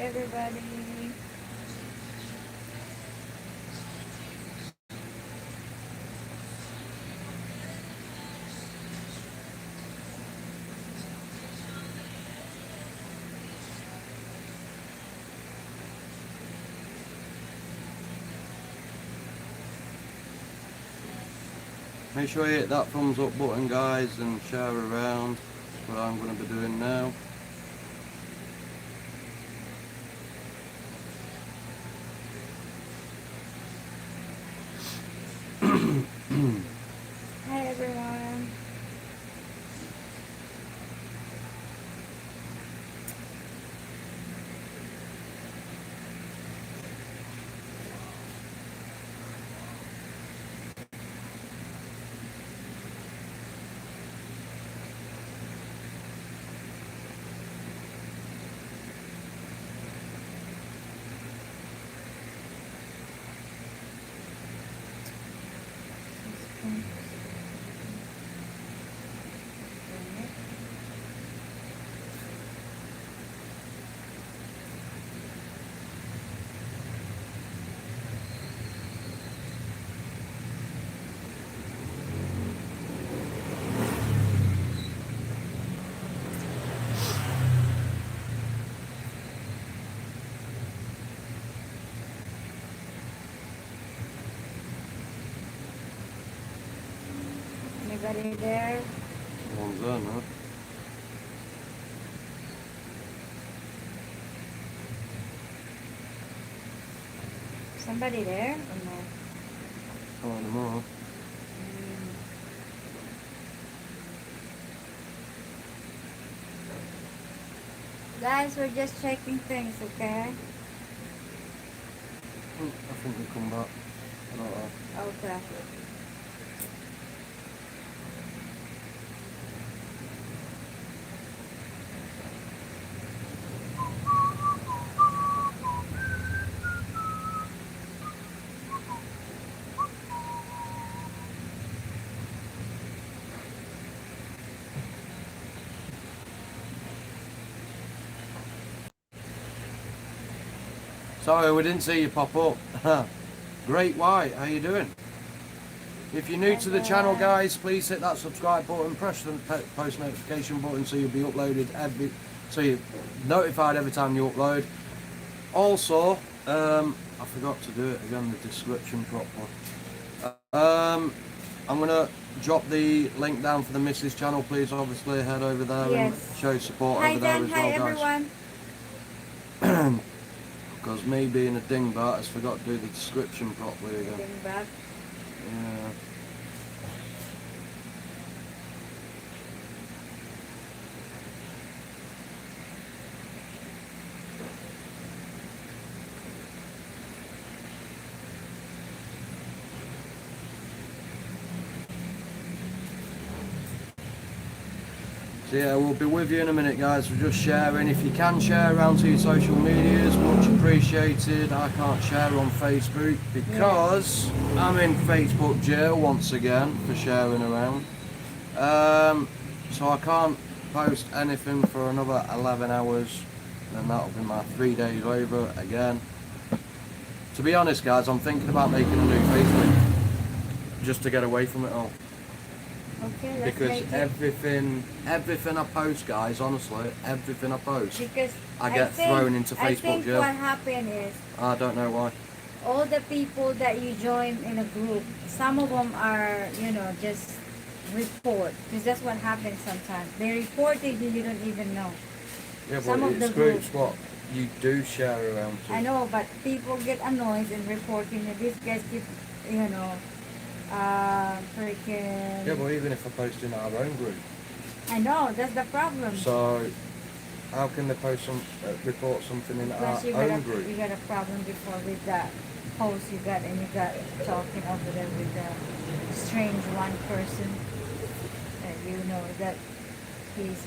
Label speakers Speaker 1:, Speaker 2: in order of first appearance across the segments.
Speaker 1: everybody.
Speaker 2: Make sure you hit that thumbs up button, guys, and share around. That's what I'm going to be doing now.
Speaker 1: Hi everyone. Anybody there?
Speaker 2: One's there now.
Speaker 1: Somebody there or no?
Speaker 2: Oh, anymore.
Speaker 1: Guys, we're just checking things, okay?
Speaker 2: I think we come back. I don't know.
Speaker 1: Okay.
Speaker 2: Sorry, we didn't see you pop up. Great White, how you doing? If you're new to the channel, guys, please hit that subscribe button, press the post notification button so you'll be uploaded so you're notified every time you upload. Also, I forgot to do it again, the description properly. I'm gonna drop the link down for the Mrs. channel. Please, obviously, head over there and show support over there as well, guys.
Speaker 1: Hi everyone.
Speaker 2: Because me being a dingbat has forgot to do the description properly again.
Speaker 1: Dingbat.
Speaker 2: Yeah. So yeah, we'll be with you in a minute, guys. We're just sharing. If you can share around to your social medias, much appreciated. I can't share on Facebook because I'm in Facebook jail once again for sharing around. So I can't post anything for another 11 hours, and that'll be my 3 days over again. To be honest, guys, I'm thinking about making a new Facebook just to get away from it all.
Speaker 1: Okay,
Speaker 2: Because everything I post, guys, honestly, everything I post,
Speaker 1: because
Speaker 2: I get thrown into Facebook
Speaker 1: I think
Speaker 2: jail.
Speaker 1: what happened is
Speaker 2: I don't know why.
Speaker 1: all the people that you join in a group, some of them are, just report. Because that's what happens sometimes. They reported you don't even know.
Speaker 2: Yeah,
Speaker 1: Some
Speaker 2: but
Speaker 1: of the
Speaker 2: it's groups
Speaker 1: group.
Speaker 2: what you do share around to.
Speaker 1: I know, but people get annoyed and reporting that these guys keep, freaking...
Speaker 2: Yeah, but even if I post in our own group.
Speaker 1: I know, that's the problem.
Speaker 2: So, how can they report something in
Speaker 1: Plus
Speaker 2: our own group?
Speaker 1: You got a problem before with that post you got, and you got talking over there with the strange one person. You know that who's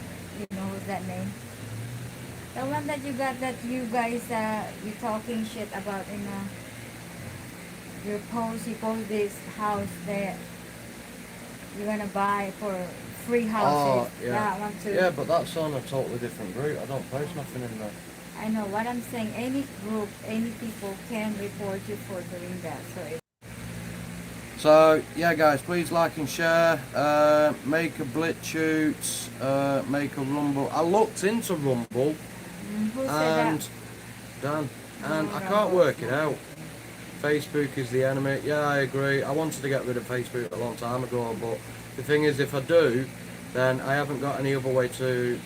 Speaker 1: that name? The one that you got that you guys, you talking shit about in your post. You post this house that you're gonna buy for free houses.
Speaker 2: Oh, yeah.
Speaker 1: That one too.
Speaker 2: Yeah, but that's on a totally different group. I don't post nothing in there.
Speaker 1: I know what I'm saying. Any group, any people can report you for doing that.
Speaker 2: So yeah, guys, please like and share. Make a BlitChute, make a Rumble. I looked into Rumble
Speaker 1: Who said
Speaker 2: and
Speaker 1: that?
Speaker 2: Dan, and
Speaker 1: No,
Speaker 2: I
Speaker 1: no,
Speaker 2: can't
Speaker 1: no.
Speaker 2: work it out. Facebook is the enemy. Yeah, I agree. I wanted to get rid of Facebook a long time ago, but the thing is, if I do, then I haven't got any other way to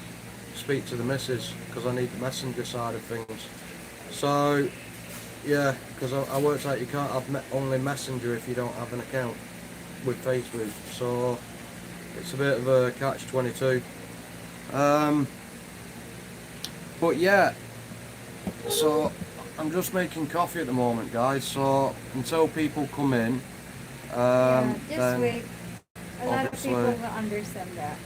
Speaker 2: speak to the missus because I need the messenger side of things. So yeah, because I worked out you can't have only messenger if you don't have an account with Facebook. So it's a bit of a catch-22. But yeah, so I'm just making coffee at the moment, guys. So until people come in,
Speaker 1: Just
Speaker 2: then
Speaker 1: wait. A lot of people
Speaker 2: obviously,
Speaker 1: will understand that.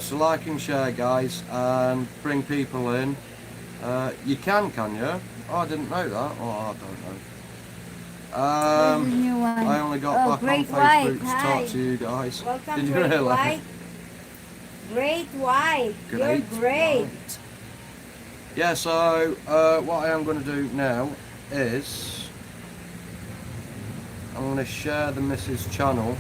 Speaker 2: so like and share, guys, and bring people in. You can you? Oh, I didn't know that. Oh, I don't know.
Speaker 1: There's a new one.
Speaker 2: I only got
Speaker 1: Oh,
Speaker 2: back on
Speaker 1: Great
Speaker 2: Facebook
Speaker 1: White.
Speaker 2: to
Speaker 1: Hi.
Speaker 2: talk to you guys.
Speaker 1: Welcome,
Speaker 2: Did you
Speaker 1: Great
Speaker 2: realise?
Speaker 1: White. Great White. You're great.
Speaker 2: White. Yeah, so what I am going to do now is I'm going to share the Mrs. channel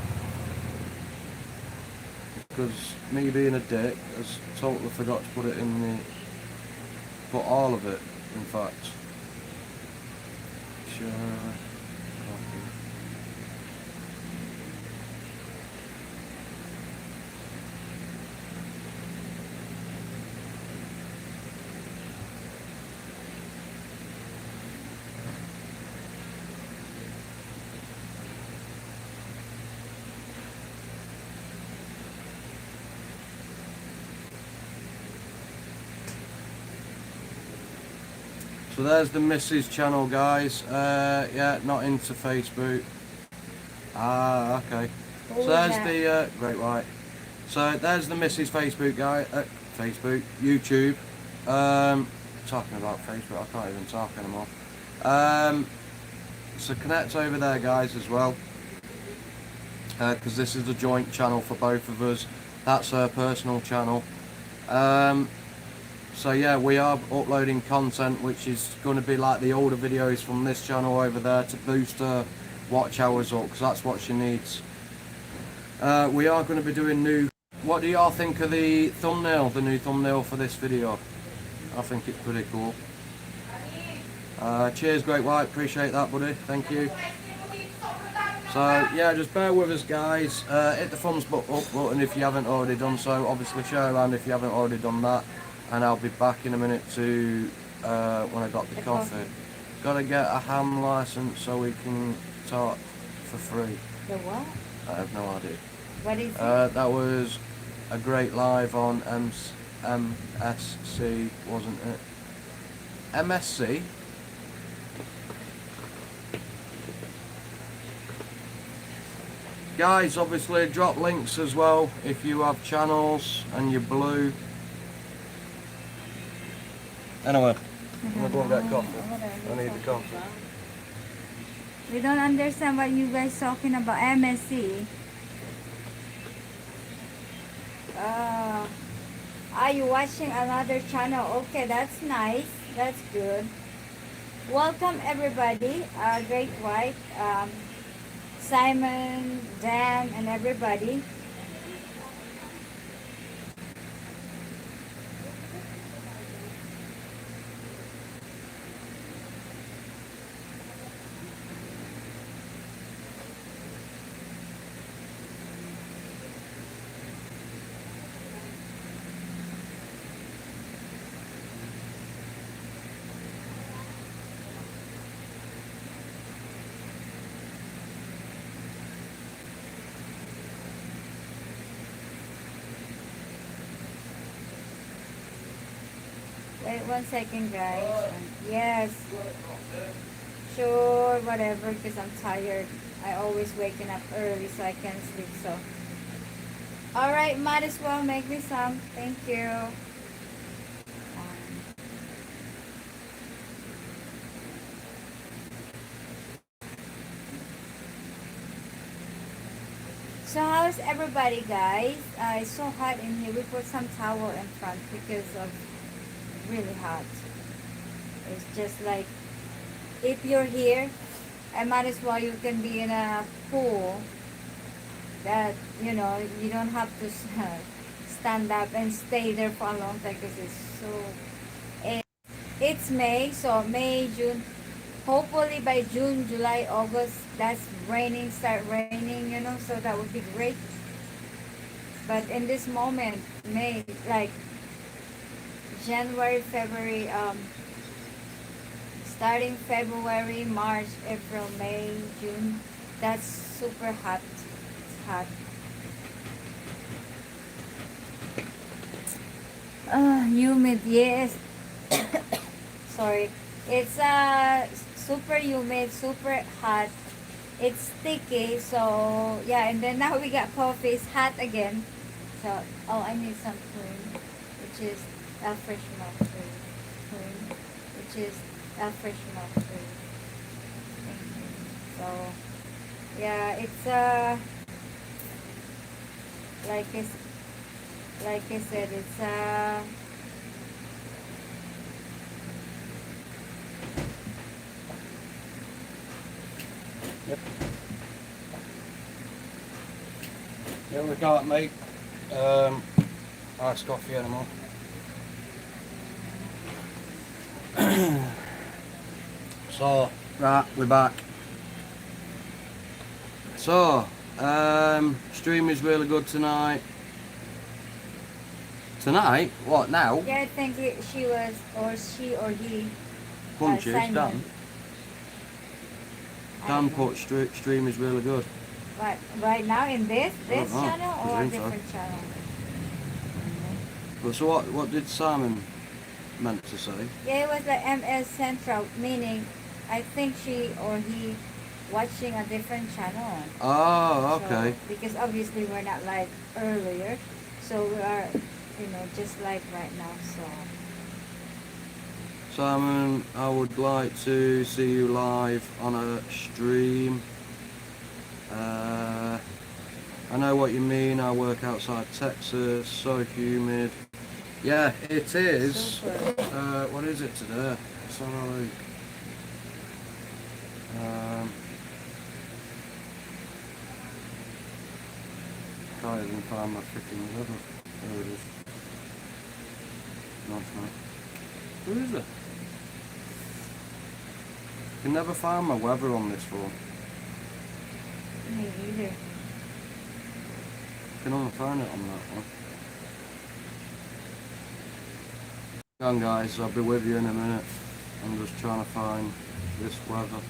Speaker 2: because me being a dick has totally forgot to put it in the, put all of it, in fact. Share. Copy. So there's the Mrs. channel, guys. Yeah, not into Facebook. Ah, okay.
Speaker 1: Who
Speaker 2: So
Speaker 1: was
Speaker 2: there's
Speaker 1: that?
Speaker 2: the Great White. So there's the Mrs. Facebook guy. YouTube. Talking about Facebook, I can't even talk anymore. So connect over there, guys, as well. Because this is a joint channel for both of us. That's her personal channel. So yeah, we are uploading content which is going to be like the older videos from this channel over there to boost her watch hours up, because that's what she needs. We are going to be doing new. What do y'all think of the thumbnail, the new thumbnail for this video? I think it's pretty cool. Cheers, Great White, appreciate that, buddy, thank you. So yeah, just bear with us, guys. Hit the thumbs up button if you haven't already done so. Obviously share around if you haven't already done that. And I'll be back in a minute to when I got the coffee. Gotta get a ham license so we can talk for free.
Speaker 1: The what?
Speaker 2: I have no idea.
Speaker 1: What is it?
Speaker 2: That was a great live on MSC, wasn't it? MSC? Guys, obviously drop links as well if you have channels and you're blue. Anyway, I'm gonna go and get coffee. I need the coffee.
Speaker 1: We don't understand what you guys talking about. MSC. Are you watching another channel? Okay, that's nice. That's good. Welcome everybody. Great White, Simon, Dan, and everybody. Wait 1 second, guys. Yes. Sure, whatever, because I'm tired. I always waking up early so I can sleep, so. Alright, might as well make me some. Thank you. So how's everybody, guys? It's so hot in here. We put some towel in front because of really hot. It's just like if you're here, I might as well you can be in a pool that you don't have to stand up and stay there for a long time because it's so. It, it's May, so May, June. Hopefully by June, July, August, that's raining, start raining, so that would be great. But in this moment, May, like January, February, starting February, March, April, May, June, that's super hot. It's hot. Humid, yes. Sorry. It's super humid, super hot. It's sticky, so yeah. And then now we got coffee. It's hot again. So I need some cream, which is a fresh milk cream, which is a fresh milk cream. Thank you. So yeah, it's like I, like I said, it's
Speaker 2: Yep. Yeah, we can't make iced coffee anymore. So, right, we're back. So, stream is really good tonight. Tonight? What, now?
Speaker 1: yeah. I think she was, or she or he.
Speaker 2: Punches,
Speaker 1: Simon.
Speaker 2: Dan.
Speaker 1: I
Speaker 2: Dan
Speaker 1: don't know.
Speaker 2: put stream is really good.
Speaker 1: But right now in this
Speaker 2: don't know.
Speaker 1: channel
Speaker 2: I
Speaker 1: or a
Speaker 2: think so.
Speaker 1: different channel?
Speaker 2: But so what did Simon meant to say?
Speaker 1: Yeah, it was the MS Central, meaning I think she or he watching a different channel.
Speaker 2: Oh,
Speaker 1: So,
Speaker 2: okay.
Speaker 1: because obviously we're not live earlier, so we are, just like right now. So
Speaker 2: Simon, I would like to see you live on a stream. I know what you mean. I work outside Texas, so humid. Yeah, it is.
Speaker 1: super.
Speaker 2: What is it today? Let's have a look. Can't even find my freaking weather. There it is. No, it's not. Who is it? I can never find my weather on this phone.
Speaker 1: Me either.
Speaker 2: I can only find it on that one. Hang on guys, I'll be with you in a minute. I'm just trying to find this weather.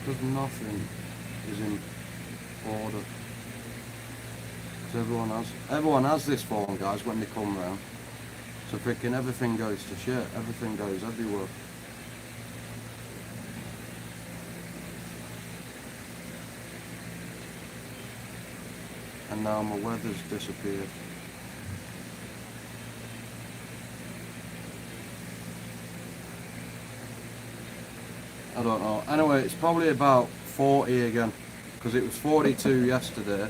Speaker 2: Because nothing is in order. 'Cause everyone has this phone, guys, when they come round. So freaking everything goes to shit. Everything goes everywhere. And now my weather's disappeared. I don't know. Anyway, it's probably about 40 again, because it was 42 yesterday.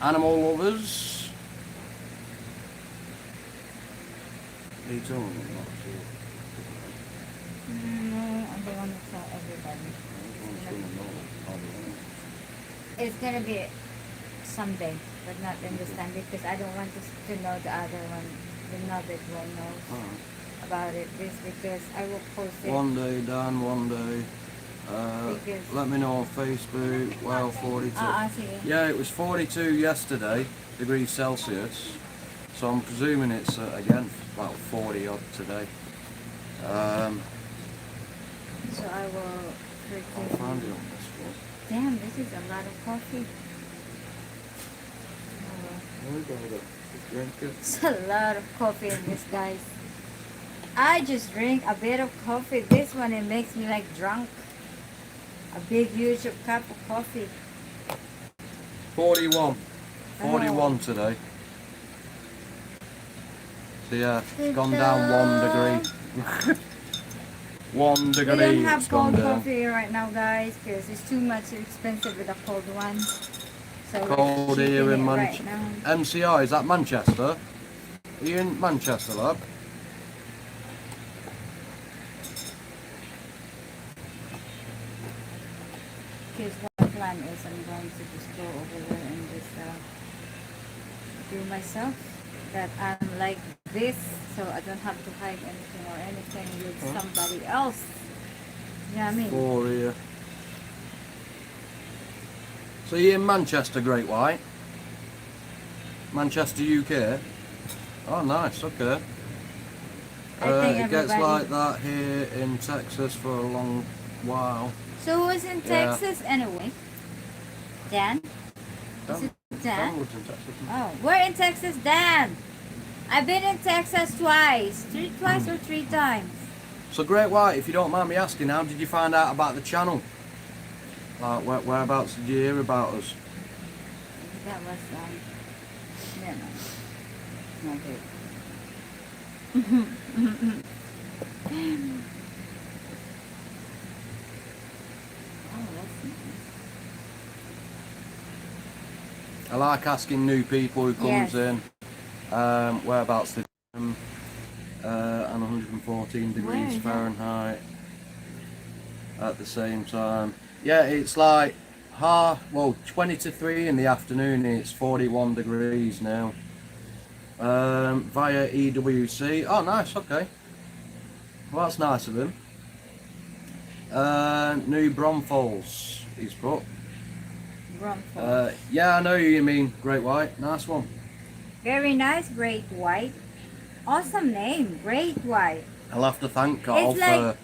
Speaker 2: Animal lovers. What are you telling me?
Speaker 1: No, I don't want to tell everybody. It's gonna be someday, but not in this time because I don't want to know the other one, the other one knows about it. This because I will post it.
Speaker 2: One day, Dan, one day. Let me know on Facebook. Well, 42.
Speaker 1: See.
Speaker 2: Yeah, it was 42 yesterday, degrees Celsius. So I'm presuming it's again about 40 odd today.
Speaker 1: So I will
Speaker 2: I'll find it on this one.
Speaker 1: Damn, this is a lot of coffee.
Speaker 2: There we go, drink it.
Speaker 1: It's a lot of coffee in this, guys. I just drink a bit of coffee. This one, it makes me like drunk. A big, huge cup of coffee.
Speaker 2: 41. 41
Speaker 1: Oh.
Speaker 2: today. So yeah, it's gone down 1 degree. 1 degree.
Speaker 1: We don't have
Speaker 2: it's gone
Speaker 1: cold
Speaker 2: down.
Speaker 1: coffee right now, guys, because it's too much expensive with a cold one. So
Speaker 2: Cold
Speaker 1: we're
Speaker 2: here
Speaker 1: keeping
Speaker 2: in
Speaker 1: it right
Speaker 2: Manchester.
Speaker 1: now.
Speaker 2: MCI, is that Manchester? Are you in Manchester, love?
Speaker 1: Here's what the plan is. I'm going to just go over there and just do myself that I'm like this, so I don't have to hide anything or anything with somebody else. You know what I mean?
Speaker 2: 4 here. So you're in Manchester, Great White? Manchester, UK? Oh, nice, okay.
Speaker 1: I think
Speaker 2: It gets
Speaker 1: everybody.
Speaker 2: like that here in Texas for a long while.
Speaker 1: So who's in
Speaker 2: Yeah.
Speaker 1: Texas anyway? Dan? Is it Dan?
Speaker 2: Dan lives in Texas.
Speaker 1: Oh, we're in Texas, Dan. I've been in Texas twice. Twice or 3 times.
Speaker 2: So Great White, if you don't mind me asking, how did you find out about the channel? Like, whereabouts did you hear about us?
Speaker 1: That was no, not good. Oh, that's nice.
Speaker 2: I like asking new people who comes
Speaker 1: Yes.
Speaker 2: in, whereabouts they and 114
Speaker 1: Where
Speaker 2: degrees
Speaker 1: is that?
Speaker 2: Fahrenheit at the same time. Yeah, it's like 20 to 3 in the afternoon, it's 41 degrees now. Via EWC. Oh, nice, okay. Well, that's nice of him. New Bromfoals, he's put.
Speaker 1: Bromford.
Speaker 2: Yeah, I know who you mean, Great White. Nice one.
Speaker 1: Very nice, Great White. Awesome name, Great White.
Speaker 2: I'll have to thank Carl
Speaker 1: It's like-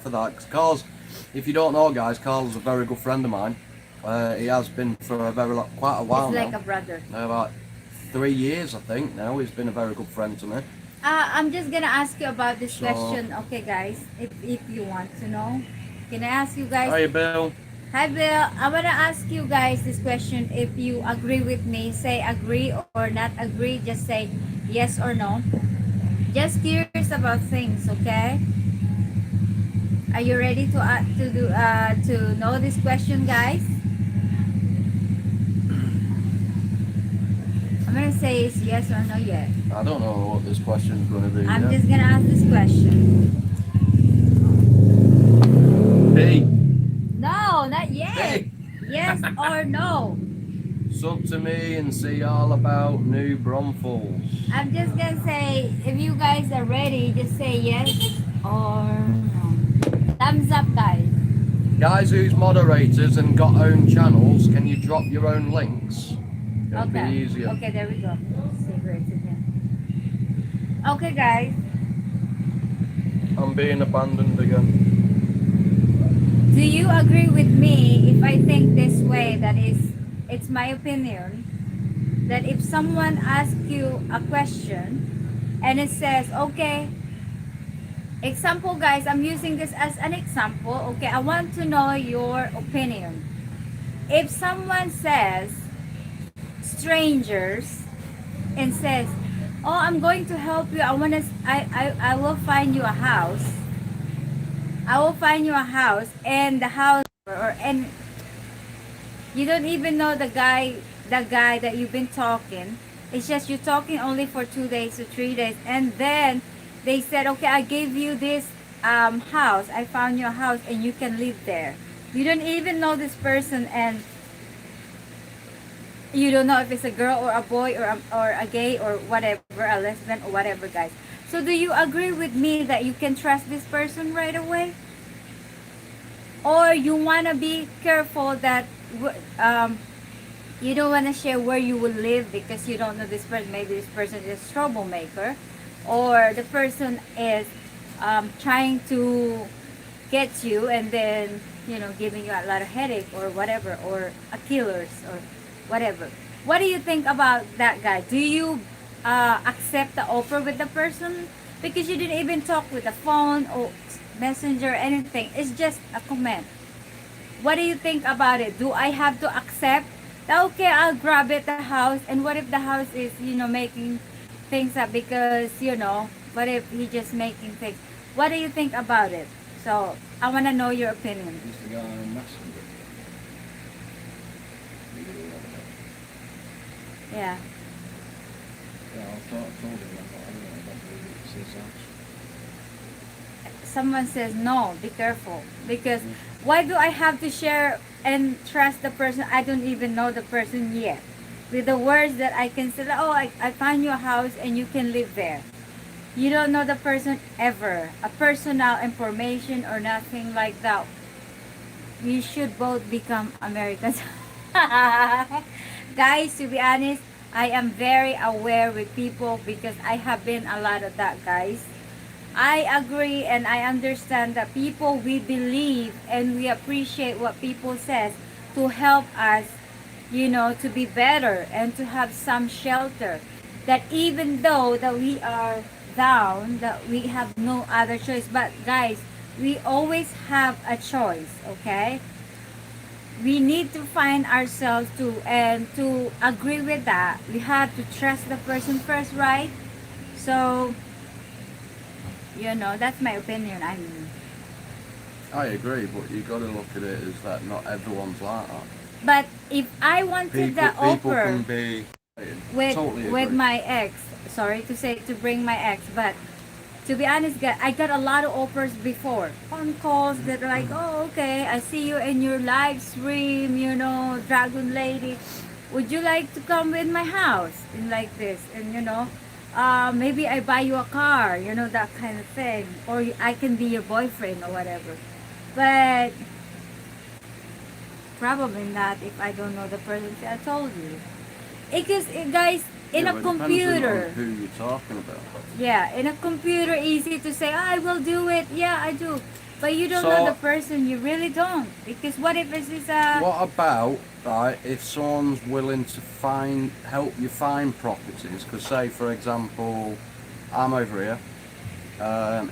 Speaker 2: for that. 'Cause Carl's, if you don't know, guys, Carl's a very good friend of mine. He has been for quite a while
Speaker 1: It's
Speaker 2: now.
Speaker 1: like a brother.
Speaker 2: About 3 years, I think. Now he's been a very good friend to me.
Speaker 1: I'm just gonna ask you about this
Speaker 2: So-
Speaker 1: question, okay, guys? If you want to know, can I ask you guys?
Speaker 2: Hey, Bill.
Speaker 1: Hi, Bill. I wanna ask you guys this question. If you agree with me, say agree or not agree. Just say yes or no. Just curious about things, okay? Are you ready to know this question, guys? I'm gonna say it's yes or no yet.
Speaker 2: I don't know what this question's going to be.
Speaker 1: I'm
Speaker 2: yet.
Speaker 1: just gonna ask this question.
Speaker 2: B.
Speaker 1: No, not yet.
Speaker 2: B.
Speaker 1: Yes or no?
Speaker 2: Sub to me and see all about new Bromfalls.
Speaker 1: I'm just gonna say, if you guys are ready, just say yes or no. Thumbs up, guys.
Speaker 2: Guys who's moderators and got own channels, can you drop your own links? It'll be
Speaker 1: Okay.
Speaker 2: easier.
Speaker 1: Okay, there we go. Cigarettes again. Okay, guys.
Speaker 2: I'm being abandoned again.
Speaker 1: Do you agree with me if I think this way, that is, it's my opinion, that if someone asks you a question and it says, okay, example, guys, I'm using this as an example. Okay, I want to know your opinion. If someone says strangers and says, oh, I'm going to help you, I will find you a house. I will find you a house, and the house, and you don't even know the guy that you've been talking. It's just you're talking only for 2 days or 3 days, and then they said, okay, I gave you this house. I found you a house, and you can live there. You don't even know this person, and you don't know if it's a girl or a boy or a gay or whatever, a lesbian or whatever, guys. So do you agree with me that you can trust this person right away? Or you want to be careful that you don't want to share where you will live because you don't know this person. Maybe this person is a troublemaker, or the person is trying to get you and then, giving you a lot of headache or whatever, or a killers or whatever. What do you think about that, guy? Do you accept the offer with the person because you didn't even talk with the phone or messenger or anything? It's just a comment. What do you think about it? Do I have to accept that, okay, I'll grab it, the house, and what if the house is making things up because what if he just making things? What do you think about it? So I want to know your opinion. Yeah.
Speaker 3: Yeah, I told him that, but anyway, I don't believe it's his house.
Speaker 1: Someone says no, be careful, because
Speaker 3: Mm.
Speaker 1: why do I have to share and trust the person I don't even know the person yet with the words that I can say, oh, I found your house and you can live there. You don't know the person ever, a personal information or nothing like that. We should both become Americans. Guys, to be honest, I am very aware with people because I have been a lot of that, guys. I agree and I understand that people, we believe and we appreciate what people says to help us, to be better and to have some shelter. That even though that we are down, that we have no other choice. But guys, we always have a choice, okay? We need to find ourselves too, and to agree with that, we have to trust the person first, right? So, that's my opinion. I mean,
Speaker 2: I agree, but you got to look at it as that not everyone's like that.
Speaker 1: but if I wanted the
Speaker 2: People
Speaker 1: offer
Speaker 2: can be.
Speaker 1: with
Speaker 2: Totally
Speaker 1: with
Speaker 2: agree.
Speaker 1: my ex, sorry to say, to bring my ex, but to be honest, guys, I got a lot of offers before, phone calls that are like, oh, okay, I see you in your live stream, Dragon Lady, would you like to come with my house, and like this, and maybe I buy you a car, that kind of thing, or I can be your boyfriend or whatever. But probably not if I don't know the person. See, I told you. Because, guys, in
Speaker 2: Yeah,
Speaker 1: a
Speaker 2: but it depends
Speaker 1: computer,
Speaker 2: on who you're talking about.
Speaker 1: yeah, in a computer, easy to say, I will do it. Yeah, I do. But you don't know
Speaker 2: So-
Speaker 1: the person. You really don't. Because what if this is a...
Speaker 2: What about, right, if someone's willing to help you find properties? Because say, for example, I'm over here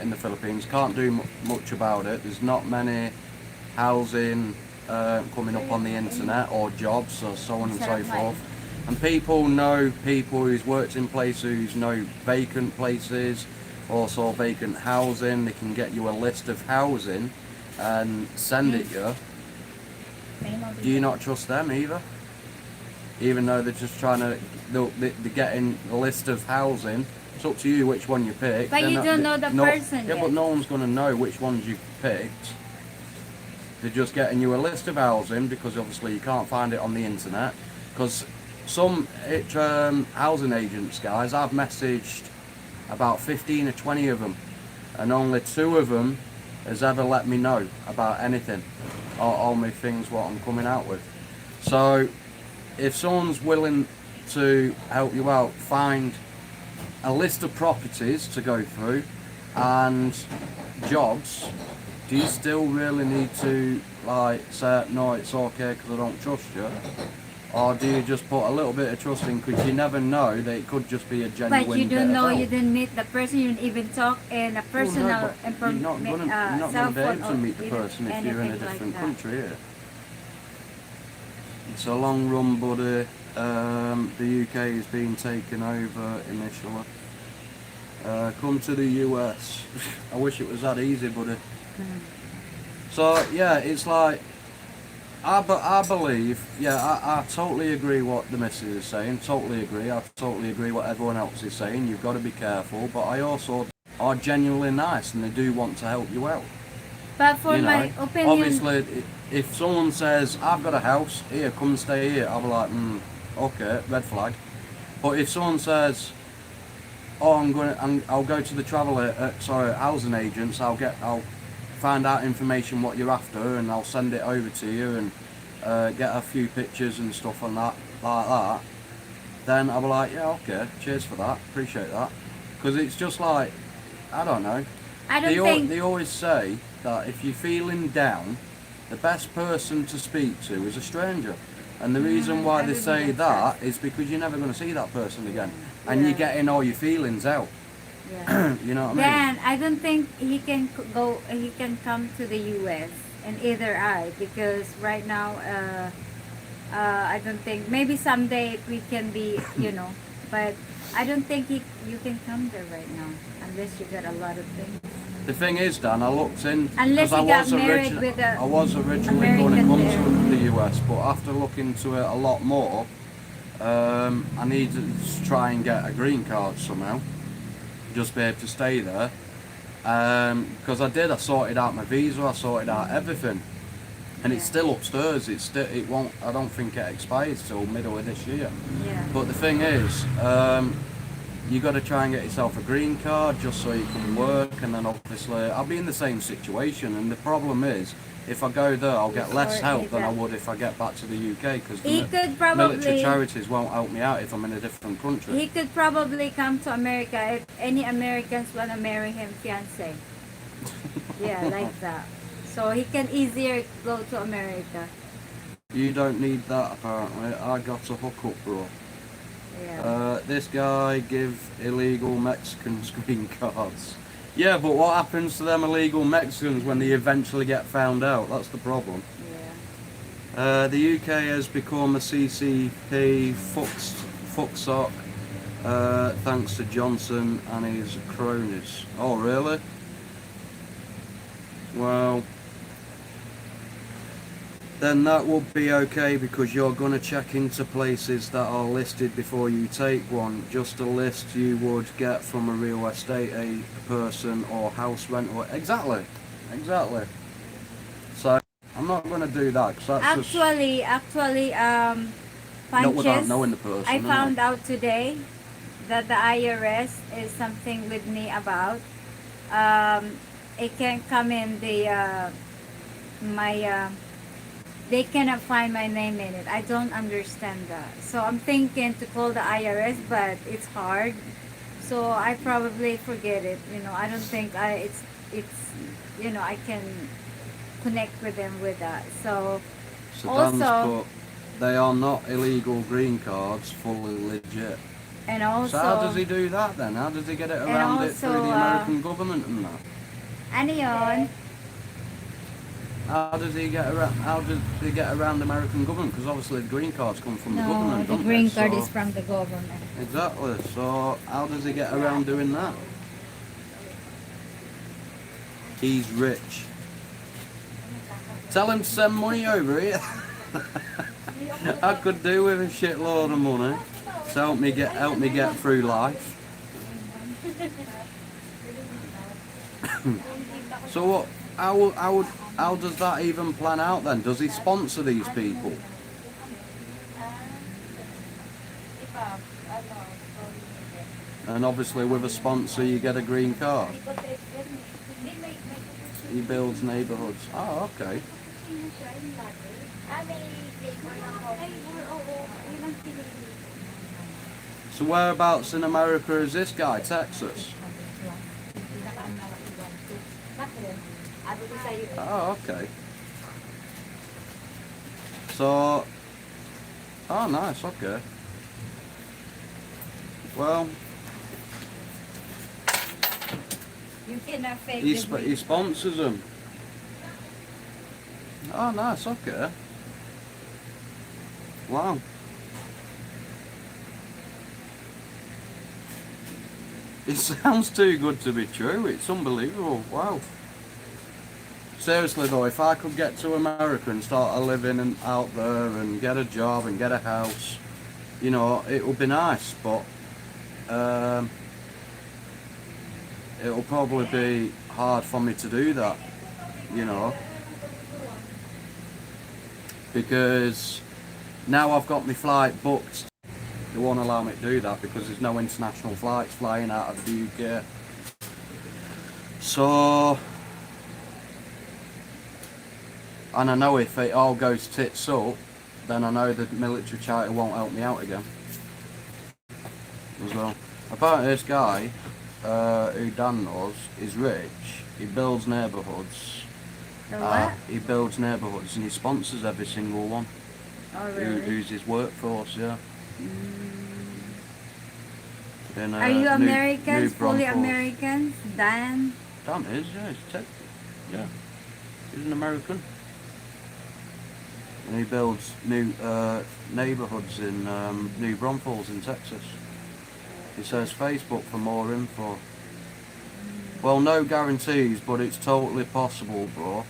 Speaker 2: in the Philippines, can't do much about it. There's not many housing coming up on the internet or jobs or so on and so forth. And people know people who's worked in places, who's know vacant places, also vacant housing. They can get you a list of housing and send it you. Do you not trust them either? Even though they're just trying to, they're getting a list of housing. It's up to you which one you pick.
Speaker 1: But you don't know the person
Speaker 2: Yeah,
Speaker 1: yet.
Speaker 2: but no one's going to know which ones you picked. They're just getting you a list of housing because obviously you can't find it on the internet. Because some housing agents, guys, I've messaged about 15 or 20 of them, and only 2 of them has ever let me know about anything or all my things what I'm coming out with. So if someone's willing to help you out, find a list of properties to go through and jobs, do you still really need to say no, it's okay because I don't trust you? Or do you just put a little bit of trust in because you never know that it could just be a genuine
Speaker 1: But you
Speaker 2: bit
Speaker 1: don't
Speaker 2: of
Speaker 1: know,
Speaker 2: help?
Speaker 1: you didn't meet the person, you didn't even talk in a personal
Speaker 2: Well, no, but you're not going to
Speaker 1: cell
Speaker 2: be able
Speaker 1: phone
Speaker 2: to
Speaker 1: or
Speaker 2: meet the
Speaker 1: even
Speaker 2: person if you're in a
Speaker 1: anything like
Speaker 2: different
Speaker 1: that.
Speaker 2: country here. It's a long run, buddy. The UK is being taken over initially. Come to the US. I wish it was that easy, buddy. So yeah, it's like I believe, yeah, I totally agree what the missus is saying. Totally agree. I totally agree what everyone else is saying. You've got to be careful, but I also are genuinely nice and they do want to help you out.
Speaker 1: But for
Speaker 2: You know,
Speaker 1: my opinion,
Speaker 2: obviously, if someone says, I've got a house, here, come stay here, I'll be like, okay, red flag. But if someone says, oh, I'll go to the housing agents, I'll find out information what you're after and I'll send it over to you and get a few pictures and stuff on that, like that, then I'll be like, yeah, okay, cheers for that, appreciate that. Because it's just like, I don't know.
Speaker 1: I don't think...
Speaker 2: They always say that if you're feeling down, the best person to speak to is a stranger. And the reason why
Speaker 1: I
Speaker 2: they
Speaker 1: really
Speaker 2: say
Speaker 1: get
Speaker 2: that is because you're never going to see that person again. And
Speaker 1: Yeah.
Speaker 2: you're getting all your feelings out.
Speaker 1: Yeah.
Speaker 2: You know what I mean?
Speaker 1: Then I don't think he can he can come to the US, and either I, because right now I don't think, maybe someday we can be, but I don't think you can come there right now unless you got a lot of things.
Speaker 2: The thing is, Dan, I looked in
Speaker 1: Unless
Speaker 2: because
Speaker 1: you got married with a
Speaker 2: I was originally going to
Speaker 1: American
Speaker 2: come
Speaker 1: there.
Speaker 2: to the US, but after looking into it a lot more, I need to try and get a green card somehow, just be able to stay there. Because I sorted out my visa, I sorted out everything, and it's
Speaker 1: Yeah.
Speaker 2: still upstairs. It won't. I don't think it expires till middle of this year.
Speaker 1: Yeah.
Speaker 2: But the thing is, you got to try and get yourself a green card just so you can work, and then obviously I'll be in the same situation. And the problem is, if I go there, I'll get less help than I would if I get back to the UK, because
Speaker 1: He
Speaker 2: the
Speaker 1: could
Speaker 2: military
Speaker 1: probably
Speaker 2: charities won't help me out if I'm in a different country.
Speaker 1: he could probably come to America if any Americans wanna marry him fiance. Yeah, like that. So he can easier go to America.
Speaker 2: You don't need that apparently. I got a hookup, bro.
Speaker 1: Yeah.
Speaker 2: This guy give illegal Mexicans green cards. Yeah, but what happens to them illegal Mexicans when they eventually get found out? That's the problem.
Speaker 1: Yeah.
Speaker 2: The UK has become a CCP fucksock, thanks to Johnson and his cronies. Oh, really? Well, then that would be okay, because you're going to check into places that are listed before you take one. Just a list you would get from a real estate person or house rental. Exactly. So I'm not going to do that, because that's
Speaker 1: Actually,
Speaker 2: not without
Speaker 1: Punches,
Speaker 2: knowing the person.
Speaker 1: I
Speaker 2: isn't
Speaker 1: found
Speaker 2: it?
Speaker 1: out today that the IRS is something with me about. It can come in the my they cannot find my name in it. I don't understand that. So I'm thinking to call the IRS, but it's hard. So I probably forget it. I don't think it's I can connect with them with that. So
Speaker 2: So Dan's
Speaker 1: also
Speaker 2: put, they are not illegal green cards, fully legit.
Speaker 1: and also
Speaker 2: So how does he do that then? How does he get it
Speaker 1: And
Speaker 2: around it through
Speaker 1: also,
Speaker 2: the American government and that?
Speaker 1: ano yun?
Speaker 2: How does he get around the American government? Because obviously the green cards come from the
Speaker 1: No,
Speaker 2: government,
Speaker 1: the
Speaker 2: don't
Speaker 1: green
Speaker 2: they?
Speaker 1: card
Speaker 2: So-
Speaker 1: is from the government.
Speaker 2: Exactly. So how does he get around doing that? He's rich. Tell him to send money over here. I could do with a shitload of money to help me get through life. So what? How does that even plan out then? Does he sponsor these people? And obviously with a sponsor you get a green card. He builds neighbourhoods. Oh, okay. So whereabouts in America is this guy? Texas? Oh, okay. So, oh nice, okay. Well,
Speaker 1: You cannot fake
Speaker 2: he
Speaker 1: the green
Speaker 2: he sponsors them. Oh nice, okay. Wow. It sounds too good to be true. It's unbelievable. Wow. Seriously though, if I could get to America and start living out there and get a job and get a house, it would be nice, but it'll probably be hard for me to do that, because now I've got my flight booked. They won't allow me to do that because there's no international flights flying out of the UK. So, and I know if it all goes tits up, then I know the military charter won't help me out again as well. Apparently this guy, who Dan knows, is rich. He builds neighbourhoods.
Speaker 1: The what?
Speaker 2: He builds neighbourhoods and he sponsors every single one.
Speaker 1: Oh, really?
Speaker 2: Who's his workforce, yeah. In,
Speaker 1: Are you
Speaker 2: New
Speaker 1: Americans? Fully
Speaker 2: Braunfels.
Speaker 1: Americans? Dan?
Speaker 2: Dan is, yeah, he's Texas. Yeah. He's an American. And he builds new neighbourhoods in New Braunfels in Texas. He says Facebook for more info. Well, no guarantees, but it's totally possible, bro.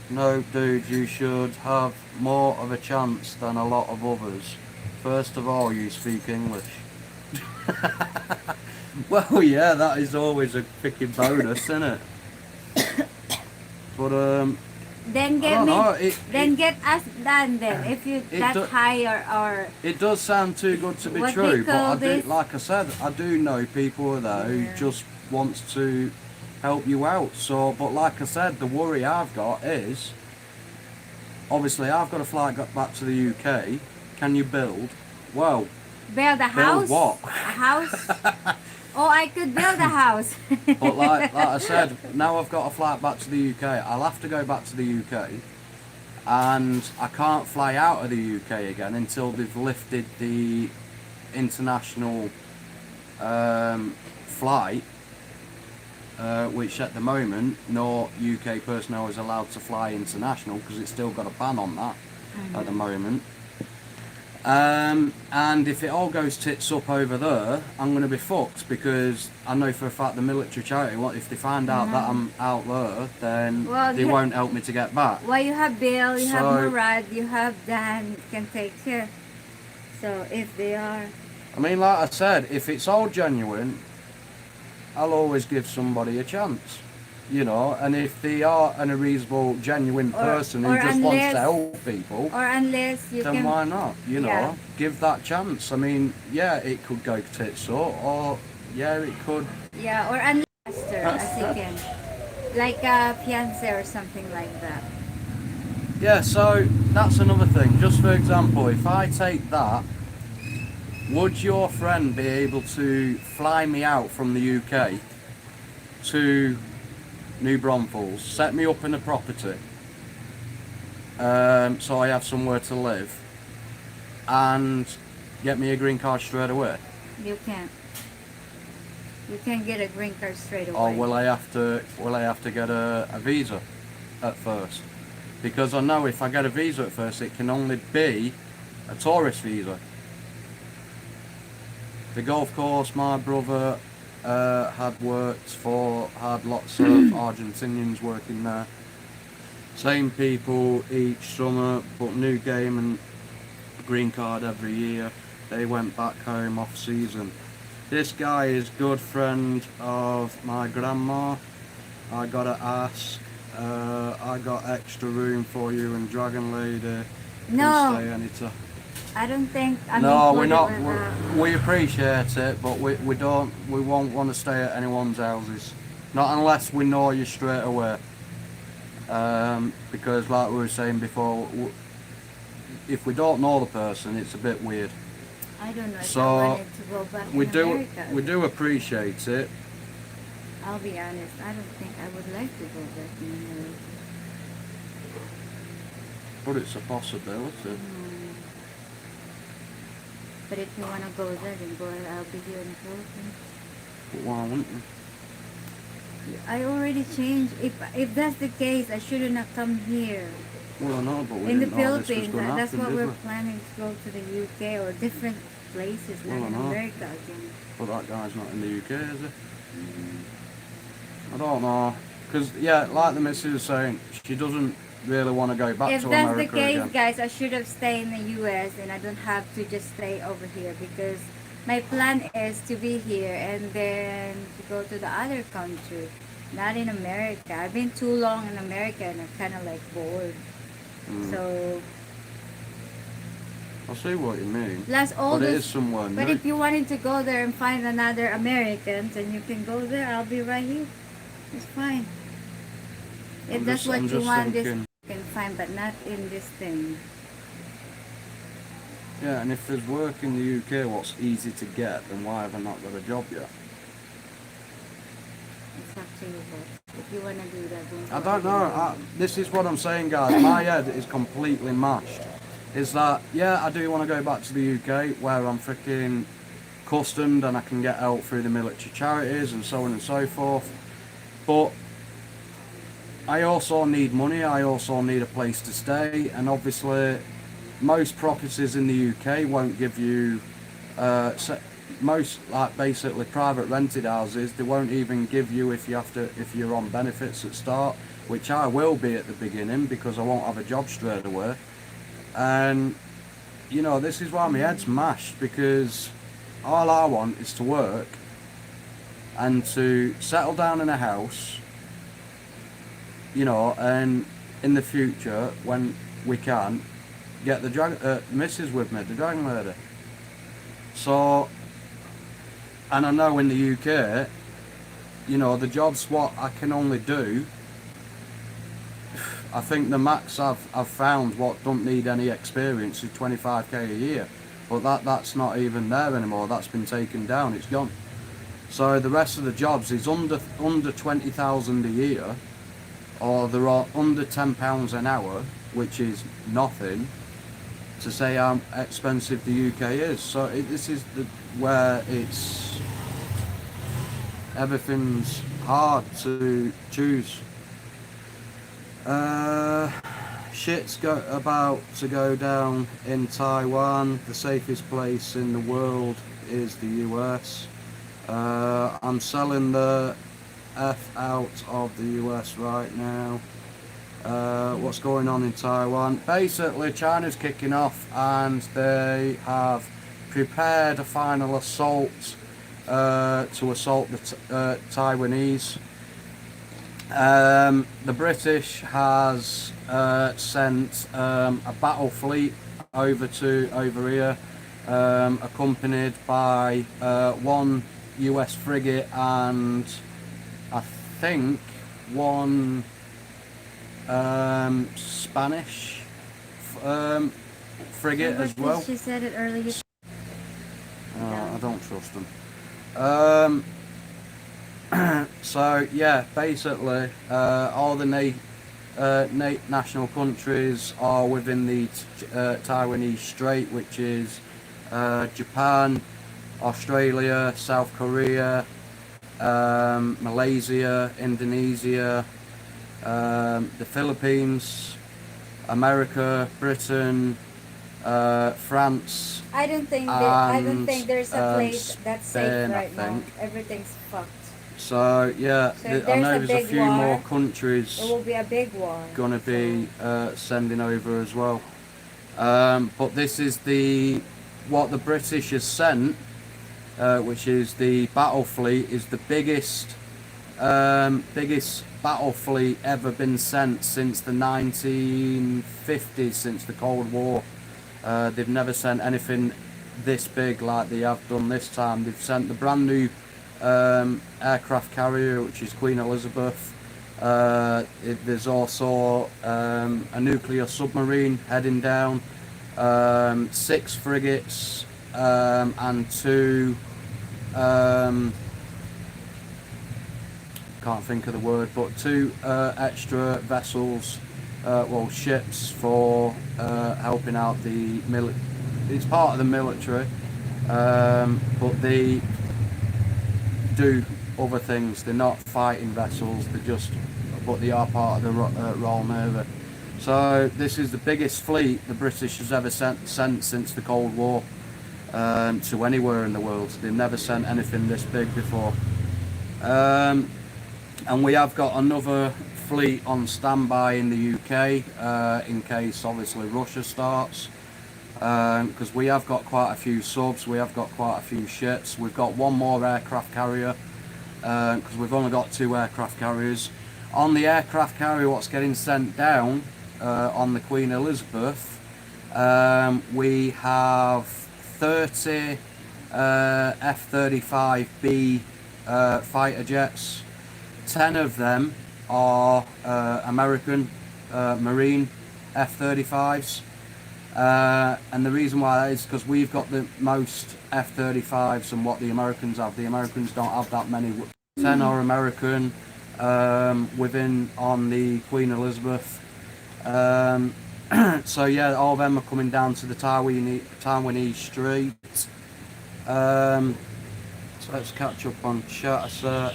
Speaker 2: No, dude, you should have more of a chance than a lot of others. First of all, you speak English. Well, yeah, that is always a freaking bonus, isn't it? But
Speaker 1: Then
Speaker 2: I
Speaker 1: get
Speaker 2: don't
Speaker 1: me.
Speaker 2: know.
Speaker 1: Then get us done. Then if you
Speaker 2: it
Speaker 1: that
Speaker 2: do-
Speaker 1: high or
Speaker 2: It does sound too good to be
Speaker 1: What
Speaker 2: true,
Speaker 1: they
Speaker 2: but I
Speaker 1: call
Speaker 2: do,
Speaker 1: this-
Speaker 2: like I said, I do know people there who
Speaker 1: Yeah.
Speaker 2: just wants to help you out. So, but like I said, the worry I've got is, obviously, I've got a flight back to the UK. Can you build? Well,
Speaker 1: build a
Speaker 2: build
Speaker 1: house.
Speaker 2: what?
Speaker 1: A house. Oh, I could build a house.
Speaker 2: But like I said, now I've got a flight back to the UK. I'll have to go back to the UK, and I can't fly out of the UK again until they've lifted the international flight, which at the moment no UK personnel is allowed to fly international because it's still got a ban on that at the moment. And if it all goes tits up over there, I'm going to be fucked, because I know for a fact the military charity, if they find out that I'm out there, then
Speaker 1: Well,
Speaker 2: they
Speaker 1: yeah.
Speaker 2: won't help me to get back.
Speaker 1: Well, you have Bill, you have
Speaker 2: So-
Speaker 1: Murad, you have Dan can take care. So if they are,
Speaker 2: I mean, like I said, if it's all genuine, I'll always give somebody a chance, you know. And if they are a reasonable, genuine
Speaker 1: Or-
Speaker 2: person who
Speaker 1: or
Speaker 2: just wants to
Speaker 1: unless-
Speaker 2: help people,
Speaker 1: or unless you
Speaker 2: then
Speaker 1: can,
Speaker 2: why not? You know,
Speaker 1: Yeah.
Speaker 2: give that chance. I mean, yeah, it could go tits up, or yeah, it could.
Speaker 1: yeah, or unless as you can, like a fiance or something like that.
Speaker 2: Yeah, so that's another thing. Just for example, if I take that, would your friend be able to fly me out from the UK to New Braunfels, set me up in a property, so I have somewhere to live, and get me a green card straight away?
Speaker 1: You can't. You can't get a green card straight away.
Speaker 2: Or will I have to get a visa at first? Because I know if I get a visa at first, it can only be a tourist visa. The golf course my brother had lots of Argentinians working there. Same people each summer, but new game and green card every year. They went back home off season. This guy is good friend of my grandma. I gotta ask. I got extra room for you and Dragon Lady. Can
Speaker 1: No.
Speaker 2: stay anytime.
Speaker 1: I don't think. I'm
Speaker 2: No, we're not.
Speaker 1: included with
Speaker 2: We appreciate it, but we won't want to stay at anyone's houses, not unless we know you straight away. Because like we were saying before, if we don't know the person, it's a bit weird.
Speaker 1: I don't know if
Speaker 2: So,
Speaker 1: I wanted to go back
Speaker 2: We
Speaker 1: in
Speaker 2: do
Speaker 1: America.
Speaker 2: we do appreciate it.
Speaker 1: I'll be honest. I don't think I would like to go back in America.
Speaker 2: But it's a possibility.
Speaker 1: But if you want to go there, then go. I'll be here in the Philippines.
Speaker 2: But why wouldn't you?
Speaker 1: I already changed. If that's the case, I shouldn't have come here.
Speaker 2: Well, I know, but we
Speaker 1: In the
Speaker 2: didn't know this was
Speaker 1: Philippines,
Speaker 2: going to
Speaker 1: that's
Speaker 2: happen,
Speaker 1: what
Speaker 2: did
Speaker 1: we're
Speaker 2: we?
Speaker 1: planning to go to the UK or different places, not
Speaker 2: Well, I
Speaker 1: in
Speaker 2: know.
Speaker 1: America again.
Speaker 2: But that guy's not in the UK, is he? I don't know. Because, yeah, like the missus was saying, she doesn't really want to go back
Speaker 1: If
Speaker 2: to
Speaker 1: that's
Speaker 2: America
Speaker 1: the case,
Speaker 2: again.
Speaker 1: guys, I should have stayed in the US and I don't have to just stay over here, because my plan is to be here and then to go to the other country, not in America. I've been too long in America and I'm kind of like bored. So,
Speaker 2: I see what you mean.
Speaker 1: plus all
Speaker 2: But it
Speaker 1: this.
Speaker 2: is somewhere
Speaker 1: But
Speaker 2: new.
Speaker 1: if you wanted to go there and find another Americans, and you can go there, I'll be right here. It's fine. If
Speaker 2: I'm
Speaker 1: that's
Speaker 2: just-
Speaker 1: what
Speaker 2: I'm
Speaker 1: you
Speaker 2: just
Speaker 1: want,
Speaker 2: thinking-
Speaker 1: this you can find, but not in this thing.
Speaker 2: Yeah, and if there's work in the UK what's easy to get, then why have I not got a job yet?
Speaker 1: It's up to you, but if you want to do that, then
Speaker 2: I
Speaker 1: go
Speaker 2: don't know.
Speaker 1: ahead.
Speaker 2: This is what I'm saying, guys. My head is completely mashed. Is that, yeah, I do want to go back to the UK where I'm freaking customed and I can get help through the military charities and so on and so forth. But I also need money. I also need a place to stay. And obviously, most properties in the UK won't give you, most like basically private rented houses, they won't even give you if you're on benefits at start, which I will be at the beginning because I won't have a job straight away. And you know, this is why my head's mashed, because all I want is to work and to settle down in a house, you know, and in the future, when we can, get the missus with me, the dragon lady. So, and I know in the UK, you know, the jobs what I can only do, I think the max I've found what don't need any experience is 25k a year, but that's not even there anymore. That's been taken down. It's gone. So the rest of the jobs is under 20,000 a year, or they're all under £10 an hour, which is nothing to say how expensive the UK is. So this is where it's everything's hard to choose. Shit's about to go down in Taiwan. The safest place in the world is the US. I'm selling the F out of the US right now. What's going on in Taiwan? Basically, China's kicking off and they have prepared a final assault to assault the Taiwanese. The British has sent a battle fleet over here, accompanied by one US frigate and I think one Spanish frigate as well.
Speaker 1: She said it earlier.
Speaker 2: I don't trust them. So yeah, basically all the national countries are within the Taiwanese Strait, which is Japan, Australia, South Korea, Malaysia, Indonesia, the Philippines, America, Britain, France.
Speaker 1: I don't think there's a place that's safe right now. Everything's fucked.
Speaker 2: So yeah,
Speaker 1: So
Speaker 2: I know there's a few
Speaker 1: war,
Speaker 2: more countries
Speaker 1: there will be a big war
Speaker 2: gonna be sending over as well. But this is what the British has sent, which is the battle fleet, is the biggest battle fleet ever been sent since the 1950s, since the Cold War. They've never sent anything this big like they have done this time. They've sent the brand new aircraft carrier, which is Queen Elizabeth. There's also a nuclear submarine heading down, 6 frigates, and 2 can't think of the word, but 2 extra vessels, well, ships for helping out the it's part of the military, but they do other things. They're not fighting vessels, but they are part of the Royal Navy. So this is the biggest fleet the British has ever sent since the Cold War, to anywhere in the world. They've never sent anything this big before. And we have got another fleet on standby in the UK, in case obviously Russia starts, because we have got quite a few subs, we have got quite a few ships. We've got one more aircraft carrier, because we've only got 2 aircraft carriers. On the aircraft carrier what's getting sent down, on the Queen Elizabeth, we have 30 F-35B fighter jets. 10 of them are American Marine F-35s, and the reason why that is because we've got the most F-35s than what the Americans have. The Americans don't have that many. 10 are American, within on the Queen Elizabeth. So yeah, all of them are coming down to the Taiwanese Strait. So let's catch up on chat a sec.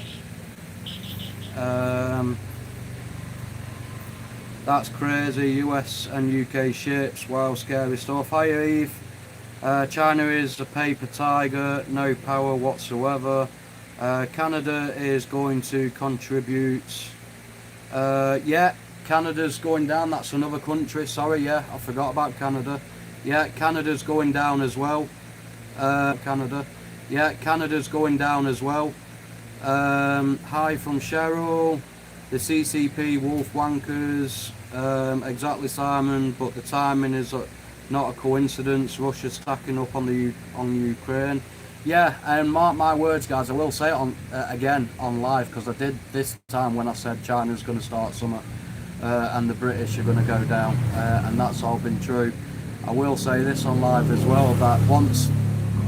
Speaker 2: That's crazy. US and UK ships, wow, scary stuff. Hi Eve. China is a paper tiger, no power whatsoever. Canada is going to contribute. Yeah, Canada's going down. That's another country. Sorry, yeah, I forgot about Canada. Yeah, Canada's going down as well. Canada. Yeah, Canada's going down as well. Hi from Cheryl. The CCP Wolf Wankers. Exactly, Simon. But the timing is not a coincidence. Russia's stacking up on Ukraine. Yeah, and mark my words, guys. I will say it on again on live, because I did this time when I said China's going to start summer and the British are going to go down, and that's all been true. I will say this on live as well, that once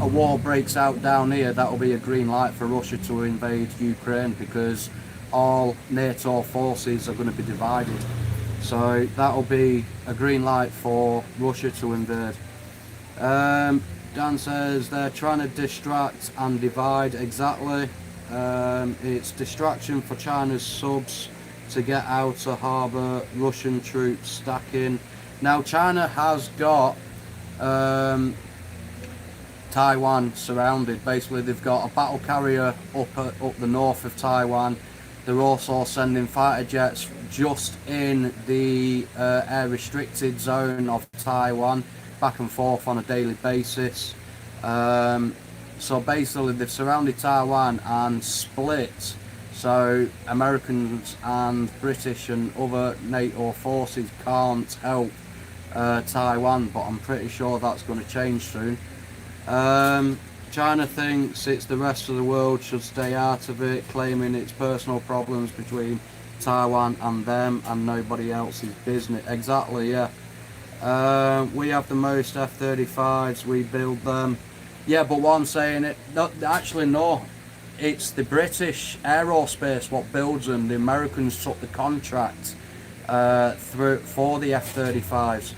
Speaker 2: a war breaks out down here, that will be a green light for Russia to invade Ukraine, because all NATO forces are going to be divided. So that'll be a green light for Russia to invade. Dan says they're trying to distract and divide. Exactly. It's distraction for China's subs to get out of harbour, Russian troops stacking. Now China has got Taiwan surrounded. Basically they've got a battle carrier up the north of Taiwan. They're also sending fighter jets just in the air restricted zone of Taiwan, back and forth on a daily basis. So basically they've surrounded Taiwan and split, so Americans and British and other NATO forces can't help Taiwan, but I'm pretty sure that's going to change soon. China thinks it's the rest of the world should stay out of it, claiming it's personal problems between Taiwan and them and nobody else's business. Exactly, yeah. We have the most F-35s, we build them. Yeah, but what I'm saying, actually no, it's the British Aerospace what builds them. The Americans took the contract for the F-35s,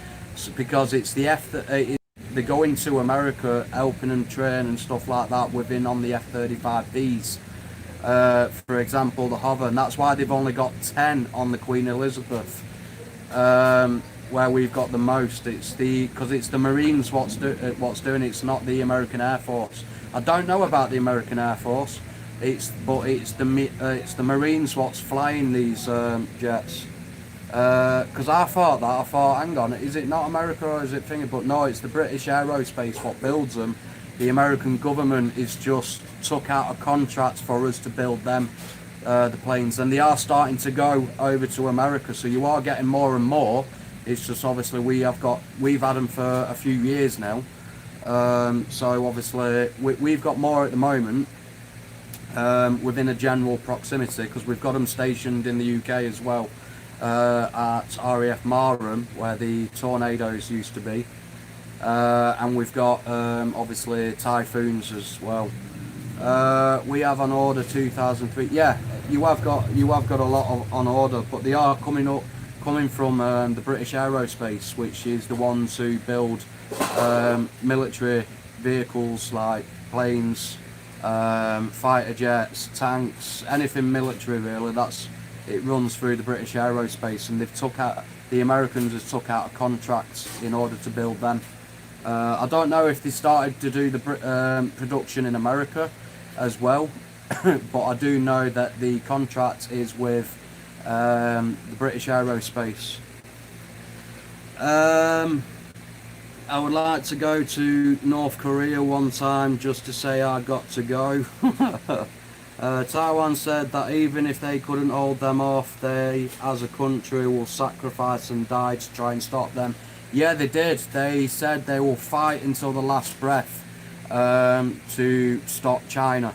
Speaker 2: because it's the they go into America helping and train and stuff like that within on the F-35Bs. For example, the Hover, and that's why they've only got 10 on the Queen Elizabeth, where we've got the most. Because it's the Marines what's doing it. It's not the American Air Force. I don't know about the American Air Force. It's the Marines what's flying these jets. Because I thought, hang on, is it not America or is it thingy? But no, it's the British Aerospace what builds them. The American government is just took out a contract for us to build them, the planes, and they are starting to go over to America. So you are getting more and more. It's just obviously we've had them for a few years now. So obviously we've got more at the moment within a general proximity, because we've got them stationed in the UK as well. At RAF Marham, where the Tornadoes used to be, and we've got obviously Typhoons as well. We have on order 2003. Yeah, you have got a lot on order, but they are coming from the British Aerospace, which is the ones who build military vehicles like planes, fighter jets, tanks, anything military really. It runs through the British Aerospace, and the Americans have took out a contract in order to build them. I don't know if they started to do the production in America as well, but I do know that the contract is with the British Aerospace. I would like to go to North Korea one time just to say I got to go. Taiwan said that even if they couldn't hold them off, they as a country will sacrifice and die to try and stop them. Yeah, they did. They said they will fight until the last breath to stop China.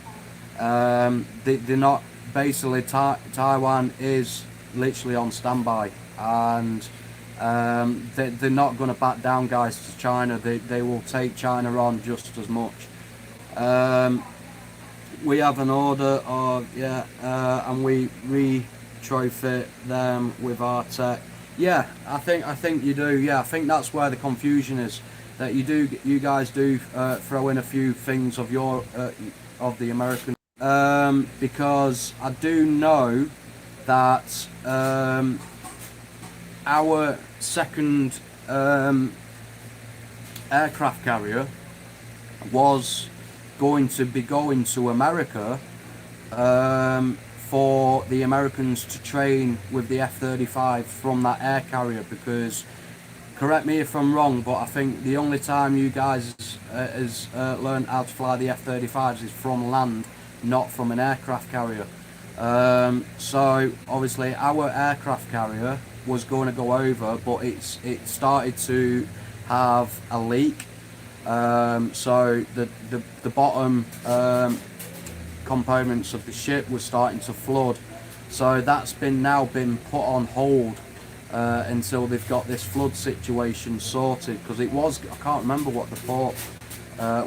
Speaker 2: They're not, basically Taiwan is literally on standby, and they're not going to back down, guys, to China. They will take China on just as much. We have an order of, and we retrofit them with our tech. Yeah, I think you do. Yeah, I think that's where the confusion is. That you guys do throw in a few things of of the American, because I do know that our second aircraft carrier was going to be going to America for the Americans to train with the F-35 from that air carrier, because correct me if I'm wrong, but I think the only time you guys has learned how to fly the F-35s is from land, not from an aircraft carrier. So obviously our aircraft carrier was going to go over, but it started to have a leak. So the bottom components of the ship were starting to flood. So that's now been put on hold until they've got this flood situation sorted. Because I can't remember what the port,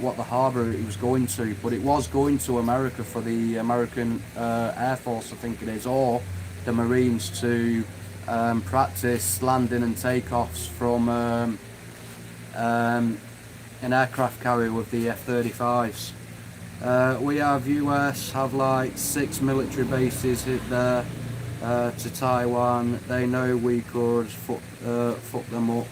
Speaker 2: what the harbour it was going to, but it was going to America for the American Air Force, I think it is, or the Marines to practice landing and takeoffs from an aircraft carrier with the F-35s. We have US have like 6 military bases hit there to Taiwan. They know we could fuck them up.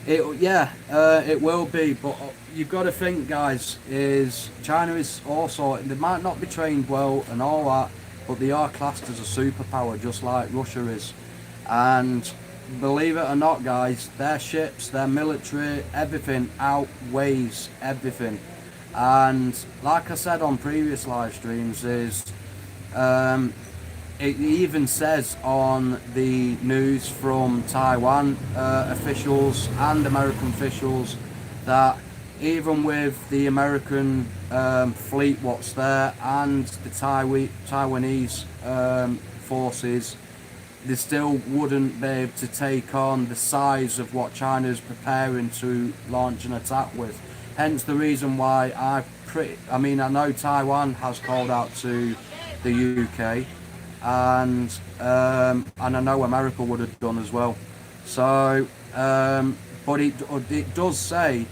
Speaker 2: It will be, but you've got to think, guys, is China is also, they might not be trained well and all that, but they are classed as a superpower just like Russia is. And believe it or not, guys, their ships, their military, everything outweighs everything. And like I said on previous live streams, is it even says on the news from Taiwan officials and American officials that even with the American fleet what's there and the Taiwanese forces, they still wouldn't be able to take on the size of what China's preparing to launch an attack with. Hence the reason why I know Taiwan has called out to the UK, and I know America would have done as well. So, but it does say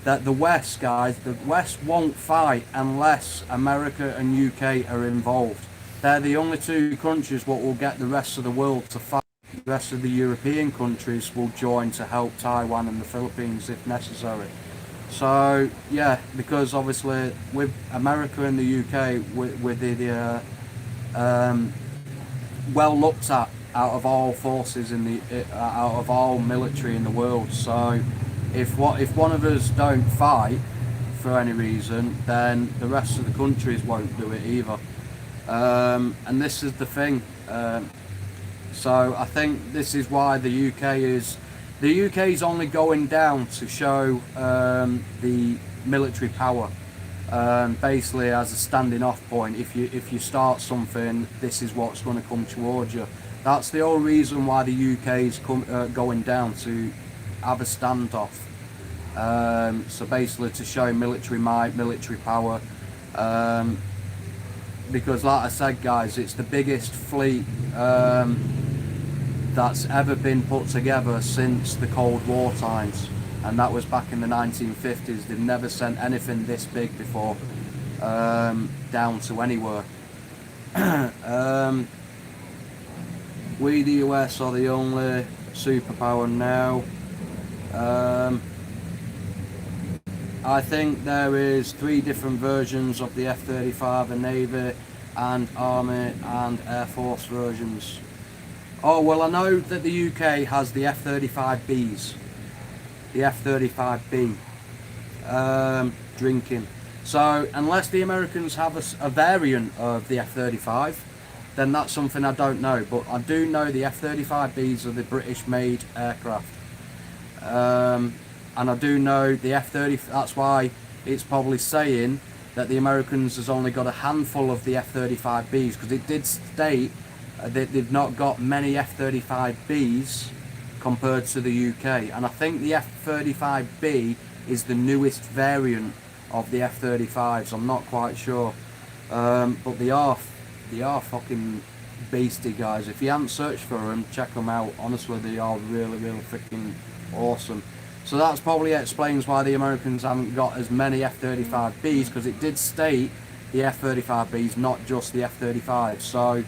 Speaker 2: that the West, guys, the West won't fight unless America and UK are involved. They're the only two countries what will get the rest of the world to fight. The rest of the European countries will join to help Taiwan and the Philippines if necessary. So yeah, because obviously with America and the UK, with the well looked at out of all forces out of all military in the world. So if one of us don't fight for any reason, then the rest of the countries won't do it either. And this is the thing. So I think this is why the UK is only going down to show the military power, basically as a standing off point. If you start something, this is what's going to come towards you. That's the whole reason why the UK is going down, to have a standoff. So basically to show military might, military power. Because like I said, guys, it's the biggest fleet that's ever been put together since the Cold War times, and that was back in the 1950s. They've never sent anything this big before down to anywhere. We, the US, are the only superpower now. I think there is 3 different versions of the F-35, a Navy and Army and Air Force versions. Oh, well, I know that the UK has the F-35Bs. The F-35B. Drinking. So, unless the Americans have a variant of the F-35, then that's something I don't know. But I do know the F-35Bs are the British-made aircraft. And I do know the F-30, that's why it's probably saying that the Americans has only got a handful of the F-35Bs, because it did state that they've not got many F-35Bs compared to the UK. And I think the F-35B is the newest variant of the F-35s. I'm not quite sure. But they are fucking beastie, guys. If you haven't searched for them, check them out. Honestly, they are really, really freaking awesome. So that's probably explains why the Americans haven't got as many F-35Bs, because it did state the F-35Bs, not just the F-35s. So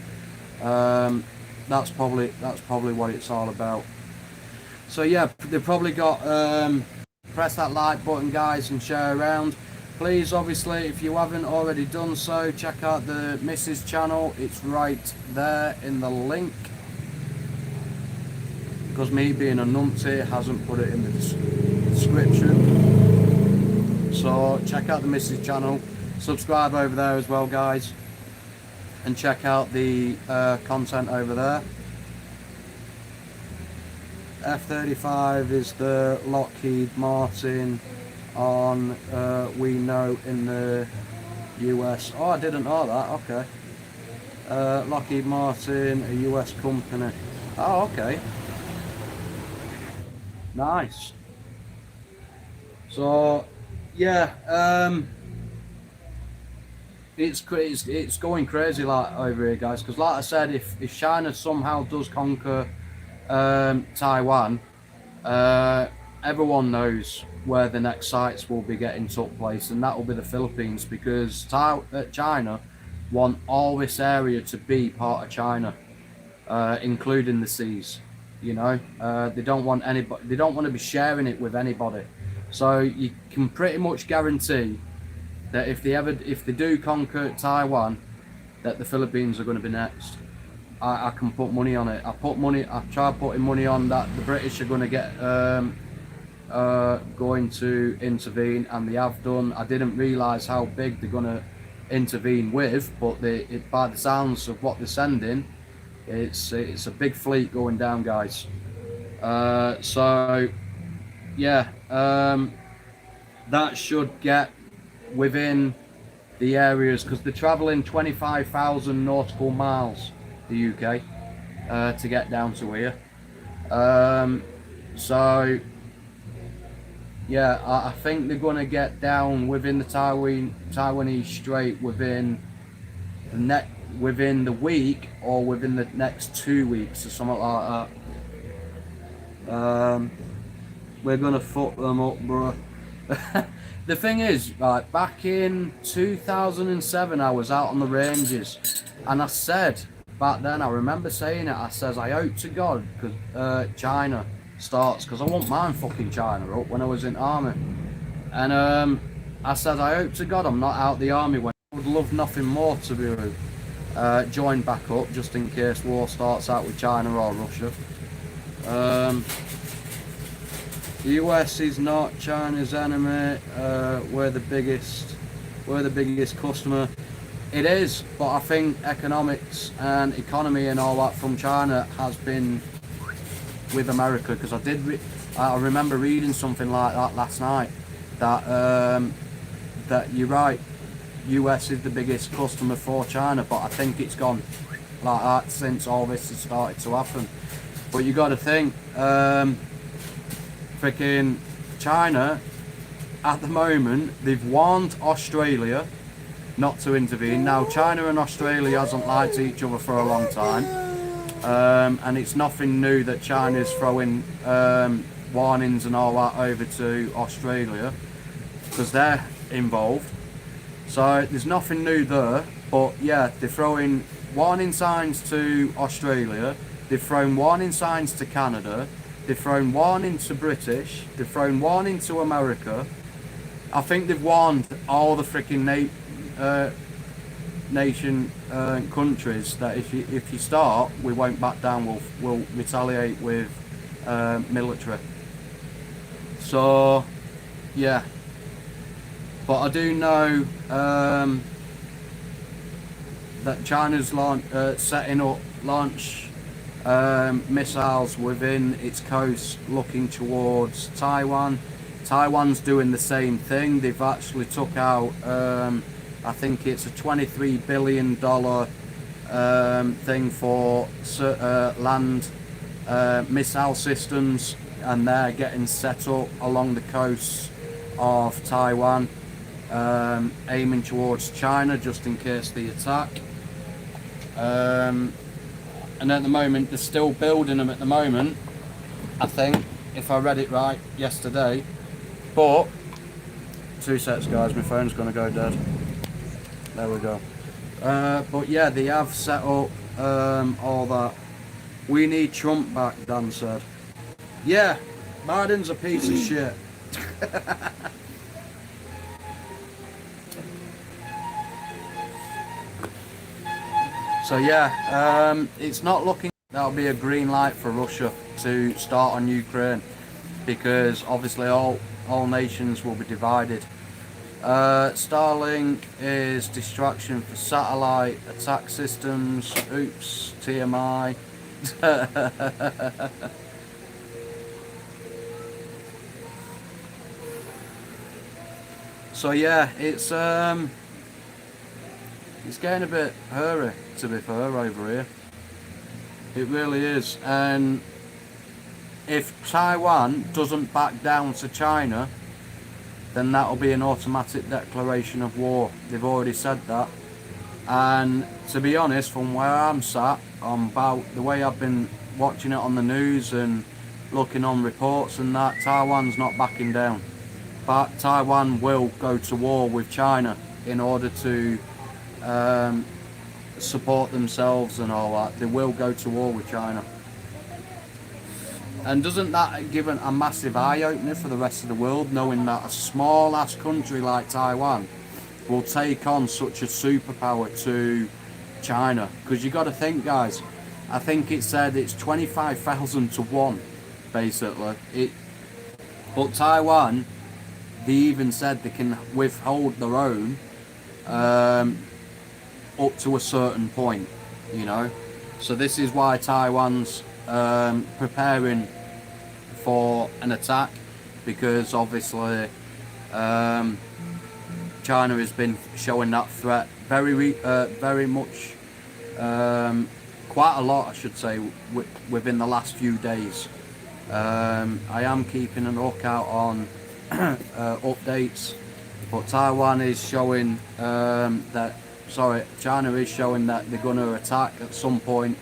Speaker 2: that's probably what it's all about. So yeah, they've probably got press that like button, guys, and share around. Please, obviously, if you haven't already done so, check out the Mrs. channel. It's right there in the link. because me being a numpty hasn't put it in the description. So check out the Mrs. channel, subscribe over there as well, guys, and check out the content over there. F-35 is the Lockheed Martin on we know in the US. Oh, I didn't know that. Okay. Lockheed Martin, a US company. Oh, okay. Nice. So yeah, it's going crazy like over here, guys, because like I said, if China somehow does conquer Taiwan, everyone knows where the next sites will be getting took place, and that will be the Philippines, because China want all this area to be part of China, including the seas. You know, they don't want anybody. They don't want to be sharing it with anybody. So you can pretty much guarantee that if they do conquer Taiwan, that the Philippines are going to be next. I can put money on it. I've tried putting money on that the British are going to get going to intervene, and they have done. I didn't realise how big they're going to intervene with, but by the sounds of what they're sending, it's a big fleet going down, guys. So yeah, that should get within the areas, because they're travelling 25,000 nautical miles, the UK, to get down to here. So yeah, I think they're going to get down within the Taiwanese Strait within the week, or within the next 2 weeks or something like that. We're going to fuck them up, bro. The thing is, right, back in 2007, I was out on the ranges, and I said back then, I remember saying it, I says, I hope to God, because China starts, because I won't mind fucking China up when I was in army, and I said, I hope to God I'm not out the army when I would love nothing more to be joined back up, just in case war starts out with China or Russia. The US is not China's enemy. We're the biggest customer. It is, but I think economics and economy and all that from China has been with America, because I remember reading something like that last night, that that you're right, US is the biggest customer for China, but I think it's gone like that since all this has started to happen. But you got to think, freaking China at the moment, they've warned Australia not to intervene. Now China and Australia hasn't liked each other for a long time, and it's nothing new that China's throwing warnings and all that over to Australia, because they're involved. So there's nothing new there, but yeah, they're throwing warning signs to Australia, they've thrown warning signs to Canada, they've thrown warning to British, they've thrown warning to America. I think they've warned all the freaking nation countries that if you start, we won't back down, we'll retaliate with military. So yeah, but I do know that China's setting up launch missiles within its coast looking towards Taiwan. Taiwan's doing the same thing. They've actually took out I think it's a $23 billion thing for land missile systems, and they're getting set up along the coast of Taiwan, aiming towards China just in case they attack. And at the moment they're still building them at the moment, I think, if I read it right yesterday. But 2 secs, guys, my phone's gonna go dead. There we go. But yeah, they have set up all that. We need Trump back, Dan said. Yeah, Biden's a piece of shit. So yeah, it's not looking that'll be a green light for Russia to start on Ukraine, because obviously all nations will be divided. Starlink is distraction for satellite attack systems. Oops, TMI. So yeah, it's getting a bit hairy, to be fair, over here. It really is. And if Taiwan doesn't back down to China, then that'll be an automatic declaration of war. They've already said that. And to be honest, from where I'm sat, about the way I've been watching it on the news and looking on reports and that, Taiwan's not backing down. But Taiwan will go to war with China in order to support themselves and all that. They will go to war with China. And doesn't that give a massive eye-opener for the rest of the world, knowing that a small-ass country like Taiwan will take on such a superpower to China? Because you got to think, guys, I think it said it's 25,000 to 1, basically. But Taiwan, they even said they can withhold their own up to a certain point, you know. So this is why Taiwan's preparing for an attack, because obviously China has been showing that threat very much, quite a lot, I should say, within the last few days. I am keeping an lookout on updates, but China is showing that they're going to attack at some point,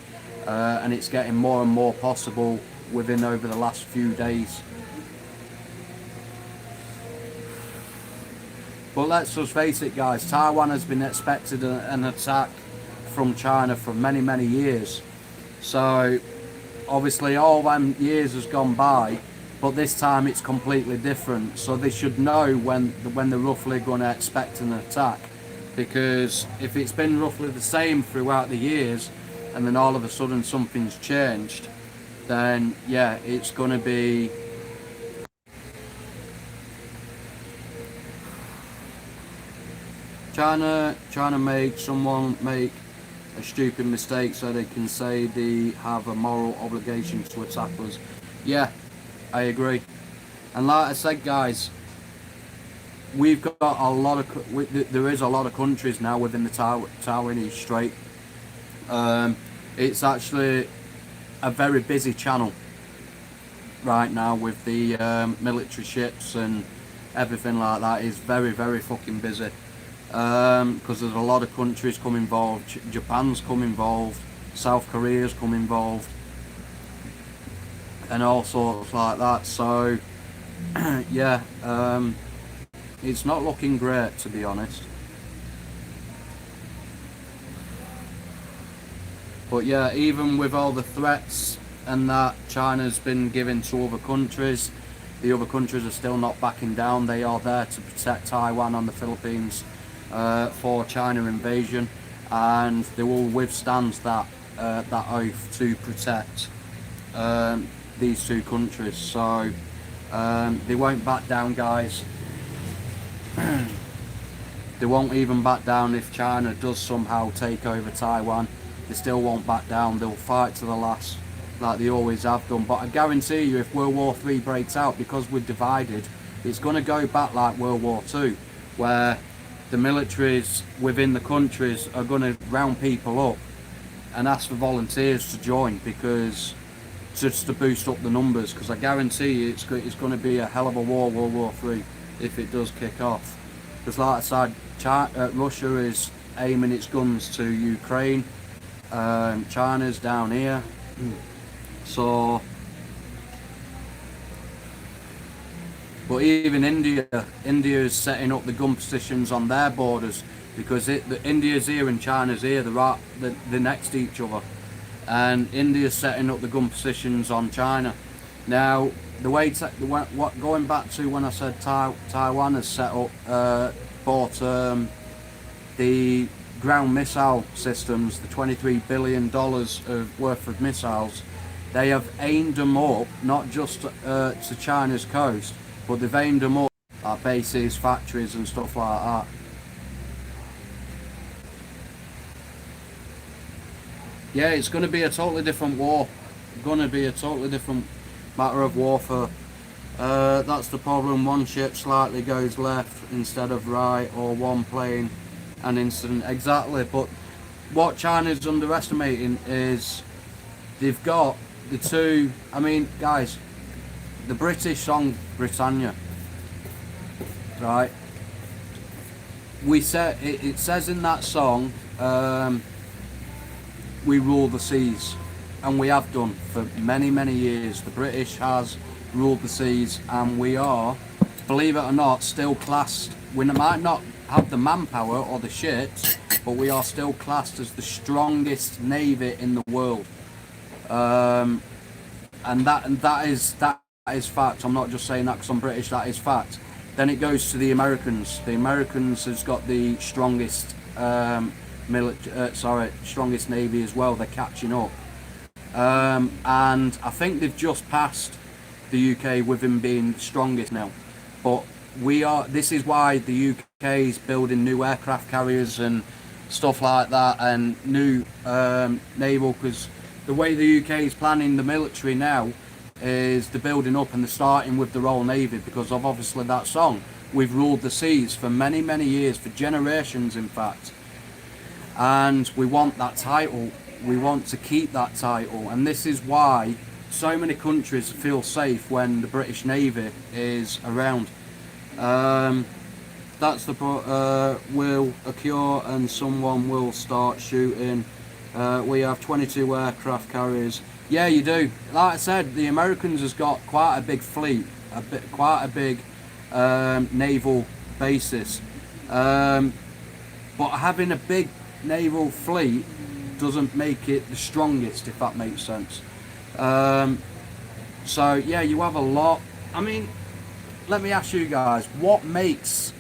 Speaker 2: and it's getting more and more possible over the last few days. But let's just face it, guys, Taiwan has been expected an attack from China for many years. So obviously all them years has gone by, but this time it's completely different. So they should know when they're roughly going to expect an attack, because if it's been roughly the same throughout the years and then all of a sudden something's changed, then yeah, it's going to be trying to make someone make a stupid mistake so they can say they have a moral obligation to attack us. Yeah, I agree. And like I said, guys, we've got a lot of there is a lot of countries now within the Taiwanese Strait. It's actually a very busy channel right now with the military ships and everything like that. Is very fucking busy, because there's a lot of countries come involved. Japan's come involved, South Korea's come involved, and all sorts like that. So yeah, it's not looking great, to be honest. But yeah, even with all the threats and that China's been giving to other countries, the other countries are still not backing down. They are there to protect Taiwan and the Philippines for China invasion, and they will withstand that oath to protect these two countries. So they won't back down, guys. They won't even back down if China does somehow take over Taiwan. They still won't back down. They'll fight to the last, like they always have done. But I guarantee you, if World War III breaks out, because we're divided, it's going to go back like World War II, where the militaries within the countries are going to round people up and ask for volunteers to join, because just to boost up the numbers. Because I guarantee you, it's going to be a hell of a war, World War III, if it does kick off. Because like I said, Russia is aiming its guns to Ukraine. China's down here. So, but even India is setting up the gun positions on their borders, because India's here and China's here. They're next to each other, and India's setting up the gun positions on China. Now, the way going back to when I said Taiwan has set up, bought the ground missile systems, the $23 billion worth of missiles, they have aimed them up, not just to China's coast, but they've aimed them up at bases, factories and stuff like that. Yeah, it's going to be a totally different war. Going to be a totally different matter of warfare. That's the problem. One ship slightly goes left instead of right, or one plane, an incident. Exactly. But what China's underestimating is they've got the two. I mean, guys, the British song Britannia, right? We said it says in that song, we rule the seas, and we have done for many, many years. The British has ruled the seas, and we are, believe it or not, still classed. We might not have the manpower or the ships, but we are still classed as the strongest navy in the world. And that is fact. I'm not just saying that because I'm British. That is fact. Then it goes to the Americans. The Americans has got the strongest strongest navy as well. They're catching up, and I think they've just passed the UK with them being the strongest now. But we are. This is why the UK is building new aircraft carriers and stuff like that, and new naval. Because the way the UK is planning the military now is they're building up, and they're starting with the Royal Navy because of obviously that song. We've ruled the seas for many, many years, for generations in fact. And we want that title. We want to keep that title. And this is why so many countries feel safe when the British Navy is around. That's the will occur and someone will start shooting. We have 22 aircraft carriers. Yeah, you do. Like I said, the Americans has got quite a big fleet, quite a big naval basis. But having a big naval fleet doesn't make it the strongest, if that makes sense. So yeah, you have a lot. I mean, let me ask you guys, what makes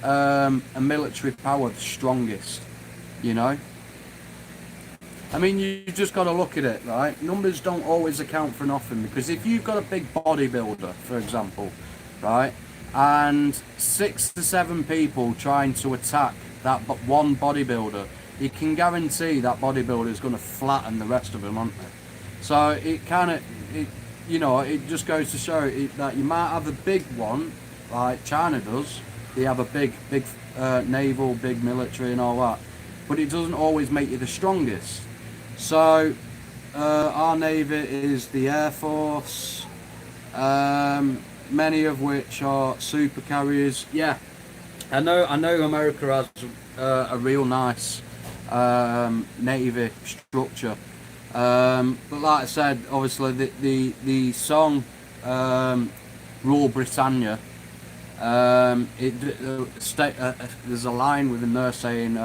Speaker 2: a military power the strongest? You know, I mean, you just got to look at it, right? Numbers don't always account for nothing, because if you've got a big bodybuilder, for example, right, and 6 to 7 people trying to attack that one bodybuilder, you can guarantee that bodybuilder is going to flatten the rest of them, aren't they? So it kind of, you know, it just goes to show that you might have a big one, like China does. They have a big naval, big military and all that, but it doesn't always make you the strongest. So our navy is the Air Force, many of which are super carriers. Yeah, I know America has a real nice navy structure, but like I said, obviously the song Rule Britannia, there's a line within there saying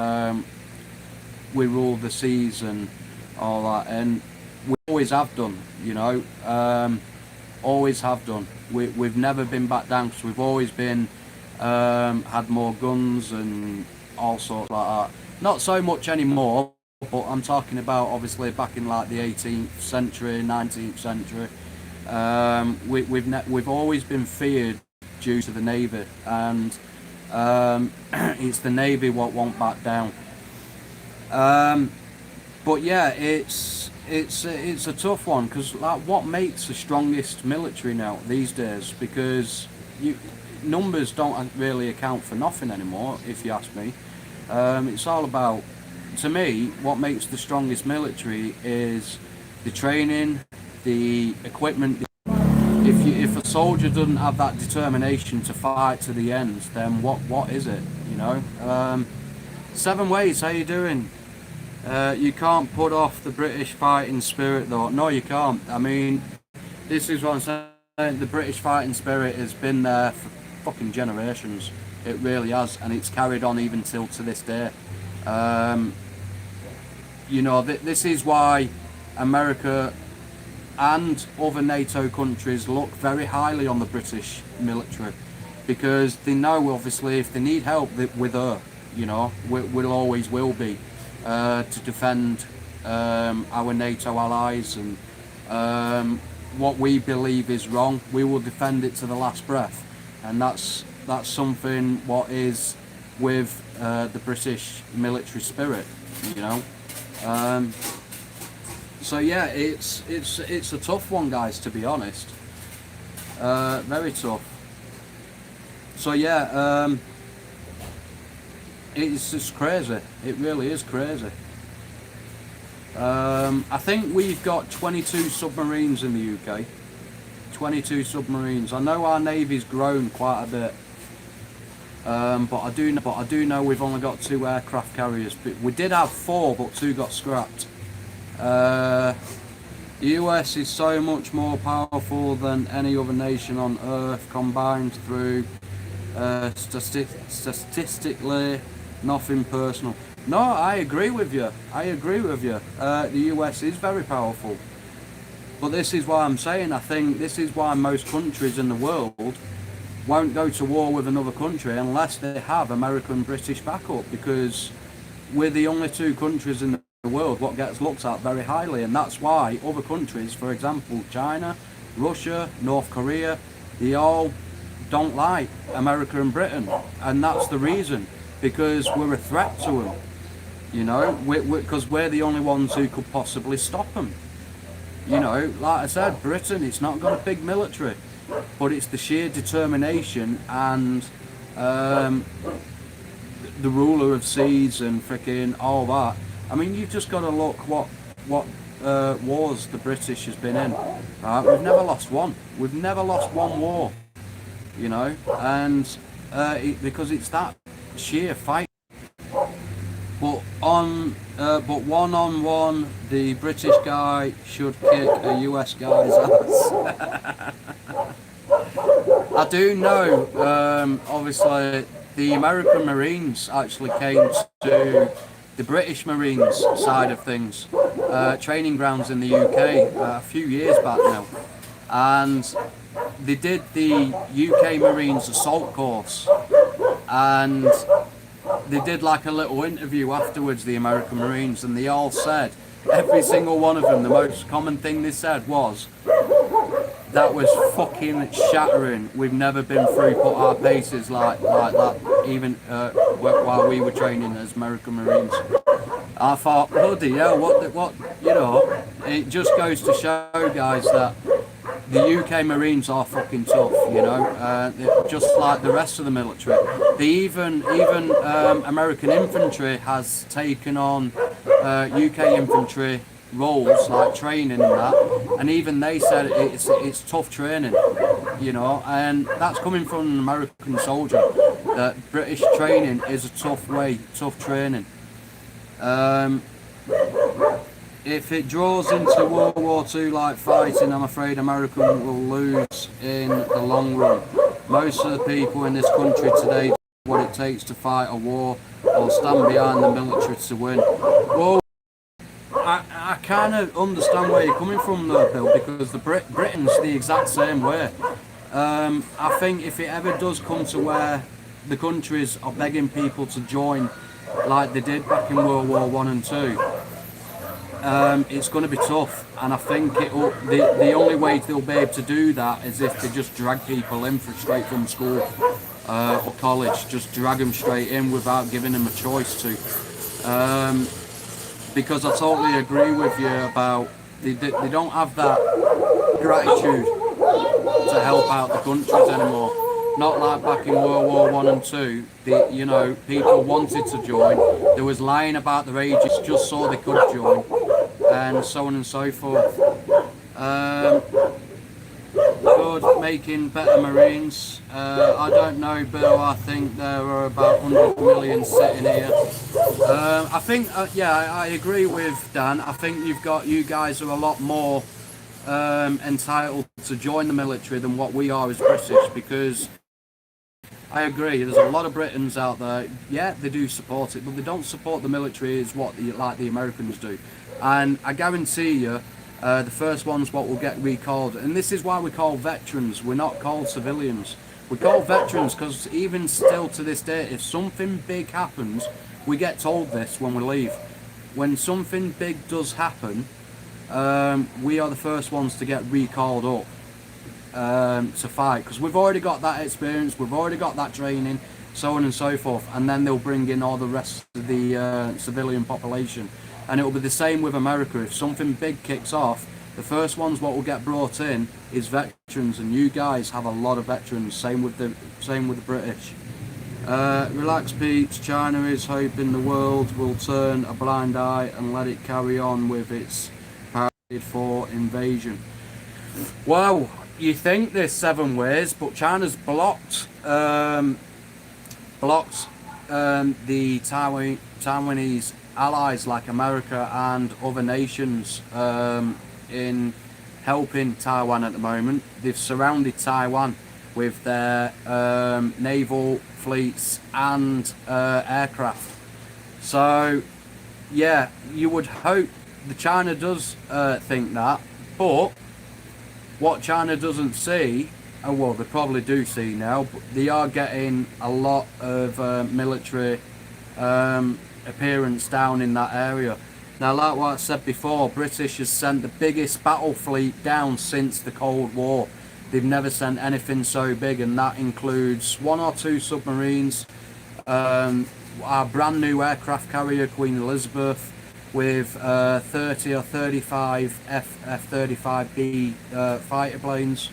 Speaker 2: we rule the seas and all that, and we always have done, you know, always have done. We've never been back down, because we've always been had more guns and all sorts like that. Not so much anymore, but I'm talking about obviously back in like the 18th century, 19th century. We've always been feared due to the navy, and it's the navy what won't back down. But yeah, it's a tough one, because like, what makes the strongest military now these days? Because numbers don't really account for nothing anymore, if you ask me. It's all about, to me, what makes the strongest military is the training, the equipment. If a soldier doesn't have that determination to fight to the end, then what is it? You know. 7 Ways, how you doing? You can't put off the British fighting spirit, though. No, you can't. I mean, this is what I'm saying. The British fighting spirit has been there for fucking generations. It really has, and it's carried on even till to this day. You know, this is why America and other NATO countries look very highly on the British military, because they know, obviously, if they need help, we're there. you know, we'll always will be, to defend our NATO allies, and what we believe is wrong, we will defend it to the last breath. And that's something what is with the British military spirit, you know. So yeah, it's a tough one, guys, to be honest. Very tough. So yeah, it's just crazy. It really is crazy. I think we've got 22 submarines in the UK. 22 submarines. I know our navy's grown quite a bit, but I do know we've only got 2 aircraft carriers. But we did have 4, but 2 got scrapped. The US is so much more powerful than any other nation on earth combined through statistically, nothing personal. No, I agree with you. I agree with you. The US is very powerful. But this is why I'm saying, I think this is why most countries in the world won't go to war with another country unless they have American and British backup, because we're the only 2 countries in the world what gets looked at very highly, and that's why other countries, for example China, Russia, North Korea, they all don't like America and Britain, and that's the reason, because we're a threat to them, you know, because we're the only ones who could possibly stop them. You know, like I said, Britain, it's not got a big military, but it's the sheer determination and the ruler of seas and freaking all that. I mean, you've just got to look what wars the British has been in. Right? We've never lost one. We've never lost one war. You know, and because it's that sheer fight. But one-on-one, the British guy should kick a US guy's ass. I do know, obviously, the American Marines actually came to the British Marines side of things, training grounds in the UK a few years back now, and they did the UK Marines assault course, and they did like a little interview afterwards, the American Marines, and they all said, every single one of them, the most common thing they said was, that was fucking shattering. We've never been through put our paces like that, even while we were training as American Marines. I thought, bloody hell, what, you know, it just goes to show, guys, that the UK Marines are fucking tough, you know, just like the rest of the military. Even American infantry has taken on UK infantry roles, like training and that, and even they said it's tough training, you know, and that's coming from an American soldier, that British training is a tough training. If it draws into World War II like fighting, I'm afraid America will lose in the long run. Most of the people in this country today do what it takes to fight a war or stand behind the military to win. Well, I kind of understand where you're coming from though, Bill, because the Britain's the exact same way. I think if it ever does come to where the countries are begging people to join like they did back in World War I and II, it's going to be tough, and I think the only way they'll be able to do that is if they just drag people in straight from school or college, just drag them straight in without giving them a choice to. Because I totally agree with you about they don't have that gratitude to help out the countries anymore. Not like back in World War I and II, you know, people wanted to join. There was lying about their ages just so they could join, and so on and so forth. Good, making better Marines. I don't know, Bill. I think there are about 100 million sitting here. I think, yeah, I agree with Dan. I think you guys are a lot more entitled to join the military than what we are as British, because I agree, there's a lot of Britons out there, yeah, they do support it, but they don't support the military as what like the Americans do. And I guarantee you, the first ones what will get recalled, and this is why we call veterans, we're not called civilians. We call veterans because even still to this day, if something big happens, we get told this when we leave. When something big does happen, we are the first ones to get recalled up to fight, because we've already got that experience, we've already got that training, so on and so forth, and then they'll bring in all the rest of the civilian population. And it will be the same with America. If something big kicks off, the first ones what will get brought in is veterans, and you guys have a lot of veterans. Same with the British. Relax, Pete. China is hoping the world will turn a blind eye and let it carry on with its parade for invasion. Well, you think there's 7 ways, but China's blocked the Taiwanese allies like America and other nations in helping Taiwan at the moment. They've surrounded Taiwan with their naval fleets and aircraft. So yeah, you would hope the China does think that, but what China doesn't see, oh well, they probably do see now, but they are getting a lot of military appearance down in that area. Now, like what I said before, British has sent the biggest battle fleet down since the Cold War. They've never sent anything so big, and that includes 1 or 2 submarines, our brand new aircraft carrier Queen Elizabeth, with 30 or 35 F-35B fighter planes,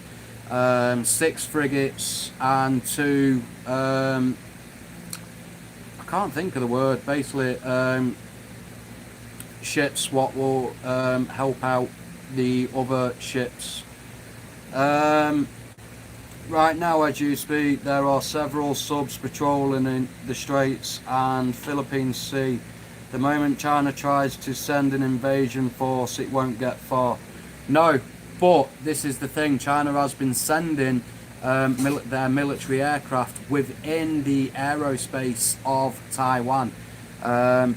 Speaker 2: 6 frigates, and 2 I can't think of the word, basically ships what will help out the other ships. Right now, as you speak, there are several subs patrolling in the Straits and Philippine Sea. The moment China tries to send an invasion force, it won't get far. No, but this is the thing, China has been sending their military aircraft within the aerospace of Taiwan,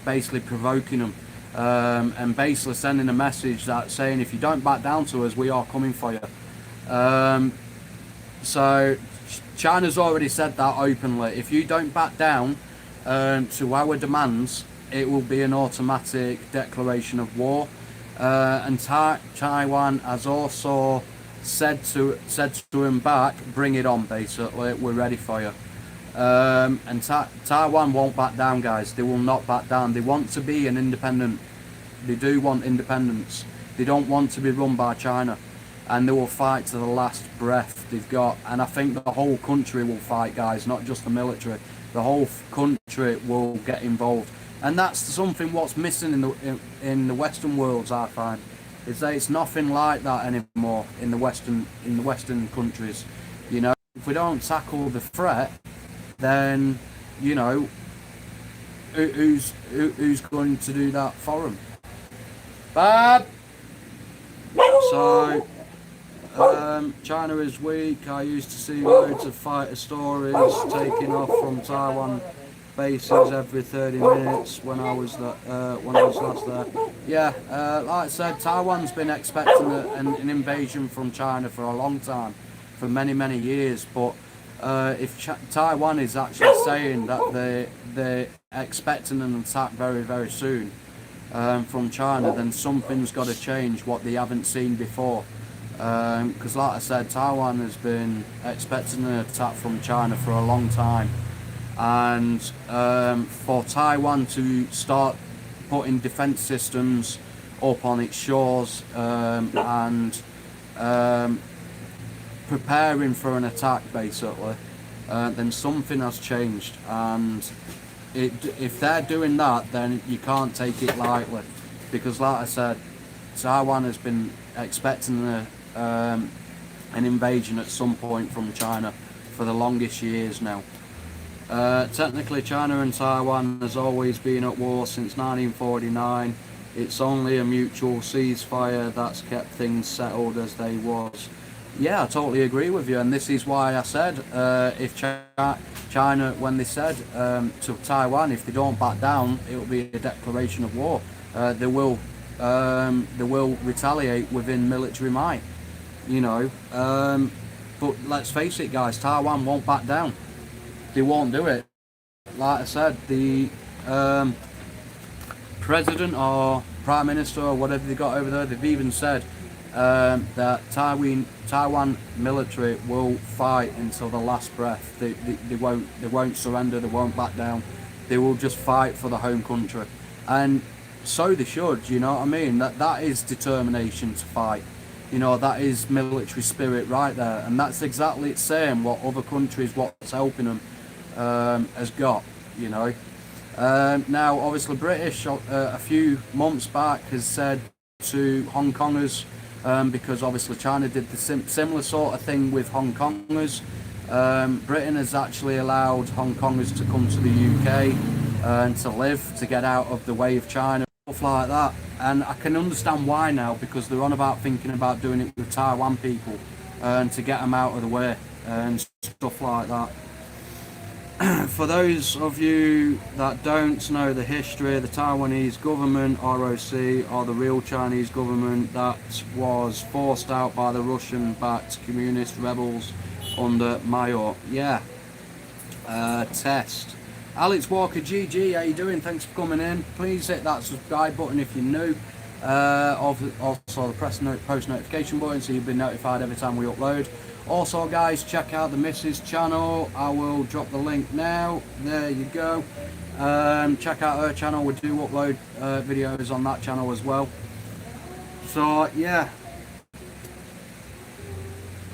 Speaker 2: basically provoking them, and basically sending a message that saying, if you don't back down to us, we are coming for you. So China's already said that openly. If you don't back down to our demands, it will be an automatic declaration of war. And Taiwan has also said to him back, bring it on, basically, we're ready for you. And Taiwan won't back down, guys. They will not back down. They want to be an independent. They do want independence. They don't want to be run by China, and they will fight to the last breath they've got. And I think the whole country will fight, guys, not just the military. The whole country will get involved, and that's something what's missing in the Western worlds, I find, is that it's nothing like that anymore in the Western countries. You know, if we don't tackle the threat, then, you know, who's going to do that for them? Bad. So China is weak. I used to see loads of fighter stories taking off from Taiwan bases every 30 minutes when I was last there. Yeah, like I said, Taiwan's been expecting an invasion from China for a long time, for many years. But if Taiwan is actually saying that they're expecting an attack very soon from China, then something's got to change what they haven't seen before. Because like I said, Taiwan has been expecting an attack from China for a long time, and for Taiwan to start putting defense systems up on its shores and preparing for an attack, basically, then something has changed. And if they're doing that, then you can't take it lightly, because like I said, Taiwan has been expecting an invasion at some point from China for the longest years now. Technically, China and Taiwan has always been at war since 1949. It's only a mutual ceasefire that's kept things settled as they was. Yeah, I totally agree with you, and this is why I said if China, when they said to Taiwan, if they don't back down, it will be a declaration of war. They will retaliate within military might. You know, But let's face it, guys, Taiwan won't back down. They won't do it. Like I said, the president or prime minister or whatever they got over there, they've even said that Taiwan military will fight until the last breath. They won't surrender. They won't back down. They will just fight for the home country, and so they should. You know what I mean? That is determination to fight. You know, that is military spirit right there, and that's exactly the same what other countries, what's helping them, has got. You know. Now, obviously, British a few months back has said to Hong Kongers, because obviously China did the similar sort of thing with Hong Kongers. Britain has actually allowed Hong Kongers to come to the UK and to live, to get out of the way of China, stuff like that. And I can understand why now, because they're on about thinking about doing it with Taiwan people and to get them out of the way and stuff like that. For those of you that don't know the history, the Taiwanese government, ROC, or the real Chinese government that was forced out by the Russian-backed communist rebels under Mao. Yeah. Test. Alex Walker GG, how you doing? Thanks for coming in. Please hit that subscribe button if you're new. Also the post notification button so you'll be notified every time we upload. Also guys, check out the Mrs. channel. I will drop the link now. There you go. Check out her channel. We do upload videos on that channel as well. So yeah,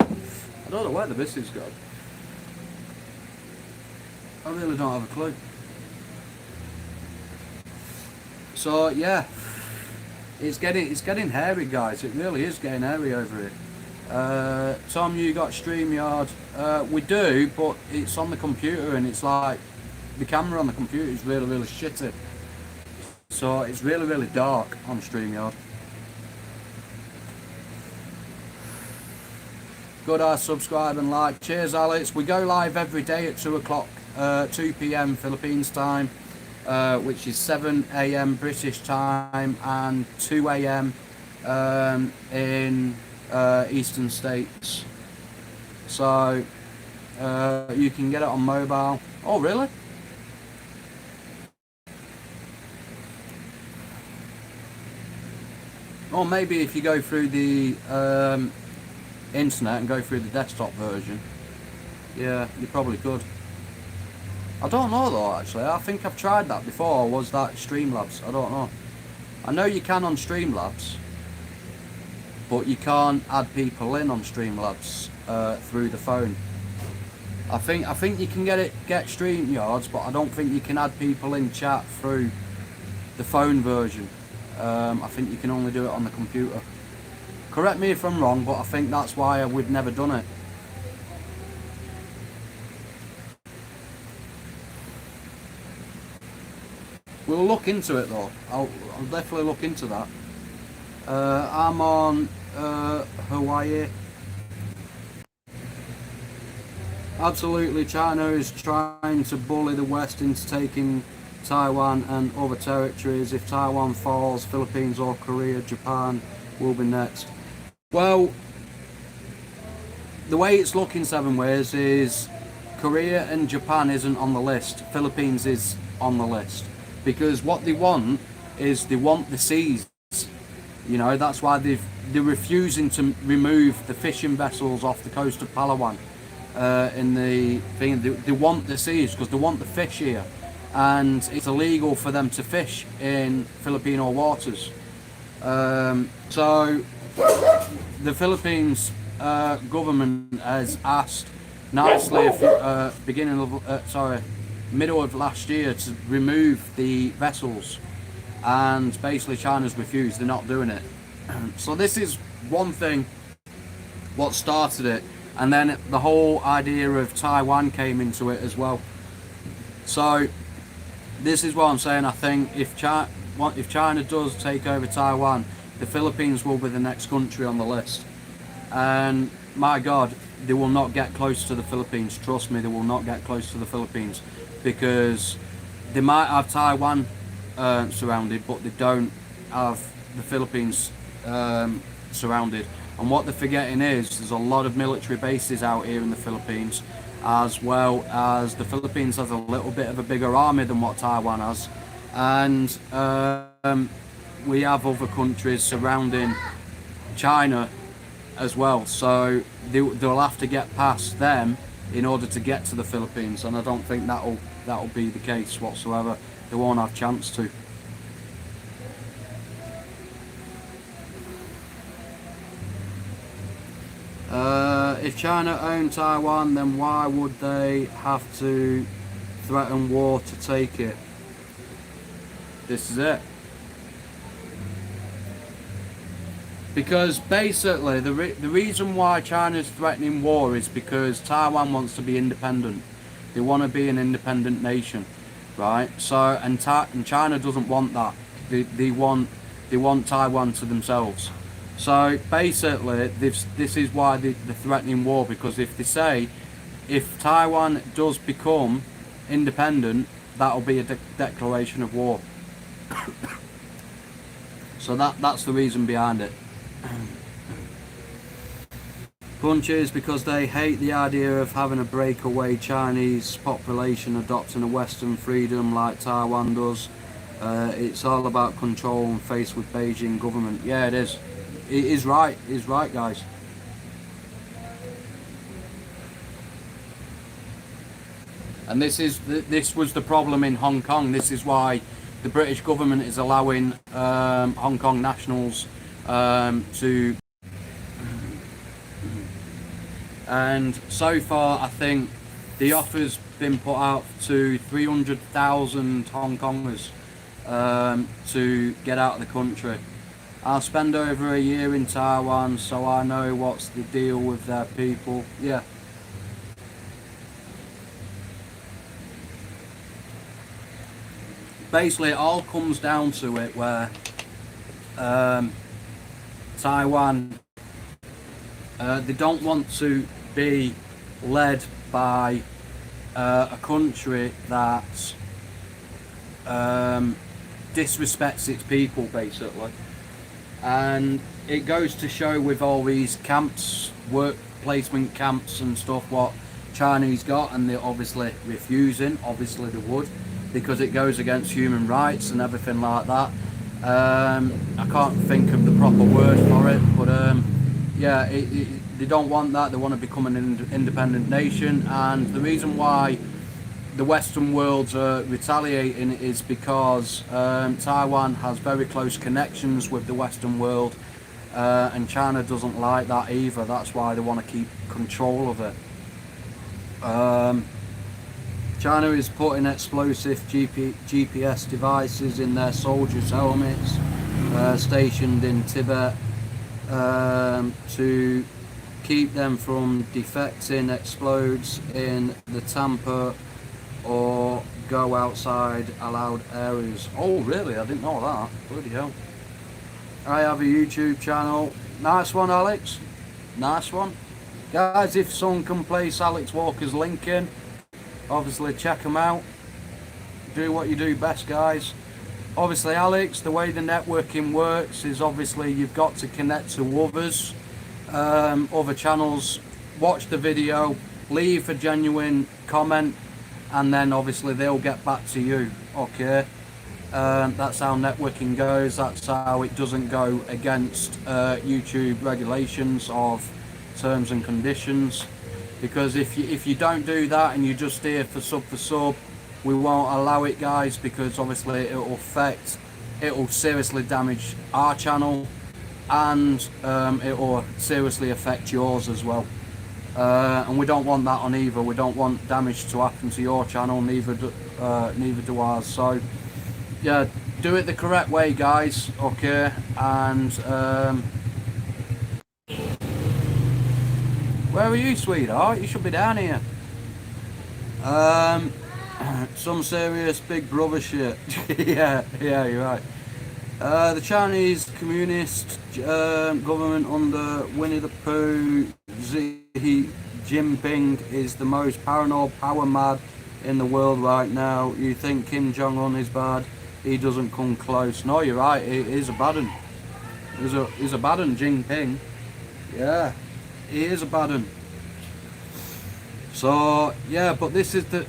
Speaker 2: I don't know where the Mrs. go. I really don't have a clue. So yeah, it's getting hairy, guys. It really is getting hairy over here. Tom, you got StreamYard? We do, but it's on the computer, and it's like the camera on the computer is really shitty. So it's really dark on StreamYard. Good, subscribe and like. Cheers, Alex. We go live every day at 2 o'clock, 2 p.m. Philippines time, which is 7 a.m. British time and 2 a.m. In Eastern States. So you can get it on mobile. Oh, really? Or maybe if you go through the internet and go through the desktop version, yeah, you probably could. I don't know though, actually. I think I've tried that before. Was that Streamlabs? I don't know. I know you can on Streamlabs, but you can't add people in on Streamlabs through the phone. I think you can get StreamYards, but I don't think you can add people in chat through the phone version. I think you can only do it on the computer. Correct me if I'm wrong, but I think that's why we've never done it. We'll look into it though. I'll definitely look into that. I'm on Hawaii. Absolutely, China is trying to bully the West into taking Taiwan and other territories. If Taiwan falls, Philippines or Korea, Japan will be next. Well, the way it's looking, Seven Ways, is Korea and Japan isn't on the list. Philippines is on the list. Because what they want is they want the seas. You know, that's why they're refusing to remove the fishing vessels off the coast of Palawan. In the thing, they want the seas because they want the fish here, and it's illegal for them to fish in Filipino waters. So the Philippines government has asked nicely, middle of last year, to remove the vessels, and basically China's refused. They're not doing it. So this is one thing what started it, and then the whole idea of Taiwan came into it as well. So this is what I'm saying. I think if China does take over Taiwan, the Philippines will be the next country on the list, and my God, they will not get close to the Philippines. Trust me, they will not get close to the Philippines, because they might have Taiwan surrounded, but they don't have the Philippines surrounded. And what they're forgetting is there's a lot of military bases out here in the Philippines, as well as the Philippines has a little bit of a bigger army than what Taiwan has, and we have other countries surrounding China as well, so they'll have to get past them in order to get to the Philippines, and I don't think that'll be the case whatsoever. They won't have a chance to. If China owned Taiwan, then why would they have to threaten war to take it? This is it. Because basically the reason why China is threatening war is because Taiwan wants to be independent. They want to be an independent nation, right? So and China doesn't want that. They want Taiwan to themselves. So basically this is why they're threatening war, because if they say if Taiwan does become independent, that'll be a declaration of war. So that's the reason behind it. Punches because they hate the idea of having a breakaway Chinese population adopting a Western freedom like Taiwan does. It's all about control and faced with Beijing government. Yeah, it is. It is right. It's right, guys. And this was the problem in Hong Kong. This is why the British government is allowing Hong Kong nationals to. And so far, I think the offer's been put out to 300,000 Hong Kongers to get out of the country. I'll spend over a year in Taiwan, so I know what's the deal with their people. Yeah. Basically, it all comes down to it where Taiwan, they don't want to be led by a country that disrespects its people, basically. And it goes to show with all these camps, work placement camps and stuff, what Chinese got, and they're obviously refusing. Obviously they would, because it goes against human rights and everything like that. I can't think of the proper word for it, but yeah, they don't want that. They want to become an independent nation, and the reason why the Western world's retaliating is because Taiwan has very close connections with the Western world, and China doesn't like that either. That's why they want to keep control of it. China is putting explosive GPS devices in their soldiers' helmets stationed in Tibet to keep them from defecting, explodes in the Tampa or go outside allowed areas. Oh really? I didn't know that. Bloody hell. I have a YouTube channel. Nice one, Alex. Nice one. Guys, if someone can place Alex Walker's link in, obviously check them out. Do what you do best, guys. Obviously, Alex, the way the networking works is obviously you've got to connect to others, other channels, watch the video, leave a genuine comment, and then obviously they'll get back to you. Okay, that's how networking goes. That's how it doesn't go against YouTube regulations of terms and conditions. Because if you don't do that and you're just here for sub, we won't allow it, guys, because obviously it'll seriously damage our channel, and it will seriously affect yours as well. And we don't want that on either. We don't want damage to happen to your channel, neither do ours. So yeah, do it the correct way, guys. Okay, and where are you, sweetheart? You should be down here. Some serious Big Brother shit. yeah, you're right. The Chinese Communist government under Winnie the Pooh, Xi Jinping is the most paranoid, power mad in the world right now. You think Kim Jong-un is bad? He doesn't come close. No, you're right. He is a bad one. He's a bad one, Jinping. Yeah, he is a bad un. So yeah, but this is the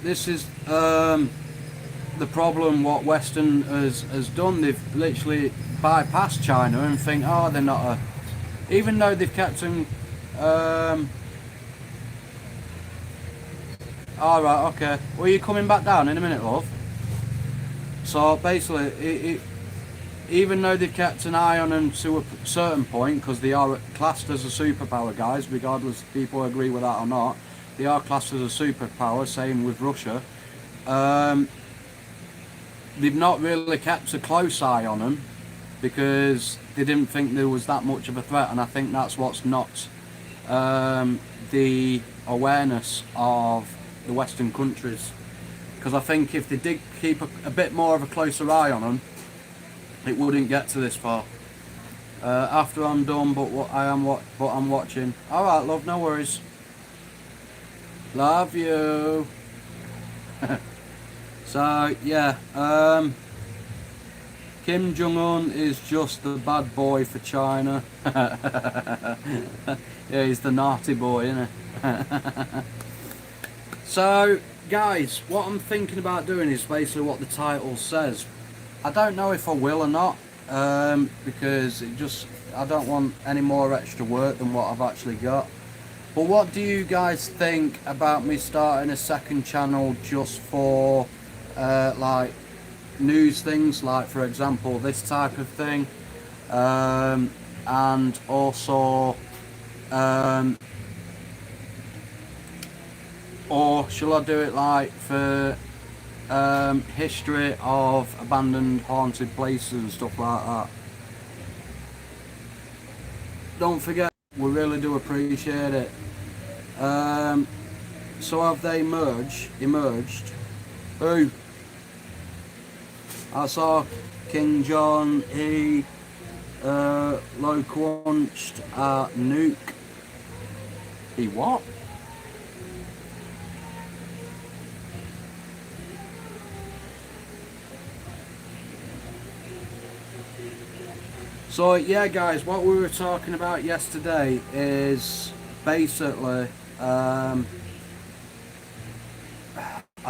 Speaker 2: problem. What Western has done, they've literally bypassed China and think, oh, they're not a. Even though they've kept them. All right, okay. Well, you're coming back down in a minute, love. So basically, even though they've kept an eye on them to a certain point, because they are classed as a superpower, guys, regardless if people agree with that or not, they are classed as a superpower, same with Russia. They've not really kept a close eye on them because they didn't think there was that much of a threat, and I think that's what's knocked the awareness of the Western countries. Because I think if they did keep a bit more of a closer eye on them, it wouldn't get to this far. After I'm done, but I'm watching. All right, love, no worries. Love you. So yeah, Kim Jong-un is just the bad boy for China. Yeah, he's the naughty boy, isn't he? So guys, what I'm thinking about doing is basically what the title says. I don't know if I will or not, because I don't want any more extra work than what I've actually got. But what do you guys think about me starting a second channel just for like news things, like for example this type of thing, and also or shall I do it like for history of abandoned haunted places and stuff like that? Don't forget, we really do appreciate it. So have they emerged? Who? I saw King John, he low crunched nuke. He what? So yeah guys, what we were talking about yesterday is basically I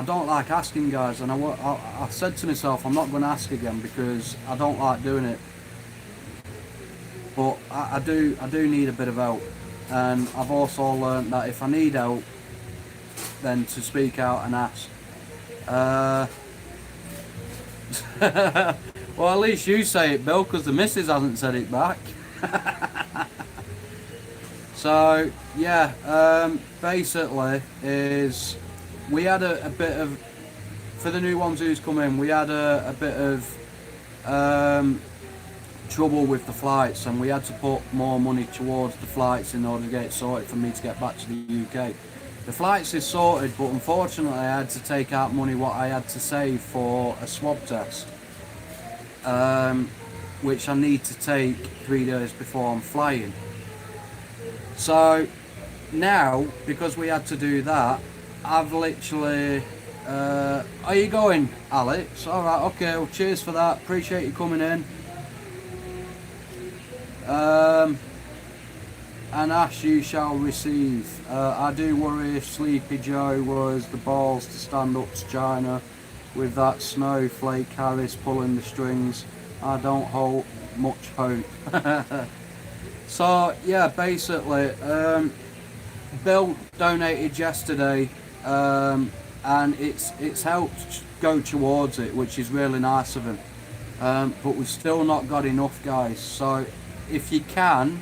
Speaker 2: don't like asking guys, and I said to myself I'm not going to ask again because I don't like doing it, but I do need a bit of help, and I've also learned that if I need help then to speak out and ask. Well, at least you say it, Bill, because the missus hasn't said it back. So yeah, basically is we had a bit of, for the new ones who's come in, we had a bit of trouble with the flights, and we had to put more money towards the flights in order to get it sorted for me to get back to the UK. The flights is sorted, but unfortunately I had to take out money what I had to save for a swab test, which I need to take 3 days before I'm flying. So now, because we had to do that, I've literally are you going, Alex? Alright, okay, well cheers for that, appreciate you coming in. And ask you shall receive. I do worry if Sleepy Joe was the balls to stand up to China with that snowflake Harris pulling the strings. I don't hold much hope. So yeah, basically Bill donated yesterday, and it's helped go towards it, which is really nice of him, but we've still not got enough, guys. So if you can't,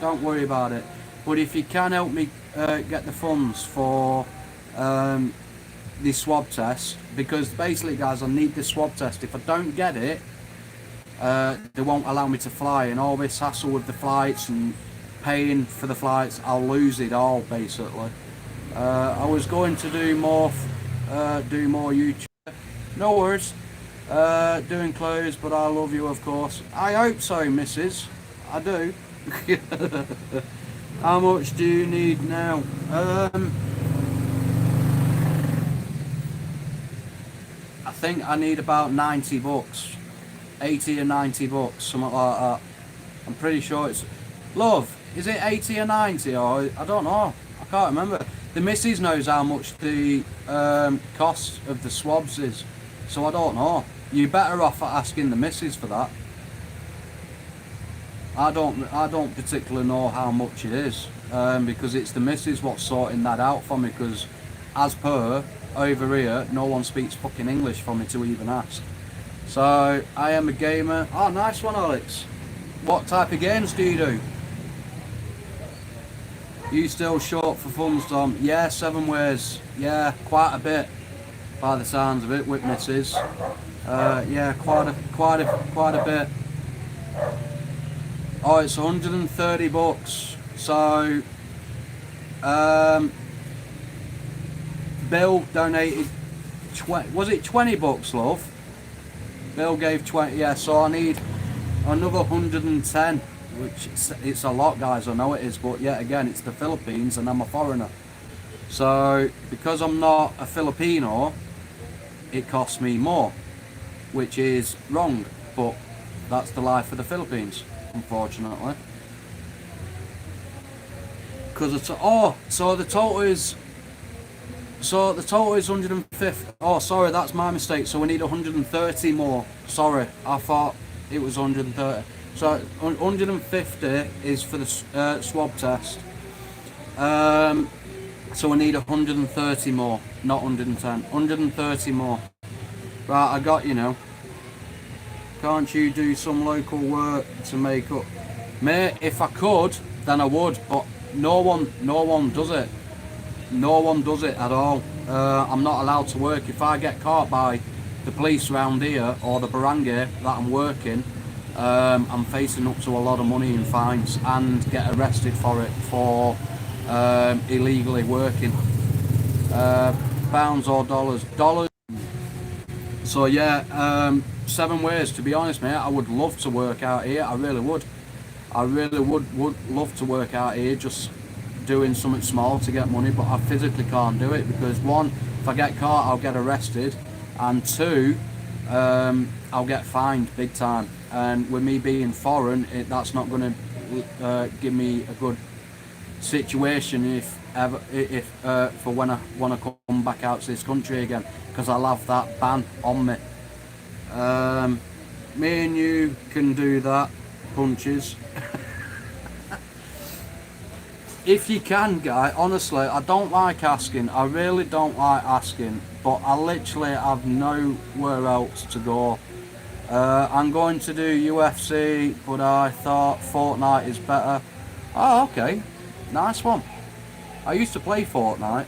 Speaker 2: don't worry about it, but if you can help me get the funds for the swab test, because basically guys, I need the swab test. If I don't get it, they won't allow me to fly, and all this hassle with the flights and paying for the flights, I'll lose it all basically. I was going to do more YouTube. No worries. Doing clothes, but I love you, of course. I hope so, Mrs. I do. How much do you need now? I think I need about 90 bucks. 80 or 90 bucks, something like that. I'm pretty sure it's... Love, is it 80 or 90, or I don't know, I can't remember. The missus knows how much the cost of the swabs is, so I don't know. You're better off asking the missus for that. I don't particularly know how much it is, because it's the missus what's sorting that out for me, because as per over here, no one speaks fucking English for me to even ask. So, I am a gamer. Oh, nice one, Alex. What type of games do you do? You still short for fun, Tom? Yeah, 7 ways. Yeah, quite a bit, by the sounds of it, with missus. Yeah, quite a bit. Oh, it's 130 bucks. So, Bill donated 20. Was it 20 bucks, love? Bill gave 20. Yeah, so I need another 110, which it's a lot, guys. I know it is, but yet again, it's the Philippines, and I'm a foreigner. So, because I'm not a Filipino, it costs me more, which is wrong, but that's the life of the Philippines, unfortunately. Because it's, so the total is 150. Oh, sorry, that's my mistake. So we need 130 more. Sorry, I thought it was 130. So 150 is for the swab test. So we need 130 more, not 110. 130 more. Right, I got you now. Can't you do some local work to make up? Mate, if I could, then I would, but no one does it. No one does it at all. I'm not allowed to work. If I get caught by the police around here, or the barangay that I'm working, I'm facing up to a lot of money in fines and get arrested for it, for illegally working. Pounds or dollars? Dollars. So yeah, 7 ways, to be honest, mate. I would love to work out here. I really would. I really would love to work out here, just doing something small to get money, but I physically can't do it because, one, if I get caught, I'll get arrested, and two, I'll get fined big time. And with me being foreign, that's not going to give me a good situation for when I want to come back out to this country again, because I'll have that ban on me. Me and you can do that, punches. If you can, guy, honestly, I don't like asking. I really don't like asking, but I literally have nowhere else to go. I'm going to do UFC, but I thought Fortnite is better. Oh, okay. Nice one. I used to play Fortnite,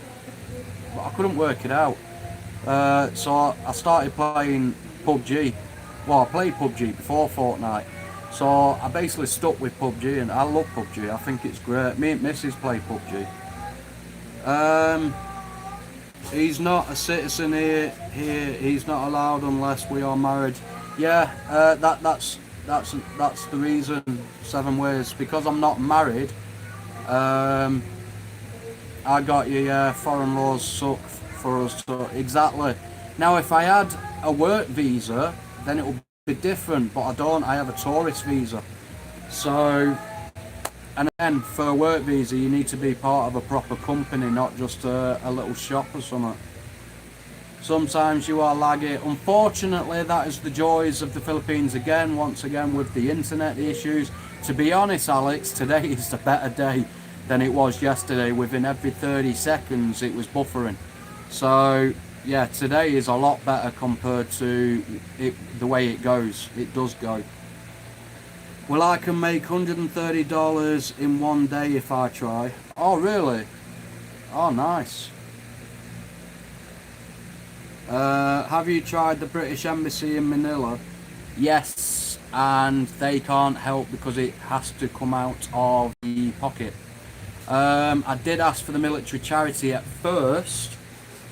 Speaker 2: but I couldn't work it out. So I started playing PUBG. Well, I played PUBG before Fortnite. So I basically stuck with PUBG, and I love PUBG. I think it's great. Me and Mrs. play PUBG. He's not a citizen here. He's not allowed unless we are married. Yeah, that's the reason. 7 ways, because I'm not married. I got you. Yeah, foreign laws suck for us. So exactly. Now, if I had a work visa, then it would be different, but I don't. I have a tourist visa. So, and then for a work visa, you need to be part of a proper company, not just a little shop or something. Sometimes you are laggy. Unfortunately, that is the joys of the Philippines again, once again, with the internet issues. To be honest, Alex, today is a better day than it was yesterday. Within every 30 seconds, it was buffering. So, yeah, today is a lot better compared to the way it goes. It does go. Well, I can make $130 in one day if I try. Oh, really? Oh, nice. Have you tried the British Embassy in Manila? Yes, and they can't help because it has to come out of the pocket. I did ask for the military charity at first,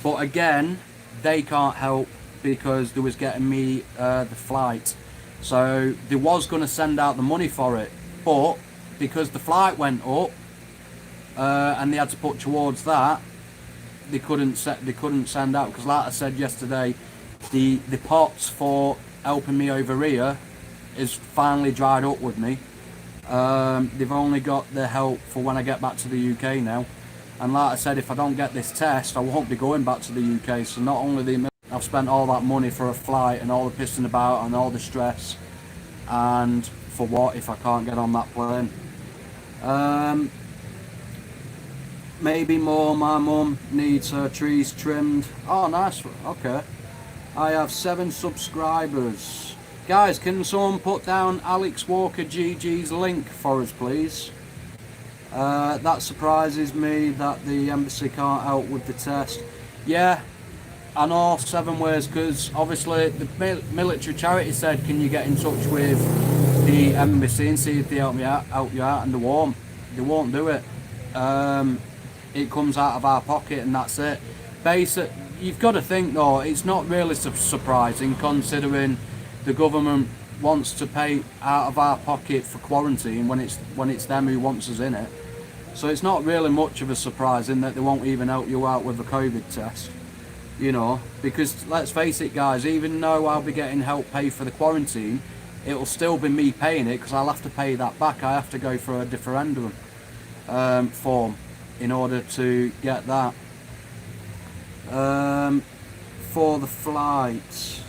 Speaker 2: but again, they can't help because they was getting me the flight. So they was going to send out the money for it, but because the flight went up and they had to put towards that, they couldn't send out, because like I said yesterday, the pots for helping me over here is finally dried up with me. They've only got the help for when I get back to the UK now. And like I said, if I don't get this test, I won't be going back to the UK. So not only I've spent all that money for a flight and all the pissing about and all the stress, and for what if I can't get on that plane? Maybe more. My mum needs her trees trimmed. Oh, nice. Okay. I have 7 subscribers. Guys, can someone put down Alex Walker GG's link for us, please? That surprises me that the embassy can't help with the test. Yeah, I know 7 ways, because obviously the military charity said, can you get in touch with the embassy and see if they help you out, and they won't. They won't do it. It comes out of our pocket and that's it. You've got to think though, it's not really surprising considering the government wants to pay out of our pocket for quarantine when it's them who wants us in it. So it's not really much of a surprise in that they won't even help you out with a COVID test, you know, because let's face it guys, even though I'll be getting help pay for the quarantine, it'll still be me paying it because I'll have to pay that back. I have to go for a referendum form in order to get that. For the flights,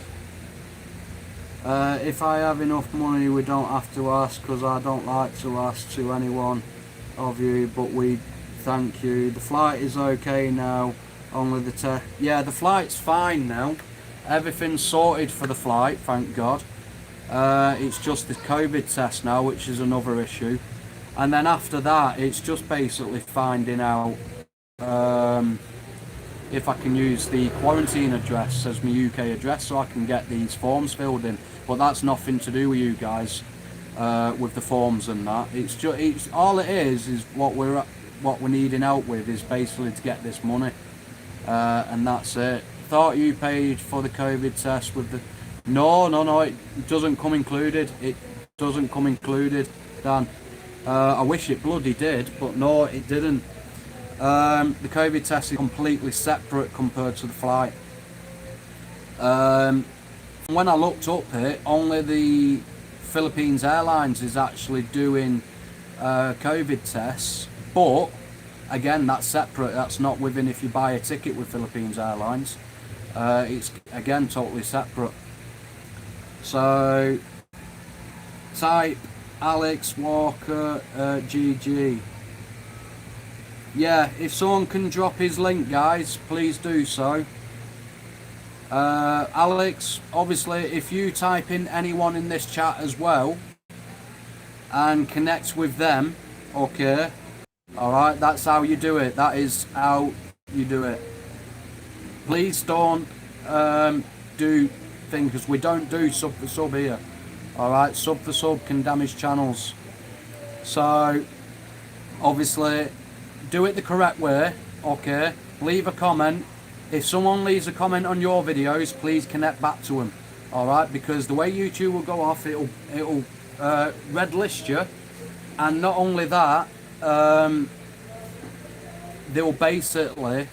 Speaker 2: if I have enough money we don't have to ask, because I don't like to ask to anyone of you, but we thank you. The flight is okay now, only the test. Yeah, the flight's fine now, everything's sorted for the flight, thank God. It's just the COVID test now, which is another issue, and then after that it's just basically finding out if I can use the quarantine address as my UK address so I can get these forms filled in. But that's nothing to do with you guys, with the forms and that. It's all it is what we're needing help with is basically to get this money, and that's it. Thought you paid for the COVID test with the... No, it doesn't come included. It doesn't come included, Dan. I wish it bloody did, but no, it didn't. The COVID test is completely separate compared to the flight. When I looked up it, only the Philippines Airlines is actually doing COVID tests, but again that's separate, that's not within if you buy a ticket with Philippines Airlines. It's again totally separate. So type Alex Walker GG. Yeah, if someone can drop his link guys, please do so. Alex, obviously if you type in anyone in this chat as well and connect with them, okay, alright, that's how you do it. That is how you do it. Please don't do things, because we don't do sub for sub here. Alright, sub for sub can damage channels. So obviously do it the correct way, okay? Leave a comment. If someone leaves a comment on your videos, please connect back to them, alright? Because the way YouTube will go off, it'll red list you, and not only that, they'll basically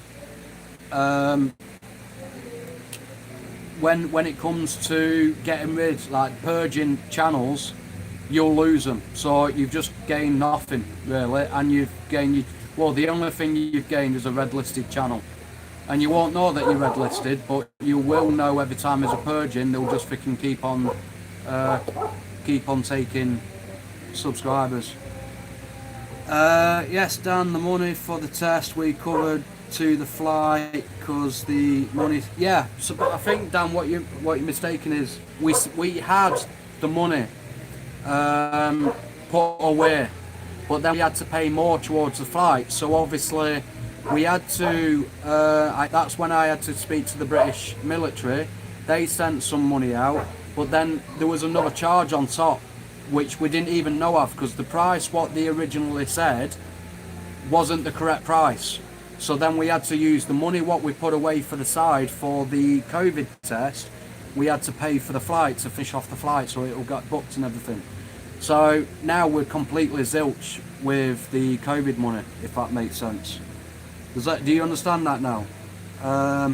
Speaker 2: when it comes to getting rid, like purging channels, you'll lose them. So you've just gained nothing really, and you've gained well, the only thing you've gained is a red listed channel, and you won't know that you're red listed, but you will know every time there's a purging. They'll just freaking keep on taking subscribers. Yes, Dan, the money for the test we covered to the flight, because the money, yeah. So but I think, Dan, what you're mistaken is we had the money put away, but then we had to pay more towards the flight. So obviously we had to, that's when I had to speak to the British military. They sent some money out, but then there was another charge on top, which we didn't even know of, because the price what they originally said wasn't the correct price. So then we had to use the money what we put away for the side for the COVID test. We had to pay for the flight to fish off the flight, so it all got booked and everything. So now we're completely zilch with the COVID money, if that makes sense. Do you understand that now? I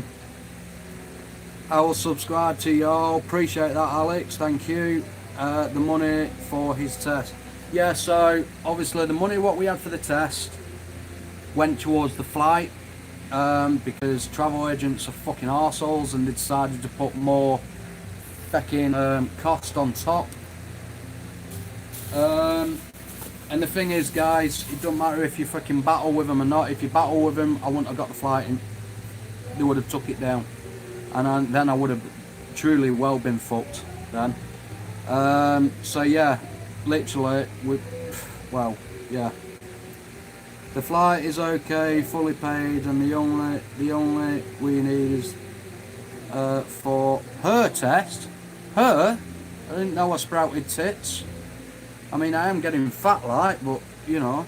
Speaker 2: will subscribe to y'all. Appreciate that, Alex. Thank you. The money for his test. yeah, so obviously the money what we had for the test went towards the flight, because travel agents are fucking arseholes and they decided to put more fucking cost on top. And the thing is, guys, it doesn't matter if you fucking battle with them or not. If you battle with them, I wouldn't have got the flight in. They would have took it down, and then I would have truly well been fucked then. So yeah, literally, well, yeah. The flight is okay, fully paid, and the only we need is for her test. Her? I didn't know I sprouted tits. I mean, I am getting fat like, but you know.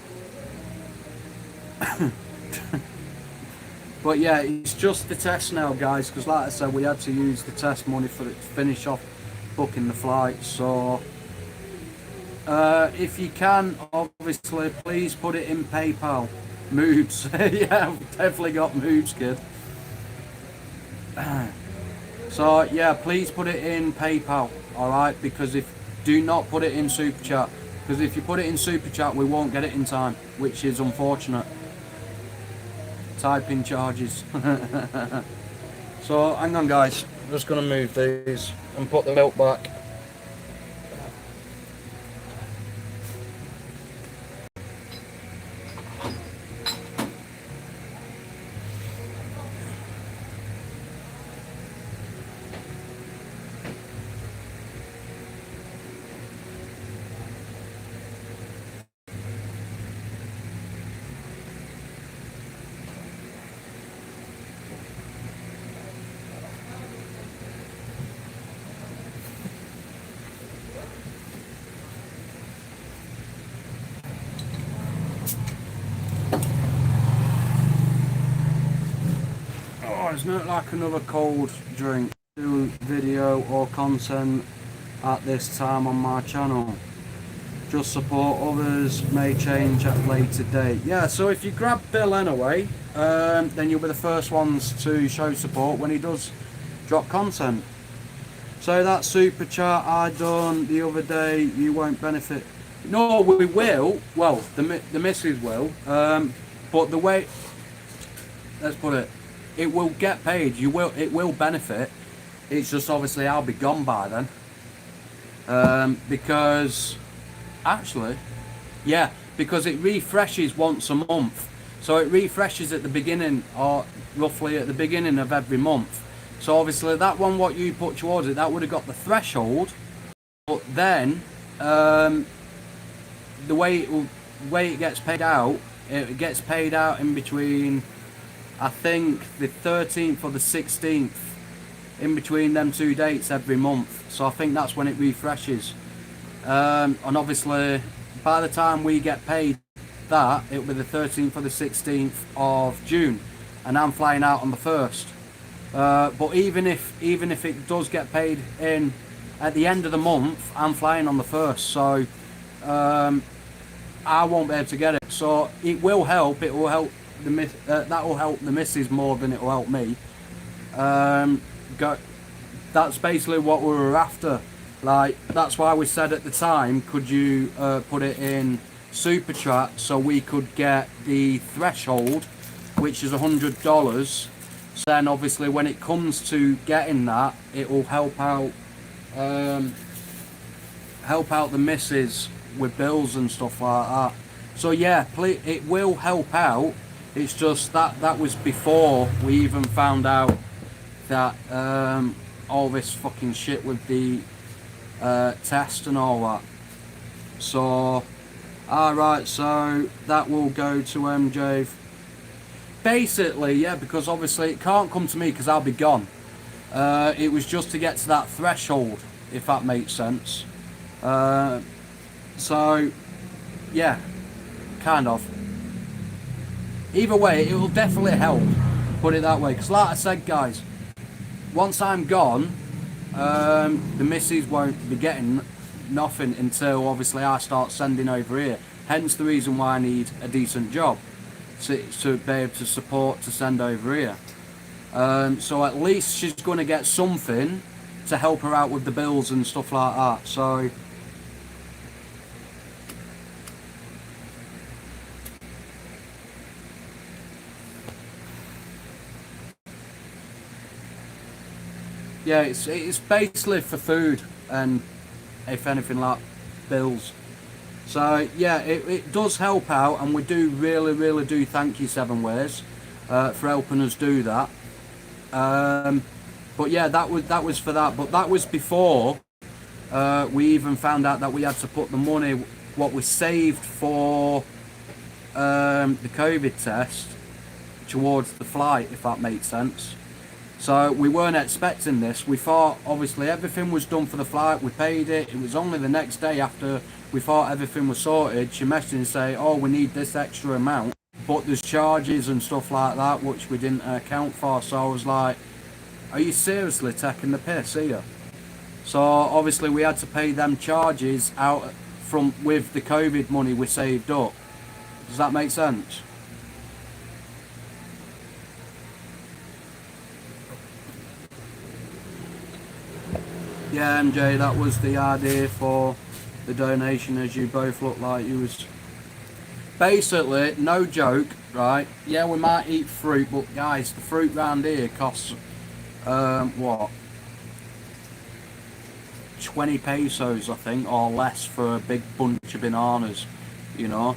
Speaker 2: But yeah, it's just the test now, guys, because like I said, we had to use the test money for it to finish off booking the flight. So if you can, obviously, please put it in PayPal. Moobs. Yeah, I've definitely got moobs, kid. So yeah, please put it in PayPal, alright? Because do not put it in Super Chat. Because if you put it in Super Chat, we won't get it in time, which is unfortunate. Typing charges. So hang on, guys. I'm just going to move these and put the milk back. Oh, it's not like another cold drink. Do video or content at this time on my channel. Just support others, may change at later date. Yeah, so if you grab Bill anyway, then you'll be the first ones to show support when he does drop content. So that super chat I done the other day, you won't benefit. No, we will. Well, the missus will. But the way, let's put it, it will get paid. It will benefit. It's just obviously I'll be gone by then. Because actually, yeah, because it refreshes once a month. So it refreshes at the beginning, or roughly at the beginning of every month. So obviously that one, what you put towards it, that would have got the threshold. But then, the way it gets paid out, it gets paid out in between, I think, the 13th or the 16th, in between them two dates every month. So I think that's when it refreshes. And obviously, by the time we get paid that, it'll be the 13th or the 16th of June, and I'm flying out on the 1st. But even if it does get paid in at the end of the month, I'm flying on the 1st, so I won't be able to get it. So it will help. It will help that will help the missus more than it will help me. That's basically what we were after. Like, that's why we said at the time, could you put it in Super Chat so we could get the threshold, which is $100. So then obviously when it comes to getting that, it will help out the missus with bills and stuff like that. So yeah, please, it will help out. It's just that was before we even found out that all this fucking shit with the test and all that. So alright, so that will go to MJ. Basically, yeah, because obviously it can't come to me because I'll be gone. It was just to get to that threshold, if that makes sense. So yeah, kind of. Either way, it will definitely help, put it that way. Because like I said, guys, once I'm gone, the missus won't be getting nothing until obviously I start sending over here. Hence the reason why I need a decent job to be able to support to send over here. So at least she's going to get something to help her out with the bills and stuff like that. So Yeah, it's basically for food and if anything like bills. So yeah, it does help out, and we do really do thank you Seven Ways for helping us do that. But yeah, that was for that. But that was before we even found out that we had to put the money what we saved for the COVID test towards the flight, if that makes sense. So we weren't expecting this. We thought obviously everything was done for the flight. We paid it. It was only the next day after we thought everything was sorted, she messaged and say, oh, we need this extra amount, but there's charges and stuff like that which we didn't account for. So I was like, are you seriously taking the piss here? So obviously we had to pay them charges out from with the COVID money we saved up. Does that make sense? Yeah, MJ, that was the idea for the donation, as you both look like you was... Basically, no joke, right? Yeah, we might eat fruit, but guys, the fruit round here costs, what? 20 pesos, I think, or less for a big bunch of bananas, you know?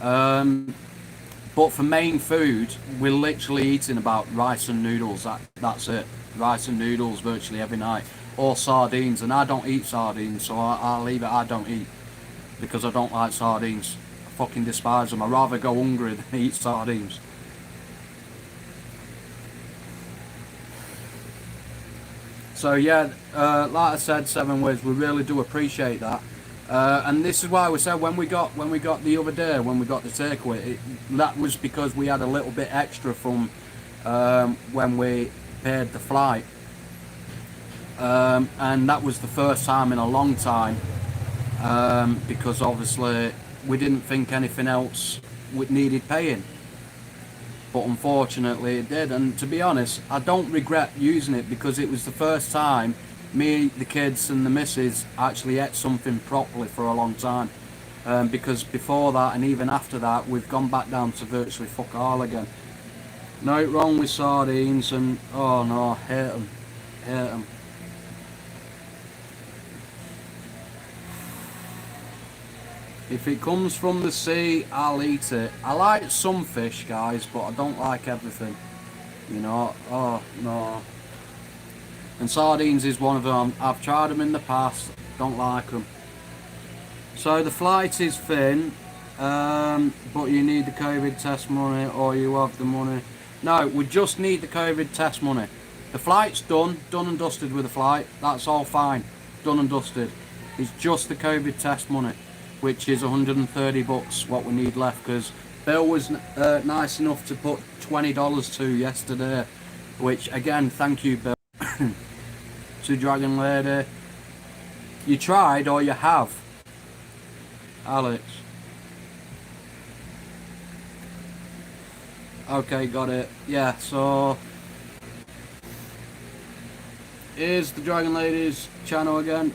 Speaker 2: But for main food, we're literally eating about rice and noodles, that's it. Rice and noodles virtually every night. Or sardines, and I don't eat sardines, so I'll leave it. I don't eat because I don't like sardines. I fucking despise them. I'd rather go hungry than eat sardines. So yeah, like I said, Seven Ways, we really do appreciate that, and this is why we said when we got the other day, when we got the takeaway, that was because we had a little bit extra from when we paid the flight. And that was the first time in a long time, because obviously we didn't think anything else needed paying, but unfortunately it did. And to be honest, I don't regret using it because it was the first time me, the kids and the missus actually ate something properly for a long time, because before that and even after that we've gone back down to virtually fuck all again. No wrong with sardines, and oh no, hate them. If it comes from the sea, I'll eat it. I like some fish, guys, but I don't like everything. You know, oh, no. And sardines is one of them. I've tried them in the past, don't like them. So the flight is thin, but you need the COVID test money, or you have the money. No, we just need the COVID test money. The flight's done and dusted with the flight. That's all fine, done and dusted. It's just the COVID test money, which is 130 bucks what we need left, because Bill was nice enough to put $20 to yesterday, which again, thank you Bill. To Dragon Lady. You tried, or you have? Alex. Okay, got it. Yeah, so here's the Dragon Lady's channel again.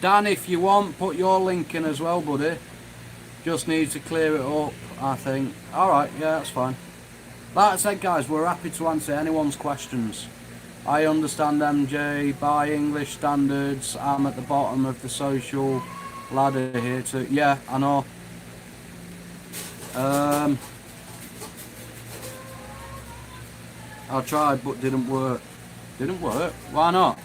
Speaker 2: Dan, if you want, put your link in as well, buddy. Just need to clear it up, I think. Alright, yeah, that's fine. Like I said, guys, we're happy to answer anyone's questions. I understand MJ, by English standards, I'm at the bottom of the social ladder here too. Yeah, I know. I tried, but didn't work. Didn't work? Why not?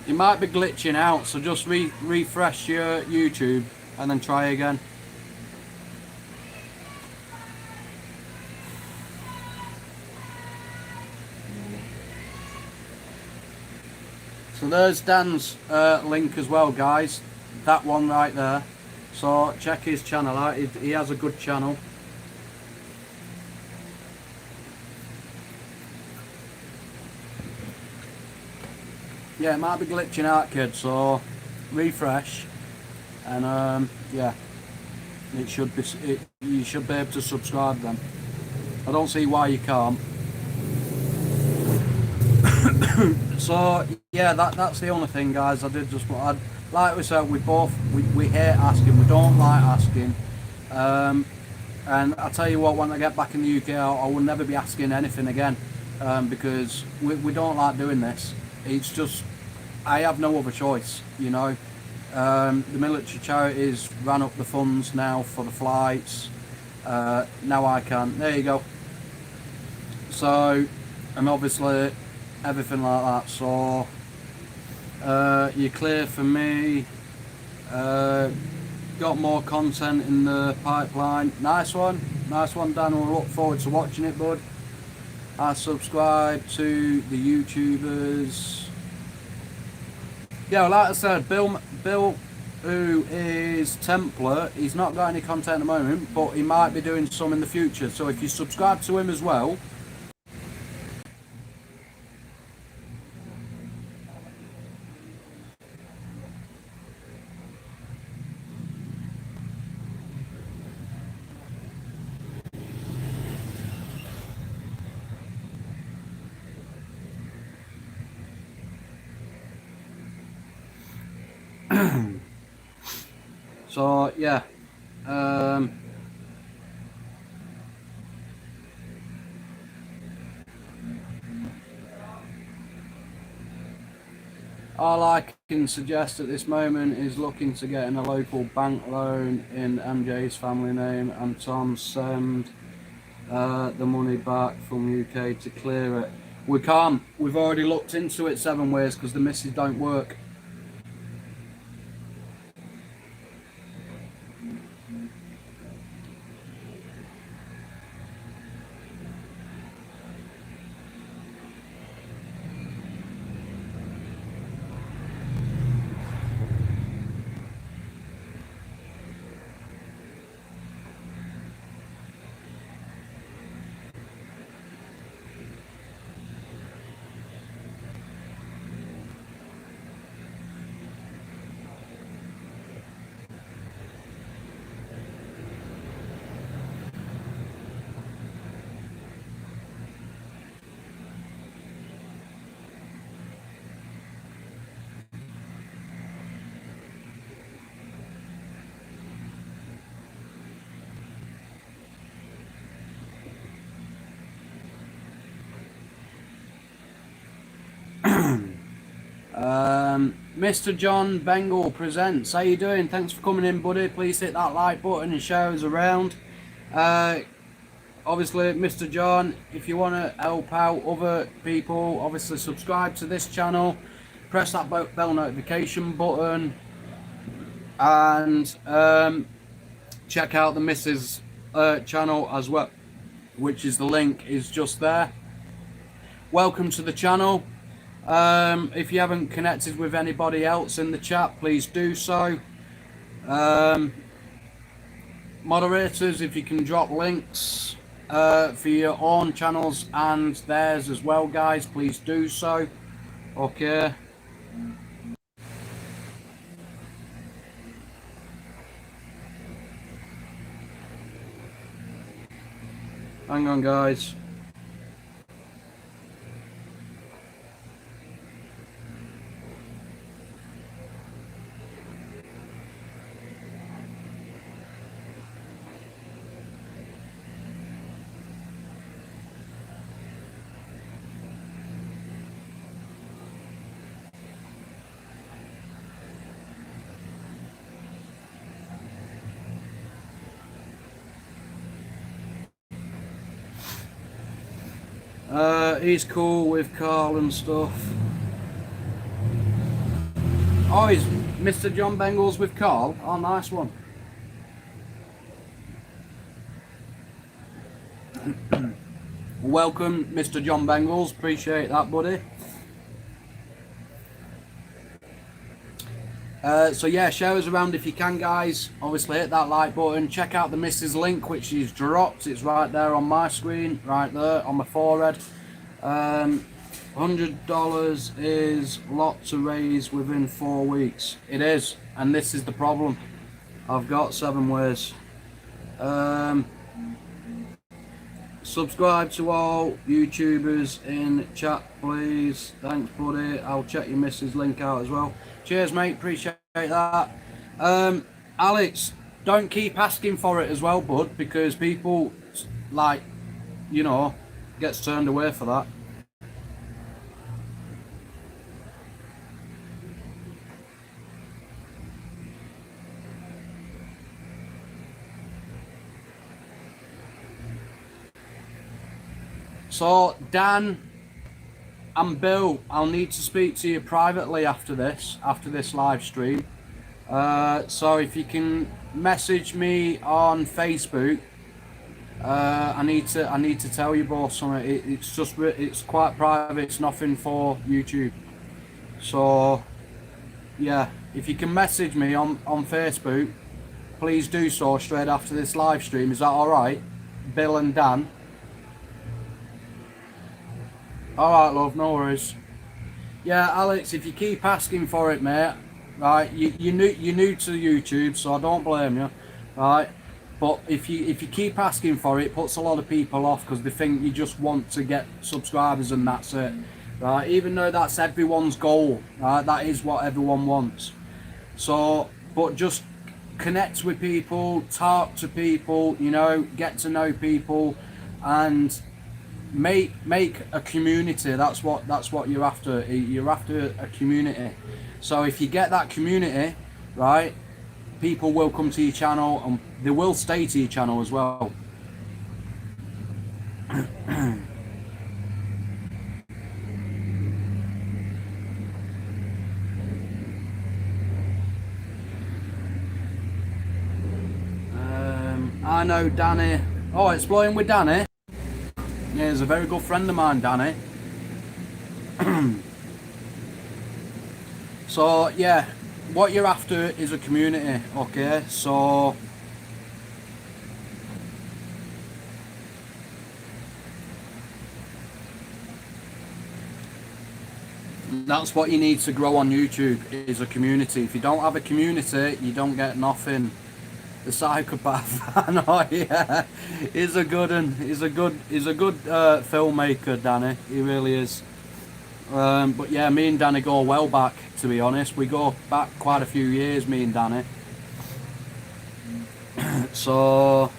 Speaker 2: You might be glitching out, so just refresh your YouTube and then try again. So there's Dan's link as well, guys. That one right there. So check his channel out. He has a good channel. Yeah, it might be glitching out, kids, so refresh, and yeah, it should be. You should be able to subscribe then. I don't see why you can't. So yeah, that's the only thing, guys. I did just what like we said, we hate asking. We don't like asking.
Speaker 4: And I tell you what, when I get back in the UK, I will never be asking anything again, because we don't like doing this. It's just, I have no other choice, you know. The military charities ran up the funds now for the flights. Now I can. There you go. So, and obviously everything like that. So, you're clear for me. Got more content in the pipeline. Nice one, Dan. We'll look forward to watching it, bud. I subscribe to the YouTubers. Yeah, like I said, Bill, who is Templar, he's not got any content at the moment, but he might be doing some in the future. So if you subscribe to him as well. So yeah, all I can suggest at this moment is looking to get in a local bank loan in MJ's family name, and Tom send the money back from UK to clear it. We can't. We've already looked into it 7 ways because the misses don't work. Mr. John Bengal presents. How you doing? Thanks for coming in, buddy. Please hit that like button and share us around. Obviously, Mr. John, if you want to help out other people, obviously subscribe to this channel, press that bell notification button, and check out the Mrs. channel as well, which is the link is just there. Welcome to the channel. If you haven't connected with anybody else in the chat, please do so. Moderators, if you can drop links for your own channels and theirs as well, guys, please do so. Okay. Hang on, guys. He's cool with Carl and stuff. Oh, he's Mr. John Bengals with Carl. Oh, nice one. Welcome, Mr. John Bengals. Appreciate that, buddy. So yeah, share us around if you can, guys. Obviously hit that like button. Check out the Mrs. link, which is dropped. It's right there on my screen, right there on my forehead. $100 is a lot to raise within 4 weeks. It is, and this is the problem. I've got 7 ways. Subscribe to all YouTubers in chat, please. Thanks, buddy. I'll check your Mrs. link out as well. Cheers, mate. Appreciate that. Alex, don't keep asking for it as well, bud, because people, like, you know, gets turned away for that. So Dan and Bill, I'll need to speak to you privately after this live stream. So if you can message me on Facebook, I need to tell you both something. It's quite private. It's nothing for YouTube. So yeah, if you can message me on Facebook, please do so straight after this live stream. Is that all right, Bill and Dan? All right, love, no worries. Yeah, Alex, if you keep asking for it, mate, right? You're new to YouTube, so I don't blame you, right? But if you keep asking for it, it puts a lot of people off because they think you just want to get subscribers and that's it, right? Even though that's everyone's goal, right? That is what everyone wants. So, but just connect with people, talk to people, you know, get to know people, and make a community. That's what you're after. You're after a community. So if you get that community, right, people will come to your channel and they will stay to your channel as well. I know Danny. Oh, exploring with Danny. Yeah, he's a very good friend of mine, Danny. So yeah, what you're after is a community, okay? So that's what you need to grow on YouTube, is a community. If you don't have a community, you don't get nothing. The psychopath. I know, yeah. He's a good one. He's a good filmmaker, Danny. He really is. But yeah, me and Danny go well back, to be honest. We go back quite a few years, me and Danny. So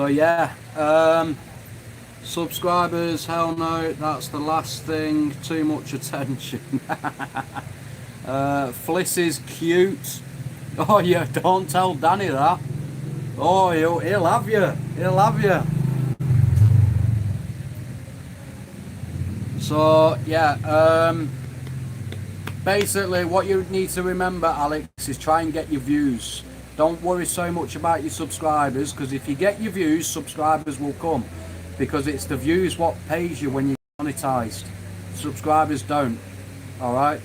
Speaker 4: yeah, subscribers, hell no, that's the last thing. Too much attention. Fliss is cute. Oh yeah, don't tell Danny that. Oh, he'll have you. He'll have you. So yeah, basically what you need to remember, Alex, is try and get your views. Don't worry so much about your subscribers, because if you get your views, subscribers will come, because it's the views what pays you when you're monetized. Subscribers don't. All right.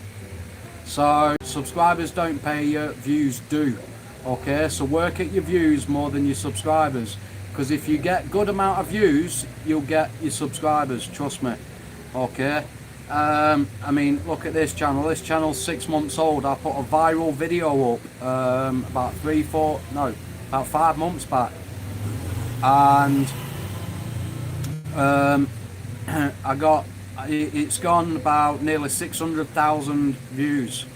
Speaker 4: So subscribers don't pay you, views do. Okay, so work at your views more than your subscribers, because if you get good amount of views, you'll get your subscribers, trust me. Okay, I mean, look at this channel. This channel's 6 months old. I put a viral video up about 5 months back, and I got, it's gone about nearly 600,000 views,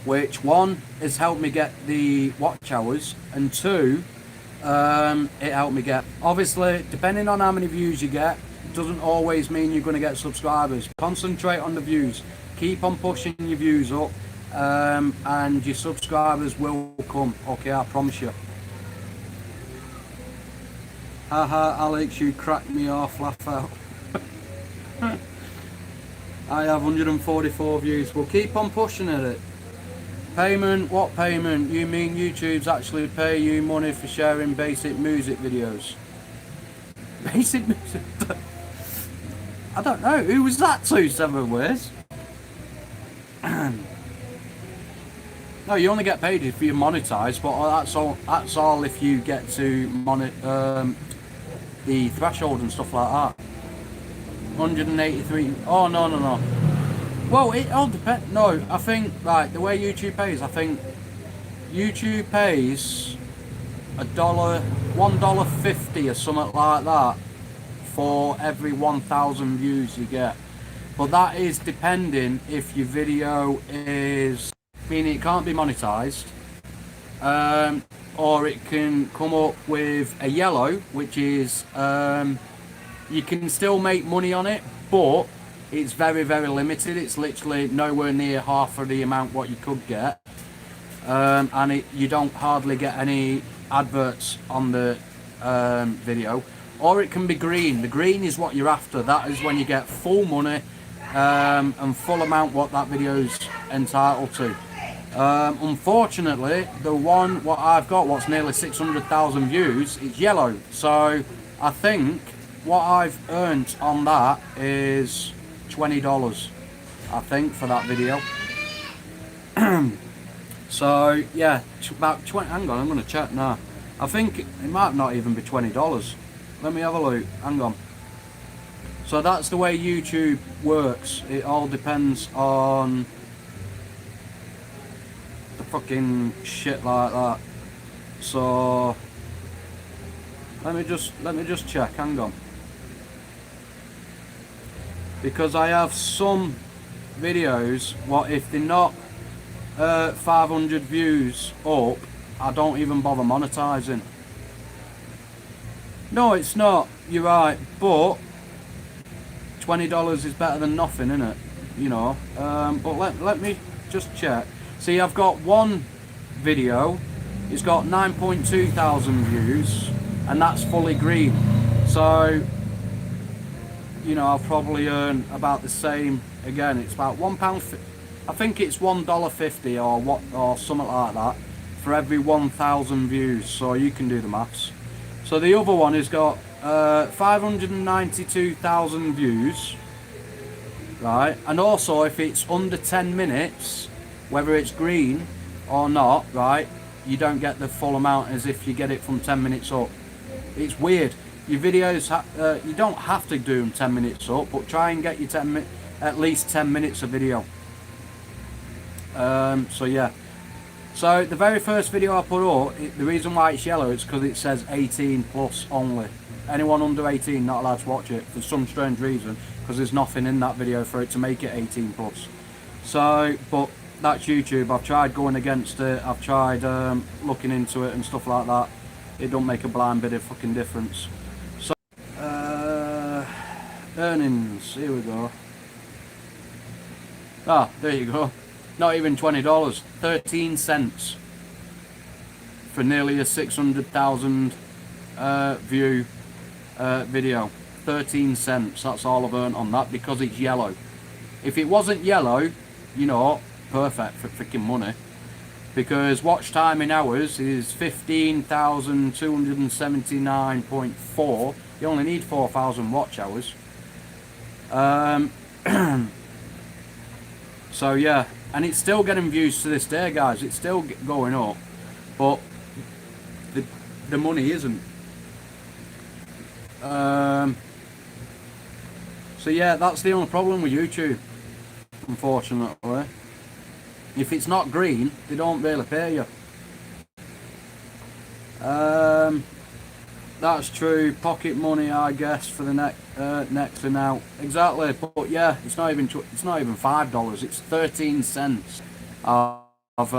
Speaker 4: which one has helped me get the watch hours, and two, it helped me get, obviously depending on how many views you get, doesn't always mean you're going to get subscribers. Concentrate on the views, keep on pushing your views up, and your subscribers will come. Okay, I promise you. Haha, Alex, you cracked me off, laugh out. I have 144 views. We'll keep on pushing at it. Payment? What payment? You mean YouTube's actually pay you money for sharing basic music videos? Basic music? I don't know. Who was that to, 7 Ways? No, you only get paid if you monetize, but that's all if you get to the threshold and stuff like that. 183. Oh no. Well, it all depends. No, I think, right, the way YouTube pays, I think YouTube pays $1.50 or something like that for every 1,000 views you get. But that is depending if your video is, meaning it can't be monetized, or it can come up with a yellow, which is you can still make money on it, but it's very, very limited. It's literally nowhere near half of the amount what you could get, and you don't hardly get any adverts on the video. Or it can be green. The green is what you're after. That is when you get full money and full amount what that video's entitled to. Unfortunately, the one what I've got, what's nearly 600,000 views, it's yellow. So I think what I've earned on that is $20, I think, for that video. So yeah, about 20. Hang on, I'm gonna check now. I think it might not even be $20. Let me have a look. Hang on. So that's the way YouTube works. It all depends on the fucking shit like that. So let me just check. Hang on. Because I have some videos, what if they're not 500 views up, I don't even bother monetizing. No, it's not, you're right, but $20 is better than nothing, isn't it? You know, but let me just check. See, I've got one video, it's got 9.2 thousand views, and that's fully green. So, you know, I'll probably earn about the same. Again, it's about £1. I think it's $1.50 or what, or something like that, for every 1,000 views. So you can do the maths. So the other one has got 592,000 views, right? And also, if it's under 10 minutes, whether it's green or not, right, you don't get the full amount as if you get it from 10 minutes up. It's weird. Your videos, you don't have to do them 10 minutes up, but try and get your at least 10 minutes of video. So yeah. So the very first video I put up, the reason why it's yellow is because it says 18 plus only. Anyone under 18 not allowed to watch it for some strange reason, because there's nothing in that video for it to make it 18 plus. So, but that's YouTube. I've tried going against it. I've tried looking into it and stuff like that. It don't make a blind bit of fucking difference. So earnings. Here we go. Ah, there you go. Not even $20, 13 cents for nearly a 600,000 view video. 13 cents, that's all I've earned on that, because it's yellow. If it wasn't yellow, you know, perfect for freaking money. Because watch time in hours is 15,279.4. You only need 4,000 watch hours. So yeah, and it's still getting views to this day, guys. It's still going up, but the money isn't. So yeah, that's the only problem with YouTube, unfortunately. If it's not green, they don't really pay you. That's true. Pocket money, I guess, for the next and out. Exactly. But yeah, it's not even $5. It's 13 cents. I've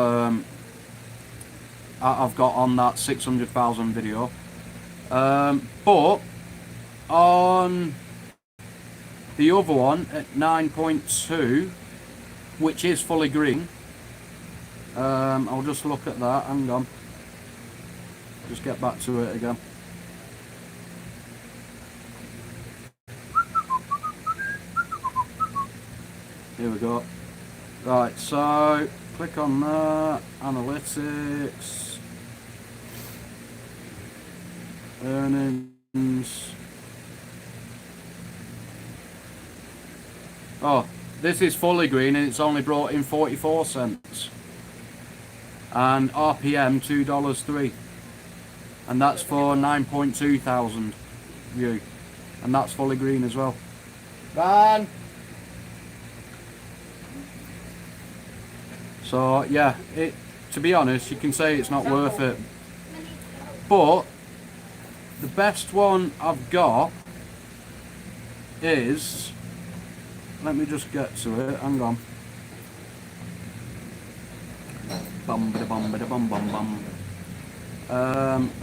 Speaker 4: got on that 600,000 video. But on the other one at 9.2, which is fully green. I'll just look at that. Hang on. Just get back to it again. Here we go. Right, so click on that, analytics, earnings. Oh, this is fully green and it's only brought in 44 cents. And RPM $2.03. And that's for 9.2 thousand view. And that's fully green as well. Van! So yeah, to be honest, you can say it's not worth it. But the best one I've got is, let me just get to it, hang on. Bum ba bum ba bum bum bum.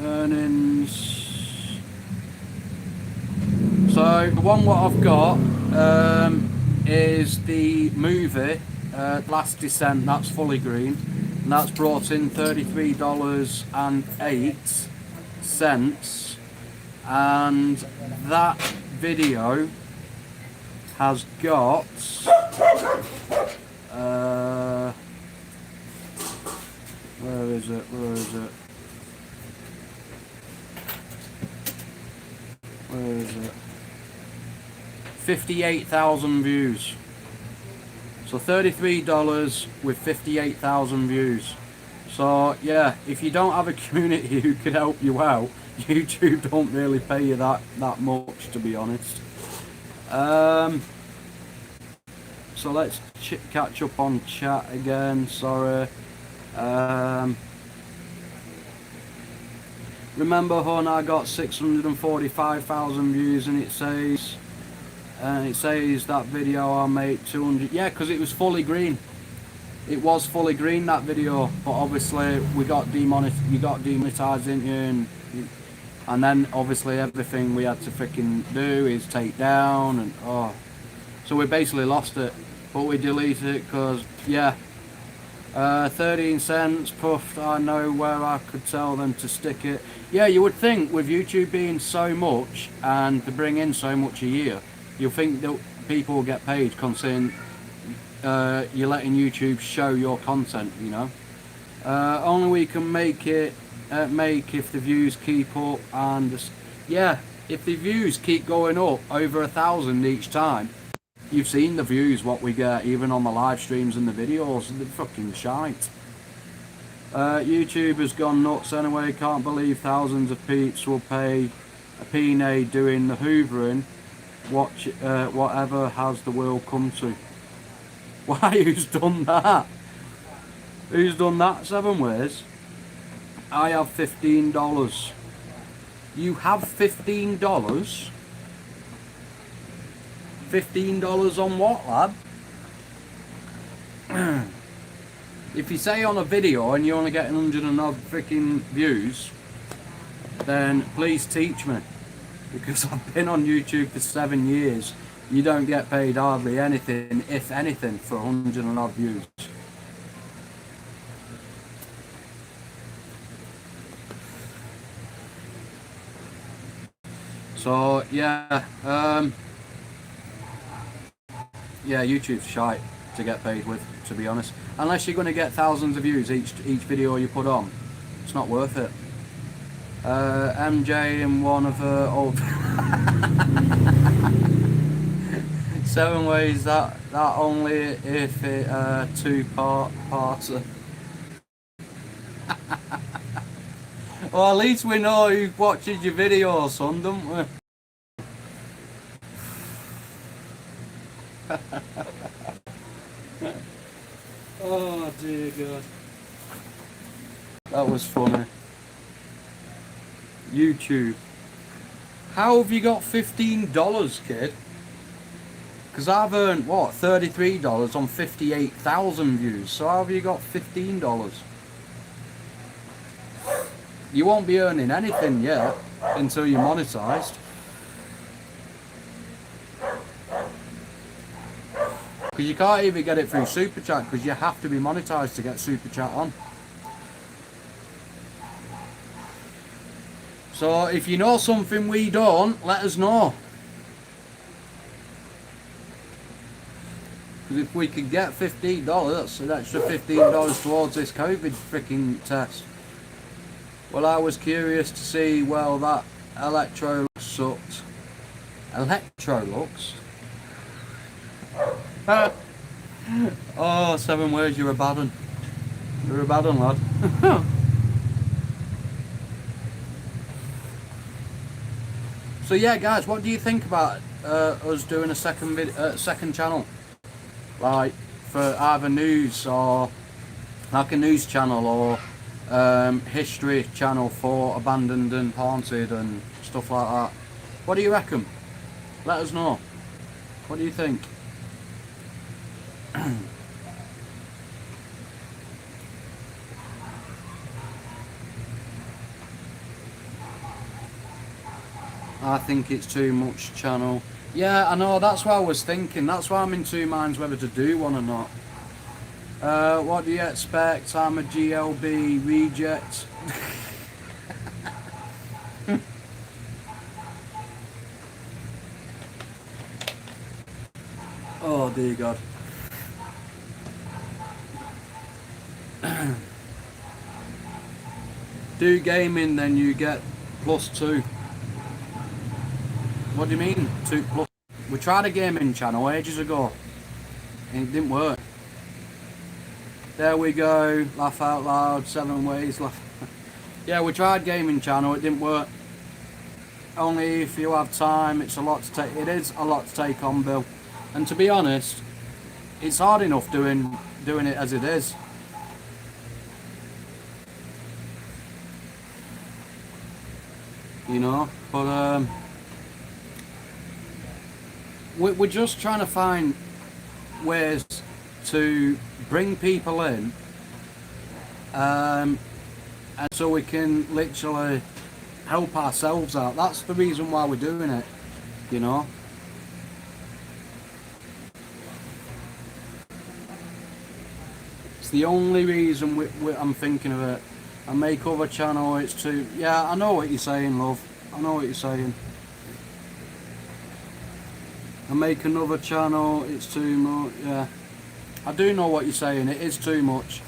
Speaker 4: Earnings. So the one what I've got is the movie Last Descent. That's fully green, and that's brought in $33.08, and that video has got where is it? Where is it? Where is it? 58,000 views. So $33 with 58,000 views. So yeah, if you don't have a community who can help you out, YouTube don't really pay you that much, to be honest. So let's catch up on chat again. Sorry. Remember, Hun, I got 645,000 views, and it says that video I made 200. Yeah, because it was fully green. It was fully green, that video, but obviously we got you got demonetized, didn't you? And then obviously everything we had to freaking do is take down, and so we basically lost it. But we deleted it because, yeah, 13 cents, puffed. I know where I could tell them to stick it. Yeah, you would think with YouTube being so much and to bring in so much a year, you'll think that people will get paid considering you're letting YouTube show your content, you know. Only we can make if the views keep up, and yeah, if the views keep going up over 1,000 each time. You've seen the views what we get even on the live streams and the videos, they're fucking shite. YouTube has gone nuts anyway. Can't believe thousands of peeps will pay a peanut doing the hoovering. Watch whatever has the world come to. Why, who's done that? Who's done that 7 ways? I have $15. You have $15? $15 on what, lad? If you say on a video and you're only getting 100 and odd freaking views, then please teach me, because I've been on YouTube for 7 years. You don't get paid hardly anything, if anything, for 100 and odd views. So yeah, yeah, YouTube's shite to get paid with, to be honest. Unless you're going to get thousands of views each video you put on, it's not worth it. MJ in one of her old 7 ways that only if it 2-parter. Well, at least we know who watches your videos, son, don't we? Oh dear God, that was funny. YouTube, how have you got $15, kid? Because I've earned what, $33 on 58,000 views. So how have you got $15? You won't be earning anything yet until you're monetized. Because you can't even get it through Super Chat, because you have to be monetized to get Super Chat on. So if you know something we don't, let us know. Because if we could get $15, that's an extra $15 towards this COVID freaking test. Well, I was curious to see, well, that Electrolux sucked. Electrolux? Oh, 7 ways, you're a bad one. You're a bad one, lad. So yeah, guys, what do you think about us doing a second channel? Like, for either news or like a news channel, or history channel for abandoned and haunted and stuff like that. What do you reckon? Let us know. What do you think? I think it's too much channel. Yeah, I know, that's what I was thinking. That's why I'm in two minds whether to do one or not. What do you expect? I'm a GLB reject. Oh dear God. Do gaming, then you get +2. What do you mean 2+? We tried a gaming channel ages ago and it didn't work. There we go, laugh out loud, 7 ways laugh. Yeah, we tried gaming channel, it didn't work. Only if you have time, it's a lot to take. It is a lot to take on, Bill. And to be honest, it's hard enough doing it as it is. You know, but we're just trying to find ways to bring people in, and so we can literally help ourselves out. That's the reason why we're doing it, you know. It's the only reason I'm thinking of it. I make other channel, it's too... Yeah, I know what you're saying, love. I know what you're saying. I make another channel, it's too much. Yeah, I do know what you're saying. It is too much.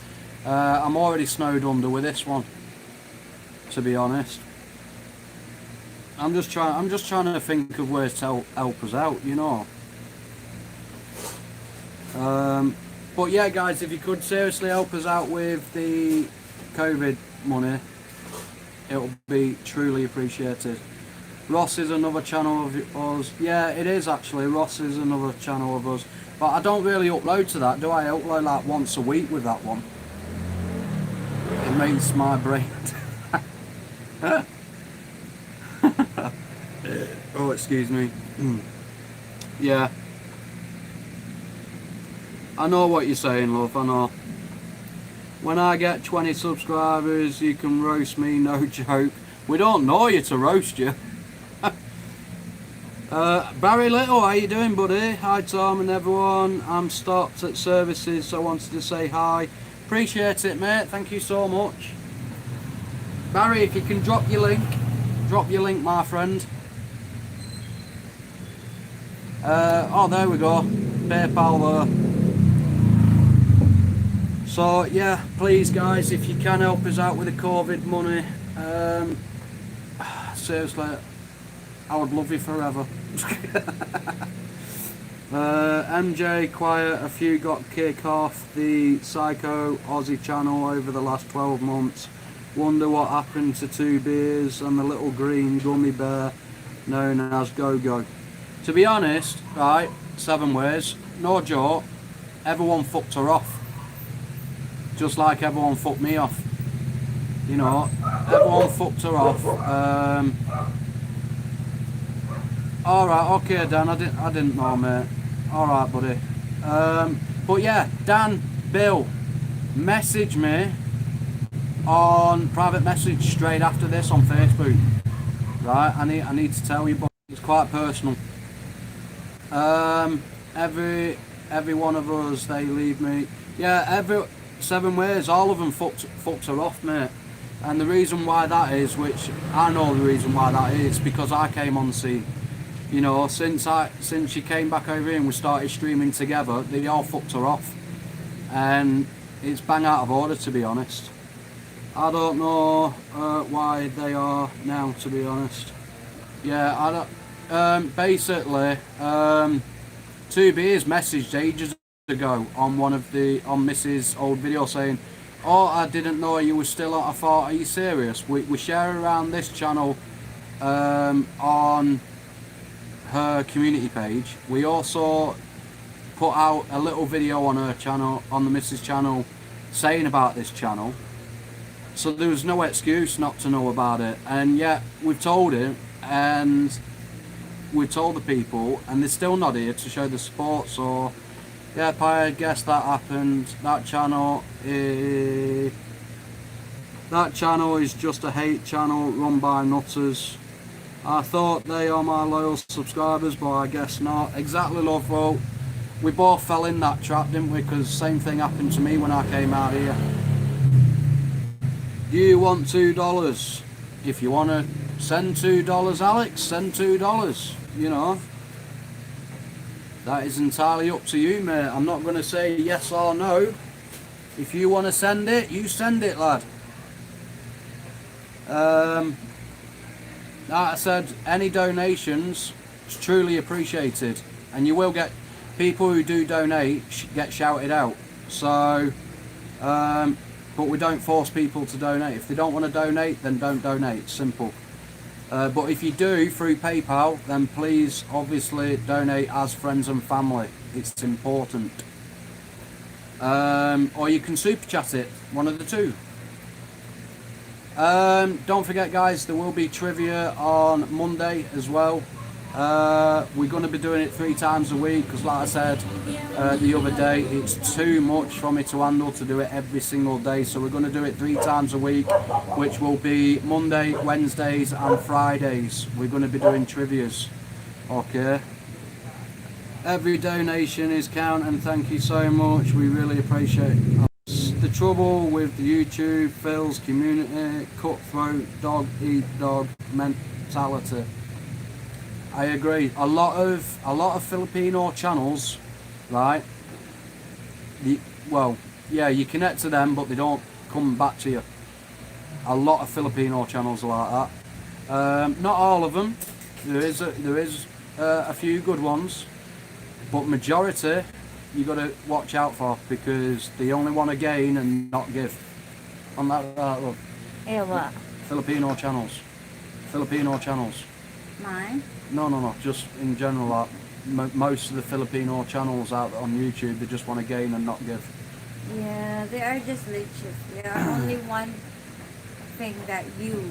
Speaker 4: I'm already snowed under with this one, to be honest. I'm just trying to think of ways to help us out, you know. But yeah, guys, if you could seriously help us out with the COVID money, it'll be truly appreciated. Ross is another channel of us. Yeah, it is actually. Ross is another channel of us. But I don't really upload to that, do I? I upload like once a week with that one. It makes my brain... Oh, excuse me. Yeah. I know what you're saying, love, I know. When I get 20 subscribers, you can roast me, no joke. We don't know you to roast you. Barry Little, how you doing, buddy? Hi, Tom and everyone. I'm stopped at services, so I wanted to say hi. Appreciate it, mate. Thank you so much. Barry, if you can drop your link, my friend. Oh, there we go. PayPal there. So yeah, please guys, if you can help us out with the COVID money, seriously, I would love you forever. MJ, quiet, a few got kicked off the Psycho Aussie channel over the last 12 months. Wonder what happened to 2 beers and the little green gummy bear known as Go-Go. To be honest, right, 7 ways, no joke, everyone fucked her off. Just like everyone fucked me off. You know, everyone fucked her off. Alright, okay Dan, I didn't know, mate. Alright, buddy. But yeah, Dan, Bill, message me on private message straight after this on Facebook. Right, I need to tell you, but it's quite personal. Every one of us, they leave me. Yeah, 7 ways, all of them fucked her off, mate. And the reason why that is, which I know the reason why that is, because I came on the scene. You know, since she came back over here and we started streaming together, they all fucked her off. And it's bang out of order, to be honest. I don't know why they are now, to be honest. Yeah, I don't... basically, 2 beers messaged ages ago on on Mrs. old video saying, oh, I didn't know you were still on. I thought, are you serious? We share around this channel on her community page. We also put out a little video on her channel, on the Mrs. channel, saying about this channel. So there was no excuse not to know about it, and yet we've told him, and we've told the people, and they're still not here to show the support. So yeah, I guess that happened. That channel is just a hate channel run by nutters. I thought they are my loyal subscribers, but I guess not. Exactly, Loveful. We both fell in that trap, didn't we? Because same thing happened to me when I came out here. You want $2? If you want to send $2, Alex, send $2. You know, that is entirely up to you, mate. I'm not going to say yes or no. If you want to send it, you send it, lad. Like I said, any donations is truly appreciated, and you will get people who do donate get shouted out. So, but we don't force people to donate. If they don't want to donate, then don't donate. Simple. But if you do through PayPal, then please obviously donate as friends and family. It's important. Or you can super chat it, one of the two. Don't forget, guys, there will be trivia on Monday as well. We're going to be doing it 3 times a week because, like I said the other day, it's too much for me to handle to do it every single day. So we're going to do it 3 times a week, which will be Monday, Wednesdays and Fridays. We're going to be doing trivias. Okay. Every donation is count, and thank you so much. We really appreciate it. The trouble with the YouTube, Phil's community, cutthroat, dog eat dog mentality. I agree. A lot of Filipino channels, right? You connect to them, but they don't come back to you. A lot of Filipino channels are like that. Not all of them. There is a few good ones, but majority you got to watch out for because they only want to gain and not give. On that, look.
Speaker 1: Yeah, what?
Speaker 4: Filipino channels.
Speaker 1: Mine?
Speaker 4: No. Just in general, like, most of the Filipino channels out on YouTube, they just want to gain and not give.
Speaker 1: Yeah, they are just leeches. They are only one thing that you,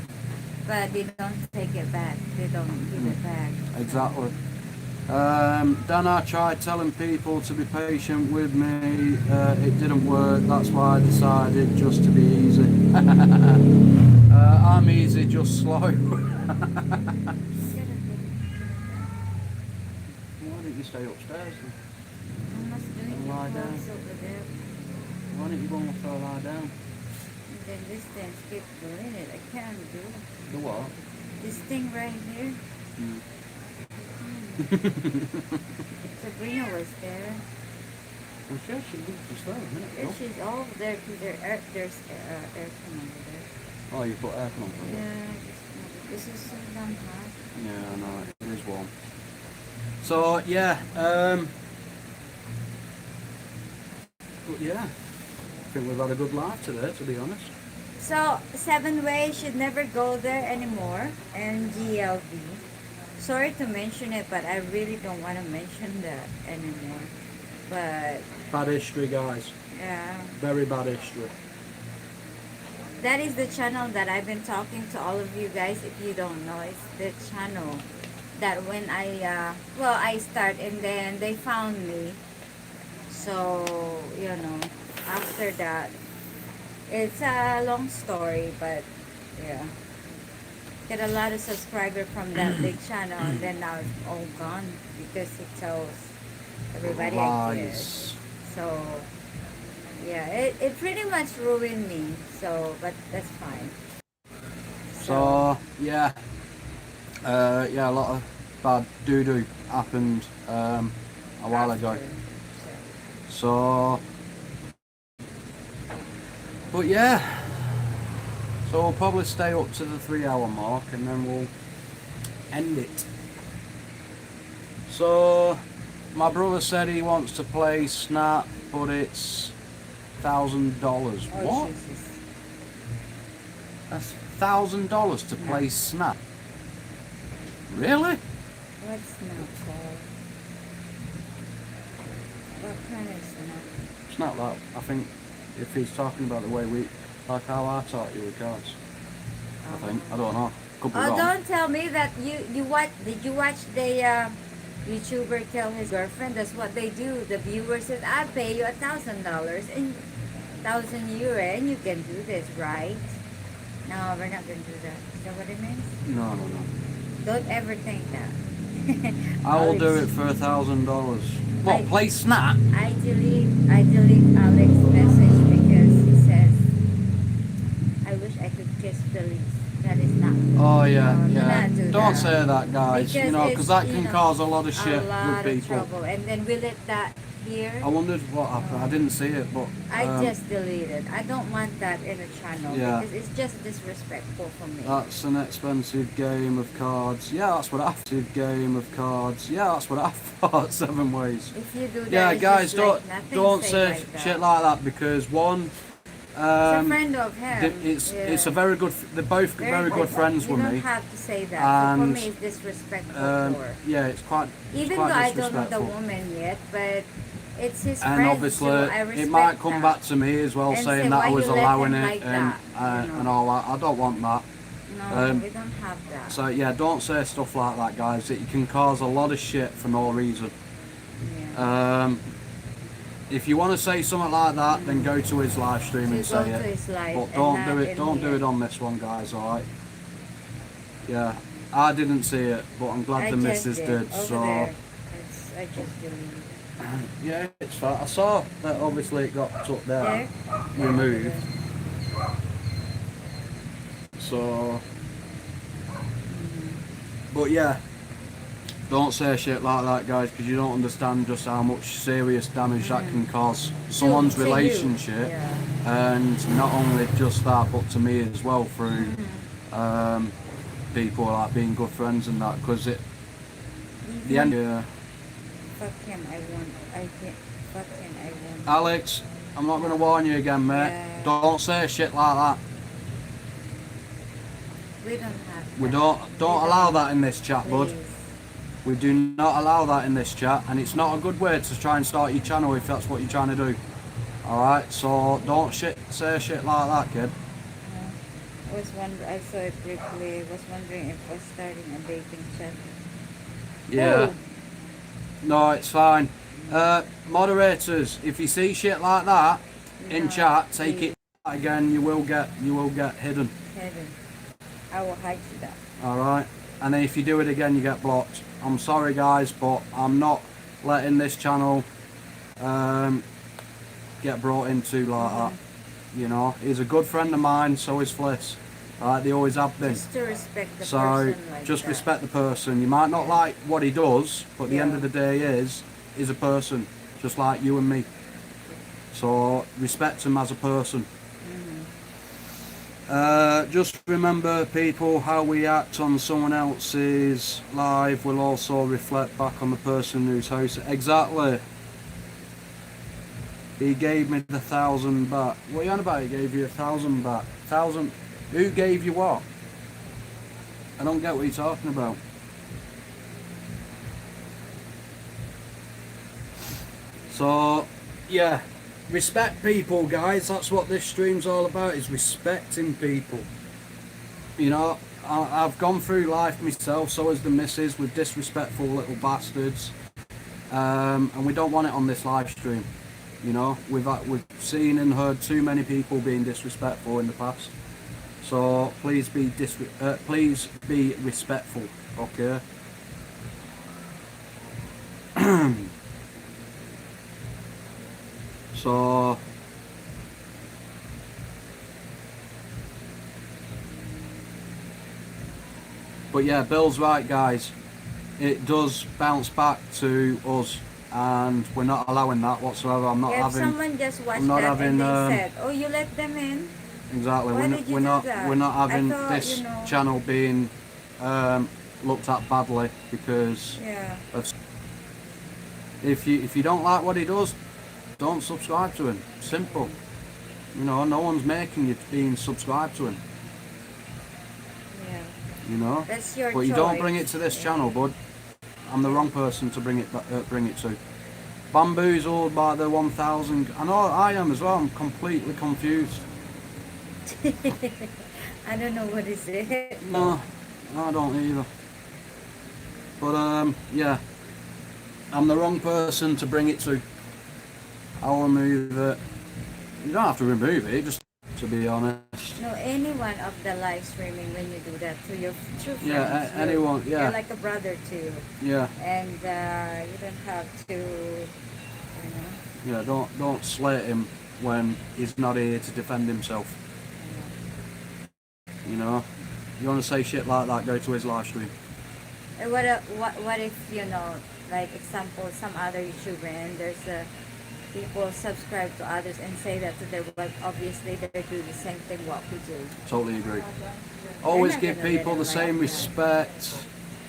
Speaker 1: but they don't take it back. They don't give it back.
Speaker 4: Exactly. Dan, I tried telling people to be patient with me. It didn't work. That's why I decided just to be easy. I'm easy, just slow. Why don't you stay upstairs then?
Speaker 1: I'm not doing
Speaker 4: And lie
Speaker 1: the
Speaker 4: down.
Speaker 1: clothes over there.
Speaker 4: Why don't you go and lie down?
Speaker 1: And then this thing keep doing it. I can't do it.
Speaker 4: The what?
Speaker 1: This thing right here.
Speaker 4: Mm.
Speaker 1: Sabrina was there.
Speaker 4: Well, she actually looked as though a minute
Speaker 1: Yeah,
Speaker 4: ago.
Speaker 1: she's over there because there's aircon over there.
Speaker 4: Oh, you put aircon on for it?
Speaker 1: Yeah, this is so damn hot.
Speaker 4: Yeah, I know, it is warm. So, yeah, but yeah, I think we've had a good life today, to be honest.
Speaker 1: So, 7 Way should never go there anymore. And GLV. Sorry to mention it, but I really don't want to mention that anymore. But,
Speaker 4: Bad history, guys.
Speaker 1: yeah.
Speaker 4: Very bad history.
Speaker 1: That is the channel that I've been talking to all of you guys. If you don't know, it's the channel that when I start and then they found me. So, after that, it's a long story, but yeah. Get a lot of subscribers from that big channel, and then now it's all gone because it tells everybody I guess.
Speaker 4: Lies.
Speaker 1: So, yeah, it pretty much ruined me. So, but that's fine.
Speaker 4: So, yeah. Yeah, a lot of bad doo-doo happened a while ago.
Speaker 1: after,
Speaker 4: So, but yeah. So we'll probably stay up to the 3-hour mark and then we'll end it. So, my brother said he wants to play Snap, but it's $1,000.
Speaker 1: Oh,
Speaker 4: What?
Speaker 1: Jesus.
Speaker 4: That's $1,000 to play Snap. Really?
Speaker 1: What's Snap called? What kind of Snap?
Speaker 4: It's not that. I think if he's talking about the way
Speaker 2: Like how I taught you with cards. I think. I don't know. Could be
Speaker 1: Oh,
Speaker 2: wrong.
Speaker 1: don't tell me that you watch. Did you watch the YouTuber tell his girlfriend? That's what they do. The viewer says, "I pay you $1,000 and €1,000, and you can do this, right?" No, we're not gonna do that. Is that what it means?
Speaker 2: No.
Speaker 1: Don't ever think that.
Speaker 2: I will do it
Speaker 1: Alex,
Speaker 2: for $1,000. What?
Speaker 1: I-
Speaker 2: Play Snap?
Speaker 1: I delete Alex's message because he says, "I wish I could kiss Felice." That is not.
Speaker 2: Oh yeah,
Speaker 1: No, do
Speaker 2: yeah.
Speaker 1: not do
Speaker 2: Don't
Speaker 1: that.
Speaker 2: say that, guys.
Speaker 1: Because
Speaker 2: Because
Speaker 1: it's,
Speaker 2: that
Speaker 1: you
Speaker 2: can
Speaker 1: know,
Speaker 2: cause a lot of shit
Speaker 1: a lot
Speaker 2: with
Speaker 1: of
Speaker 2: people.
Speaker 1: trouble, and then we let that here.
Speaker 2: I wondered what happened. I didn't see it, but
Speaker 1: I just deleted. I don't want that in a channel
Speaker 2: Yeah.
Speaker 1: because it's just disrespectful for me.
Speaker 2: that's an expensive game of cards. Yeah, that's what I expensive game of cards. Yeah, that's what I thought. 7 ways.
Speaker 1: If you do that,
Speaker 2: Yeah,
Speaker 1: it's
Speaker 2: guys,
Speaker 1: just like nothing,
Speaker 2: don't say
Speaker 1: like that.
Speaker 2: shit like that because one,
Speaker 1: It's a friend of him.
Speaker 2: it's a very good. They're both very good friends with
Speaker 1: You
Speaker 2: me.
Speaker 1: don't have to say that. So for
Speaker 2: And,
Speaker 1: me, it's disrespectful.
Speaker 2: Yeah, it's quite.
Speaker 1: Even
Speaker 2: quite
Speaker 1: though I don't know the
Speaker 2: disrespectful.
Speaker 1: woman yet, but it's his
Speaker 2: And
Speaker 1: friend,
Speaker 2: obviously,
Speaker 1: so I respect
Speaker 2: it might come
Speaker 1: that.
Speaker 2: back to me as well,
Speaker 1: And
Speaker 2: saying
Speaker 1: say,
Speaker 2: that
Speaker 1: "Why
Speaker 2: I was
Speaker 1: you let
Speaker 2: allowing
Speaker 1: him
Speaker 2: it
Speaker 1: like
Speaker 2: and
Speaker 1: that?" You know.
Speaker 2: and all that. I don't want that.
Speaker 1: No, we don't have that.
Speaker 2: So yeah, don't say stuff like that, guys. It can cause a lot of shit for no reason.
Speaker 1: Yeah.
Speaker 2: If you want to say something like that, then go to his live stream
Speaker 1: To
Speaker 2: and
Speaker 1: go
Speaker 2: say
Speaker 1: to
Speaker 2: it.
Speaker 1: his life
Speaker 2: But
Speaker 1: and
Speaker 2: don't
Speaker 1: not
Speaker 2: do it.
Speaker 1: in
Speaker 2: Don't do
Speaker 1: here.
Speaker 2: it on this one, guys. All right. Yeah, I didn't see it, but I'm glad
Speaker 1: I
Speaker 2: the
Speaker 1: just
Speaker 2: missus did.
Speaker 1: Over
Speaker 2: So
Speaker 1: there. I just deleted.
Speaker 2: yeah, it's fine. I saw that obviously it got took there,
Speaker 1: There?
Speaker 2: removed. So, but yeah, don't say shit like that, guys, because you don't understand just how much serious damage that can cause someone's
Speaker 1: To you.
Speaker 2: relationship,
Speaker 1: Yeah.
Speaker 2: and not only just that, but to me as well through people like being good friends and that. Because it, the end. Yeah.
Speaker 1: Fuck him, I won't. I can't. Fuck him, I won't.
Speaker 2: Alex, I'm not going to warn you again, mate.
Speaker 1: Yeah.
Speaker 2: Don't say shit like that.
Speaker 1: We don't have.
Speaker 2: We
Speaker 1: that.
Speaker 2: don't
Speaker 1: We
Speaker 2: allow that in this chat, bud.
Speaker 1: Please.
Speaker 2: We do not allow that in this chat, and it's not a good way to try and start your channel if that's what you're trying to do. Alright, so don't say shit like that, kid.
Speaker 1: I saw it briefly. Was wondering if I was starting a dating chat.
Speaker 2: Yeah.
Speaker 1: Oh,
Speaker 2: No, it's fine. Moderators, if you see shit like that in
Speaker 1: no,
Speaker 2: chat, take
Speaker 1: please.
Speaker 2: it again. You will get hidden.
Speaker 1: Heaven. I will hide you that.
Speaker 2: Alright? And then if you do it again, you get blocked. I'm sorry, guys, but I'm not letting this channel get brought into like that. You know, he's a good friend of mine, so is Fliss. Alright, they always have been.
Speaker 1: Just to respect the
Speaker 2: So
Speaker 1: person like
Speaker 2: just
Speaker 1: that.
Speaker 2: respect the person. You might not like what he does, but at the end
Speaker 1: Yeah.
Speaker 2: of the day is a person, just like you and me. So respect him as a person. Just remember, people, how we act on someone else's live will also reflect back on the person who's hosting. Exactly. He gave me the 1,000 back. What are you on about? He gave you 1,000 back. 1,000. Who gave you what? I don't get what you're talking about. So, yeah, respect people, guys. That's what this stream's all about, is respecting people. You know, I've gone through life myself, so has the missus, with disrespectful little bastards. And we don't want it on this live stream. You know, we've seen and heard too many people being disrespectful in the past. So please be respectful, okay? So but yeah, Bill's right, guys. It does bounce back to us, and we're not allowing that whatsoever. I'm not
Speaker 1: Yeah, if
Speaker 2: having.
Speaker 1: someone just watched
Speaker 2: I'm not
Speaker 1: that
Speaker 2: having,
Speaker 1: and they said, "Oh, you let them in."
Speaker 2: Exactly.
Speaker 1: Why did you do that?
Speaker 2: We're not having
Speaker 1: I thought,
Speaker 2: this
Speaker 1: you know-
Speaker 2: channel being looked at badly because
Speaker 1: Yeah.
Speaker 2: of. If you don't like what he does, don't subscribe to him. Simple. You know, no one's making you being subscribed to him.
Speaker 1: Yeah.
Speaker 2: You know.
Speaker 1: That's your
Speaker 2: But
Speaker 1: choice.
Speaker 2: you don't bring it to this channel, bud. I'm the wrong person to bring it to. Bamboozled by the 1,000. I know I am as well. I'm completely confused.
Speaker 1: I don't know what is it.
Speaker 4: No, I don't either. But yeah, I'm the wrong person to bring it to. I'll remove it. You don't have to remove it, just to be honest.
Speaker 1: No, anyone of the live streaming when you do that to your true friends.
Speaker 4: Yeah, anyone, yeah.
Speaker 1: You're like a brother to you.
Speaker 4: Yeah,
Speaker 1: And you don't have to, you know.
Speaker 4: yeah. Don't slate him when he's not here to defend himself. You know, you want to say shit like that, go to his live stream.
Speaker 1: What if, you know, like example, some other YouTuber and there's people subscribe to others and say that to their wife, obviously they do the same thing what we do.
Speaker 4: Totally agree. Always
Speaker 1: not
Speaker 4: give
Speaker 1: gonna let
Speaker 4: people
Speaker 1: him
Speaker 4: the same
Speaker 1: like
Speaker 4: respect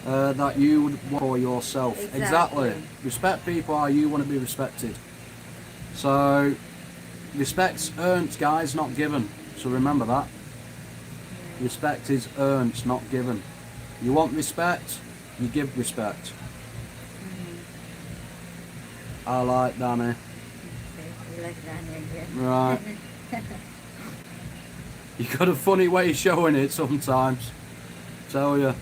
Speaker 4: that you would want for yourself.
Speaker 1: Exactly.
Speaker 4: Respect people how you want to be respected. So, respect's earned, guys, not given. So remember that. Respect is earned, not given. You want respect, you give respect. I like Danny.
Speaker 1: Okay, you like Danny again.
Speaker 4: Right. You got a funny way of showing it sometimes. Tell you.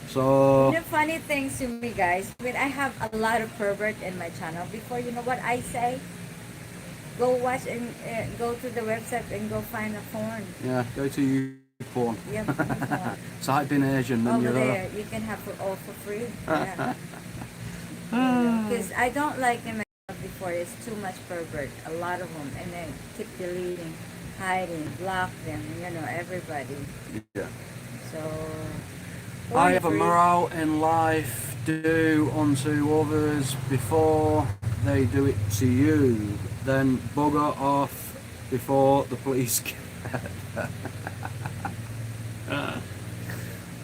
Speaker 4: So.
Speaker 1: You know, funny things to me, guys. When I have a lot of pervert in my channel, before, you know what I say? Go watch and go to the website and go find a porn.
Speaker 4: Yeah, go to YouTube porn.
Speaker 1: Yeah, porn.
Speaker 4: Type in Asian and
Speaker 1: Over
Speaker 4: you're
Speaker 1: there, you can have for all for free. Yeah. Because I don't like them before. It's too much pervert, a lot of them, and then keep deleting, hiding, block them. You know, everybody.
Speaker 4: Yeah.
Speaker 1: So.
Speaker 4: I have a
Speaker 1: free.
Speaker 4: morale in life. Do unto others before they do it to you. Then bugger off before the police get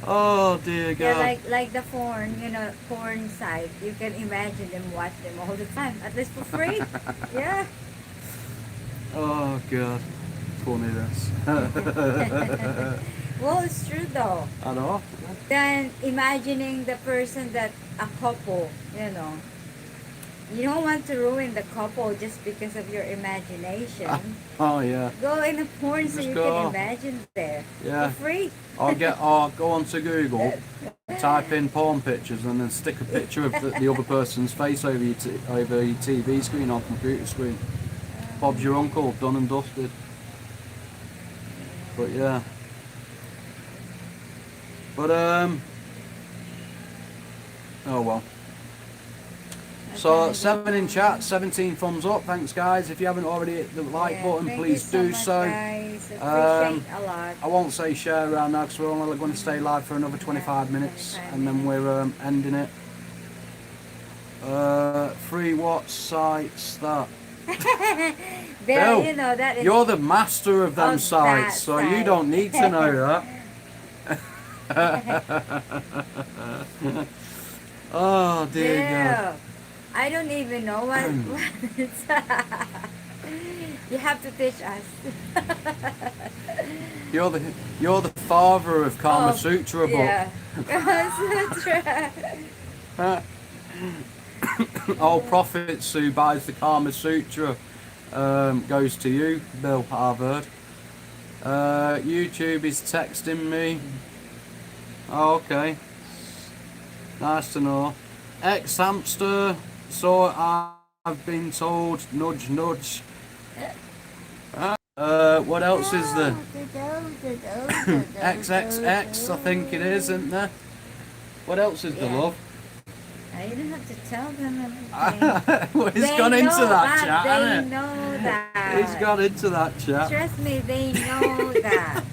Speaker 4: Oh dear God.
Speaker 1: Yeah, like the porn, you know, porn site. You can imagine them watch them all the time, at least for free. Yeah.
Speaker 4: Oh God. Funny this.
Speaker 1: Well, it's true though.
Speaker 4: I know.
Speaker 1: Then imagining the person that a couple, you know, you don't want to ruin the couple just because of your imagination.
Speaker 4: Oh yeah.
Speaker 1: Go in a porn so
Speaker 4: Just
Speaker 1: you
Speaker 4: go.
Speaker 1: can imagine there.
Speaker 4: Yeah.
Speaker 1: For free.
Speaker 4: Or go onto Google, type in porn pictures, and then stick a picture of the other person's face over your TV screen or computer screen. Bob's your uncle, done and dusted. But yeah. But oh well. So 7 in chat, 17 thumbs up. Thanks guys. If you haven't already hit the like
Speaker 1: Yeah,
Speaker 4: button,
Speaker 1: thank
Speaker 4: please
Speaker 1: you
Speaker 4: do
Speaker 1: much,
Speaker 4: so.
Speaker 1: Guys. Appreciate a lot.
Speaker 4: I won't say share around now because we're only going to stay live for another 25 minutes
Speaker 1: 25
Speaker 4: and then we're ending it. Free what sites that?
Speaker 1: There,
Speaker 4: Bill,
Speaker 1: you know, that is
Speaker 4: you're the master of them
Speaker 1: of
Speaker 4: sites,
Speaker 1: that
Speaker 4: so you
Speaker 1: site.
Speaker 4: don't need to know that. Oh dear God.
Speaker 1: Bill, I don't even know what it's. You have to teach us.
Speaker 4: You're the father of Kama Sutra book.
Speaker 1: Yeah. Kama Sutra.
Speaker 4: All profits who buys the Kama Sutra goes to you, Bill, I've heard. YouTube is texting me. Oh, okay. Nice to know. Ex-hamster, so I've been told, nudge nudge. What else is there? XXX, I think it is, isn't there? What else is there,
Speaker 1: Yeah.
Speaker 4: love?
Speaker 1: I don't have to tell them everything.
Speaker 4: Well, he's
Speaker 1: They
Speaker 4: gone into
Speaker 1: know
Speaker 4: that chat,
Speaker 1: They
Speaker 4: hasn't
Speaker 1: know that.
Speaker 4: it? He's gone into that chat.
Speaker 1: Trust me, they know that.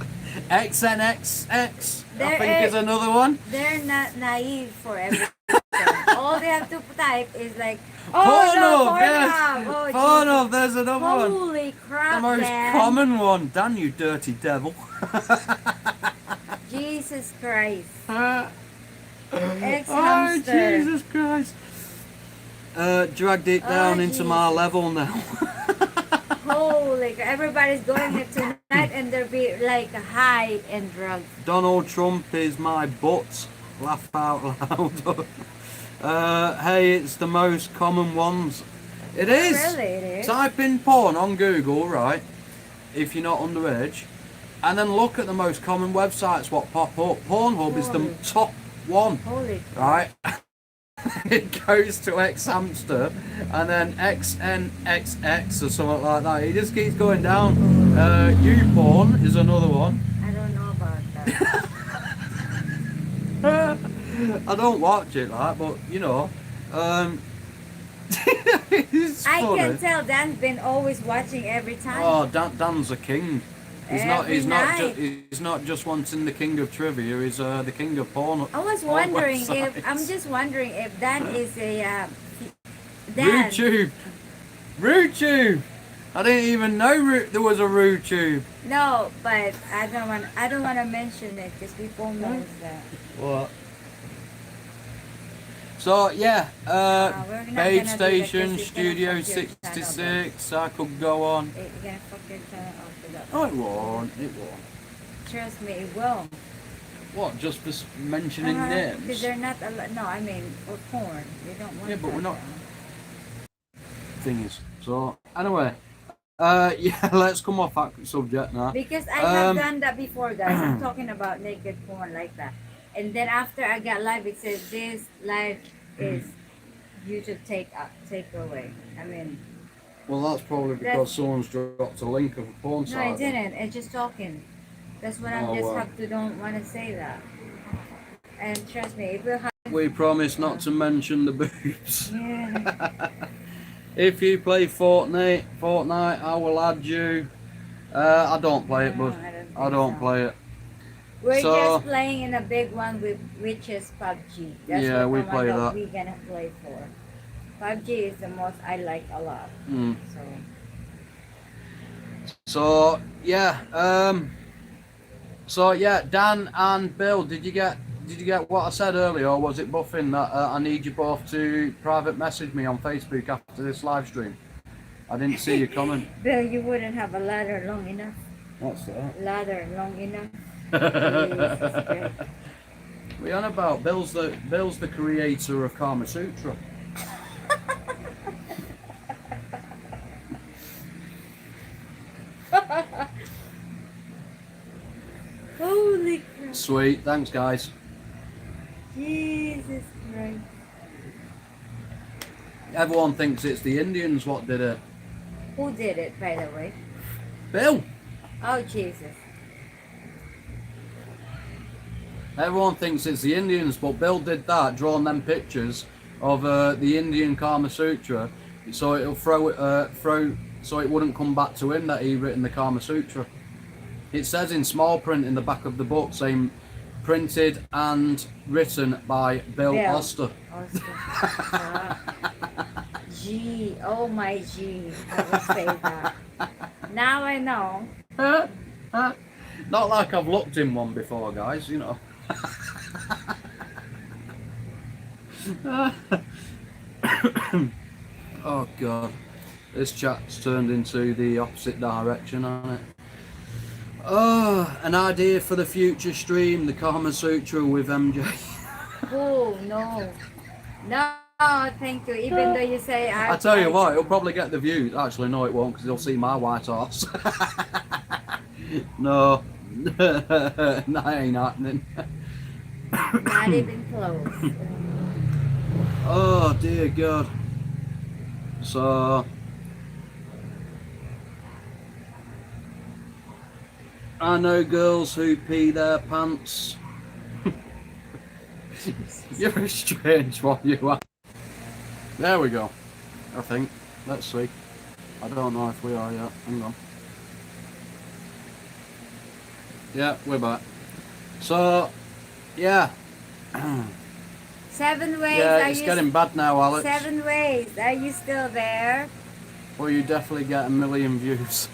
Speaker 4: XNXX, I
Speaker 1: There
Speaker 4: think is
Speaker 1: is-
Speaker 4: another one.
Speaker 1: They're not naive for everything. All they have to type is like, oh no,
Speaker 4: Pornhub, yes.
Speaker 1: Pornhub. Oh,
Speaker 4: Pornhub, there's another one.
Speaker 1: holy crap,
Speaker 4: The most
Speaker 1: man.
Speaker 4: common one. Dan, you dirty devil.
Speaker 1: Jesus Christ.
Speaker 4: Oh,
Speaker 1: Ex-hamster.
Speaker 4: Jesus Christ. Dragged it down into my
Speaker 1: Jesus.
Speaker 4: level now.
Speaker 1: Holy crap. Everybody's going here tonight and they'll be like high and drunk.
Speaker 4: Donald Trump is my butt. Laugh out loud. Hey, it's the most common ones. It is.
Speaker 1: Really, it is.
Speaker 4: Type in porn on Google, right? if you're not underage, and then look at the most common websites what pop up. Pornhub is the
Speaker 1: Holy.
Speaker 4: top one,
Speaker 1: Holy crap.
Speaker 4: right? It goes to X Hamster, and then XNXX or something like that. It just keeps going down. YouPorn is another one.
Speaker 1: I don't know about that.
Speaker 4: I don't watch it, like, but you know, it's
Speaker 1: I
Speaker 4: funny.
Speaker 1: can tell Dan's been always watching every time.
Speaker 4: Oh, Dan's a king. He's
Speaker 1: Every night.
Speaker 4: he's not just wanting the king of trivia. He's the king of porn.
Speaker 1: I was
Speaker 4: porn
Speaker 1: wondering
Speaker 4: websites.
Speaker 1: if I'm just wondering if Dan is a Dan.
Speaker 4: RooTube. I didn't even know there was a RooTube.
Speaker 1: No, but I don't want to mention it because people knows that.
Speaker 4: What? So yeah,
Speaker 1: we're not
Speaker 4: Babe
Speaker 1: gonna do that
Speaker 4: Station,
Speaker 1: 'cause it's gonna
Speaker 4: Studio
Speaker 1: fuck your channel,
Speaker 4: 66. I could go on.
Speaker 1: You're gonna fucking turn it off to that.
Speaker 4: No, it won't. It won't.
Speaker 1: Trust me, it will.
Speaker 4: What? Just for mentioning
Speaker 1: Because
Speaker 4: names?
Speaker 1: they're not. No, I mean for porn. You don't want.
Speaker 4: Yeah, but
Speaker 1: that
Speaker 4: we're not-
Speaker 1: now.
Speaker 4: Thingies. So anyway, yeah, let's come off that subject now.
Speaker 1: Because I have
Speaker 4: Um,
Speaker 1: done that before, guys. I'm talking about naked porn like that. And then after I got live, it says this live is YouTube take away. I mean,
Speaker 4: Well, that's probably because someone's dropped a link of a porn
Speaker 1: no,
Speaker 4: site.
Speaker 1: I didn't. It's just talking. That's what I'm
Speaker 4: Oh,
Speaker 1: just
Speaker 4: wow.
Speaker 1: have to don't want to say that. And trust me, it will happen.
Speaker 4: We promise not to mention the boobs.
Speaker 1: Yeah.
Speaker 4: If you play Fortnite, I will add you. I don't play it,
Speaker 1: No,
Speaker 4: but
Speaker 1: I
Speaker 4: I don't
Speaker 1: think so.
Speaker 4: play it.
Speaker 1: We're
Speaker 4: So-
Speaker 1: just playing in a big one with which is PUBG. That's
Speaker 4: Yeah,
Speaker 1: what
Speaker 4: we
Speaker 1: the one
Speaker 4: play that.
Speaker 1: we're gonna play for. PUBG is the most I like a lot.
Speaker 4: Mm.
Speaker 1: So
Speaker 4: So yeah, Dan and Bill, did you get what I said earlier, or was it buffing that I need you both to private message me on Facebook after this live stream? I didn't see your comment.
Speaker 1: Bill, you wouldn't have a ladder long enough.
Speaker 4: What's that?
Speaker 1: Ladder long enough. Jesus Christ.
Speaker 4: We on about Bill's the creator of Kama Sutra.
Speaker 1: Holy crap.
Speaker 4: Sweet, thanks guys.
Speaker 1: Jesus Christ.
Speaker 4: Everyone thinks it's the Indians what did it.
Speaker 1: Who did it, by the way?
Speaker 4: Bill.
Speaker 1: Oh, Jesus.
Speaker 4: Everyone thinks it's the Indians, but Bill did that, drawing them pictures of the Indian Kama Sutra, so it'll so it wouldn't come back to him that he written the Kama Sutra. It says in small print in the back of the book, saying printed and written by Bill Oster.
Speaker 1: Oscar. G. Oh my G. I will say that. Now I know.
Speaker 4: Not like I've looked in one before, guys, you know. Oh god, this chat's turned into the opposite direction, hasn't it? Oh, an idea for the future stream, the Kama Sutra with MJ.
Speaker 1: Oh, no. No, thank you. Even though you say
Speaker 4: I tell you what, it'll probably get the views. Actually, no, it won't, because they'll see my white horse. No, that ain't happening.
Speaker 1: Not even close.
Speaker 4: Oh dear God. So I know girls who pee their pants. You're a strange one, you are. There we go. I think. Let's see. I don't know if we are yet. Hang on. Yeah, we're back. So, yeah.
Speaker 1: 7 ways.
Speaker 4: Yeah,
Speaker 1: Are
Speaker 4: it's
Speaker 1: you
Speaker 4: getting bad now, Alex.
Speaker 1: 7 ways. Are you still there?
Speaker 4: Well, you definitely get 1 million views.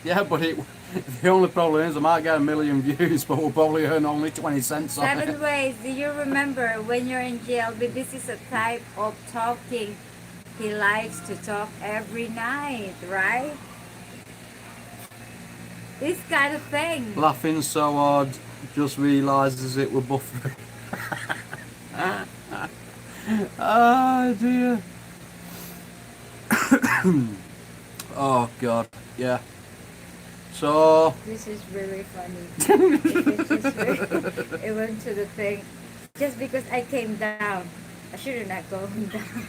Speaker 4: Yeah, but the only problem is I might get 1 million views, but we'll probably earn only 20 cents on
Speaker 1: 7
Speaker 4: it.
Speaker 1: ways. Do you remember when you're in jail? This is a type of talking. He likes to talk every night, right? This kind of thing.
Speaker 4: Laughing so hard, just realises it were buffering. Oh dear. Oh God, yeah. So
Speaker 1: This is really funny. It's just it went to the thing. Just because I came down, I should have not gone down.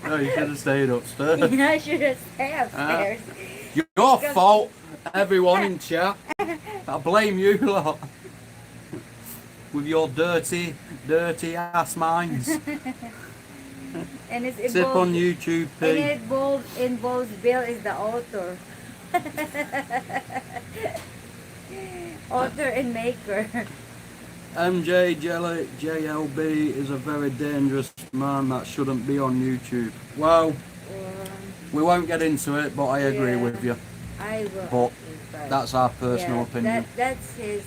Speaker 4: no, you should have stayed upstairs.
Speaker 1: Yeah, I should have stayed upstairs.
Speaker 4: Your
Speaker 1: Because-
Speaker 4: fault, everyone in chat. I blame you lot. With your dirty ass minds.
Speaker 1: And it's
Speaker 4: Tip on
Speaker 1: involved,
Speaker 4: YouTube,
Speaker 1: and
Speaker 4: P.
Speaker 1: it involves Bill is the author. Author and maker.
Speaker 4: MJ JLB is a very dangerous man that shouldn't be on YouTube. Well, we won't get into it, but I agree
Speaker 1: Yeah.
Speaker 4: with you.
Speaker 1: I will.
Speaker 4: But
Speaker 1: but
Speaker 4: that's our personal opinion.
Speaker 1: That's your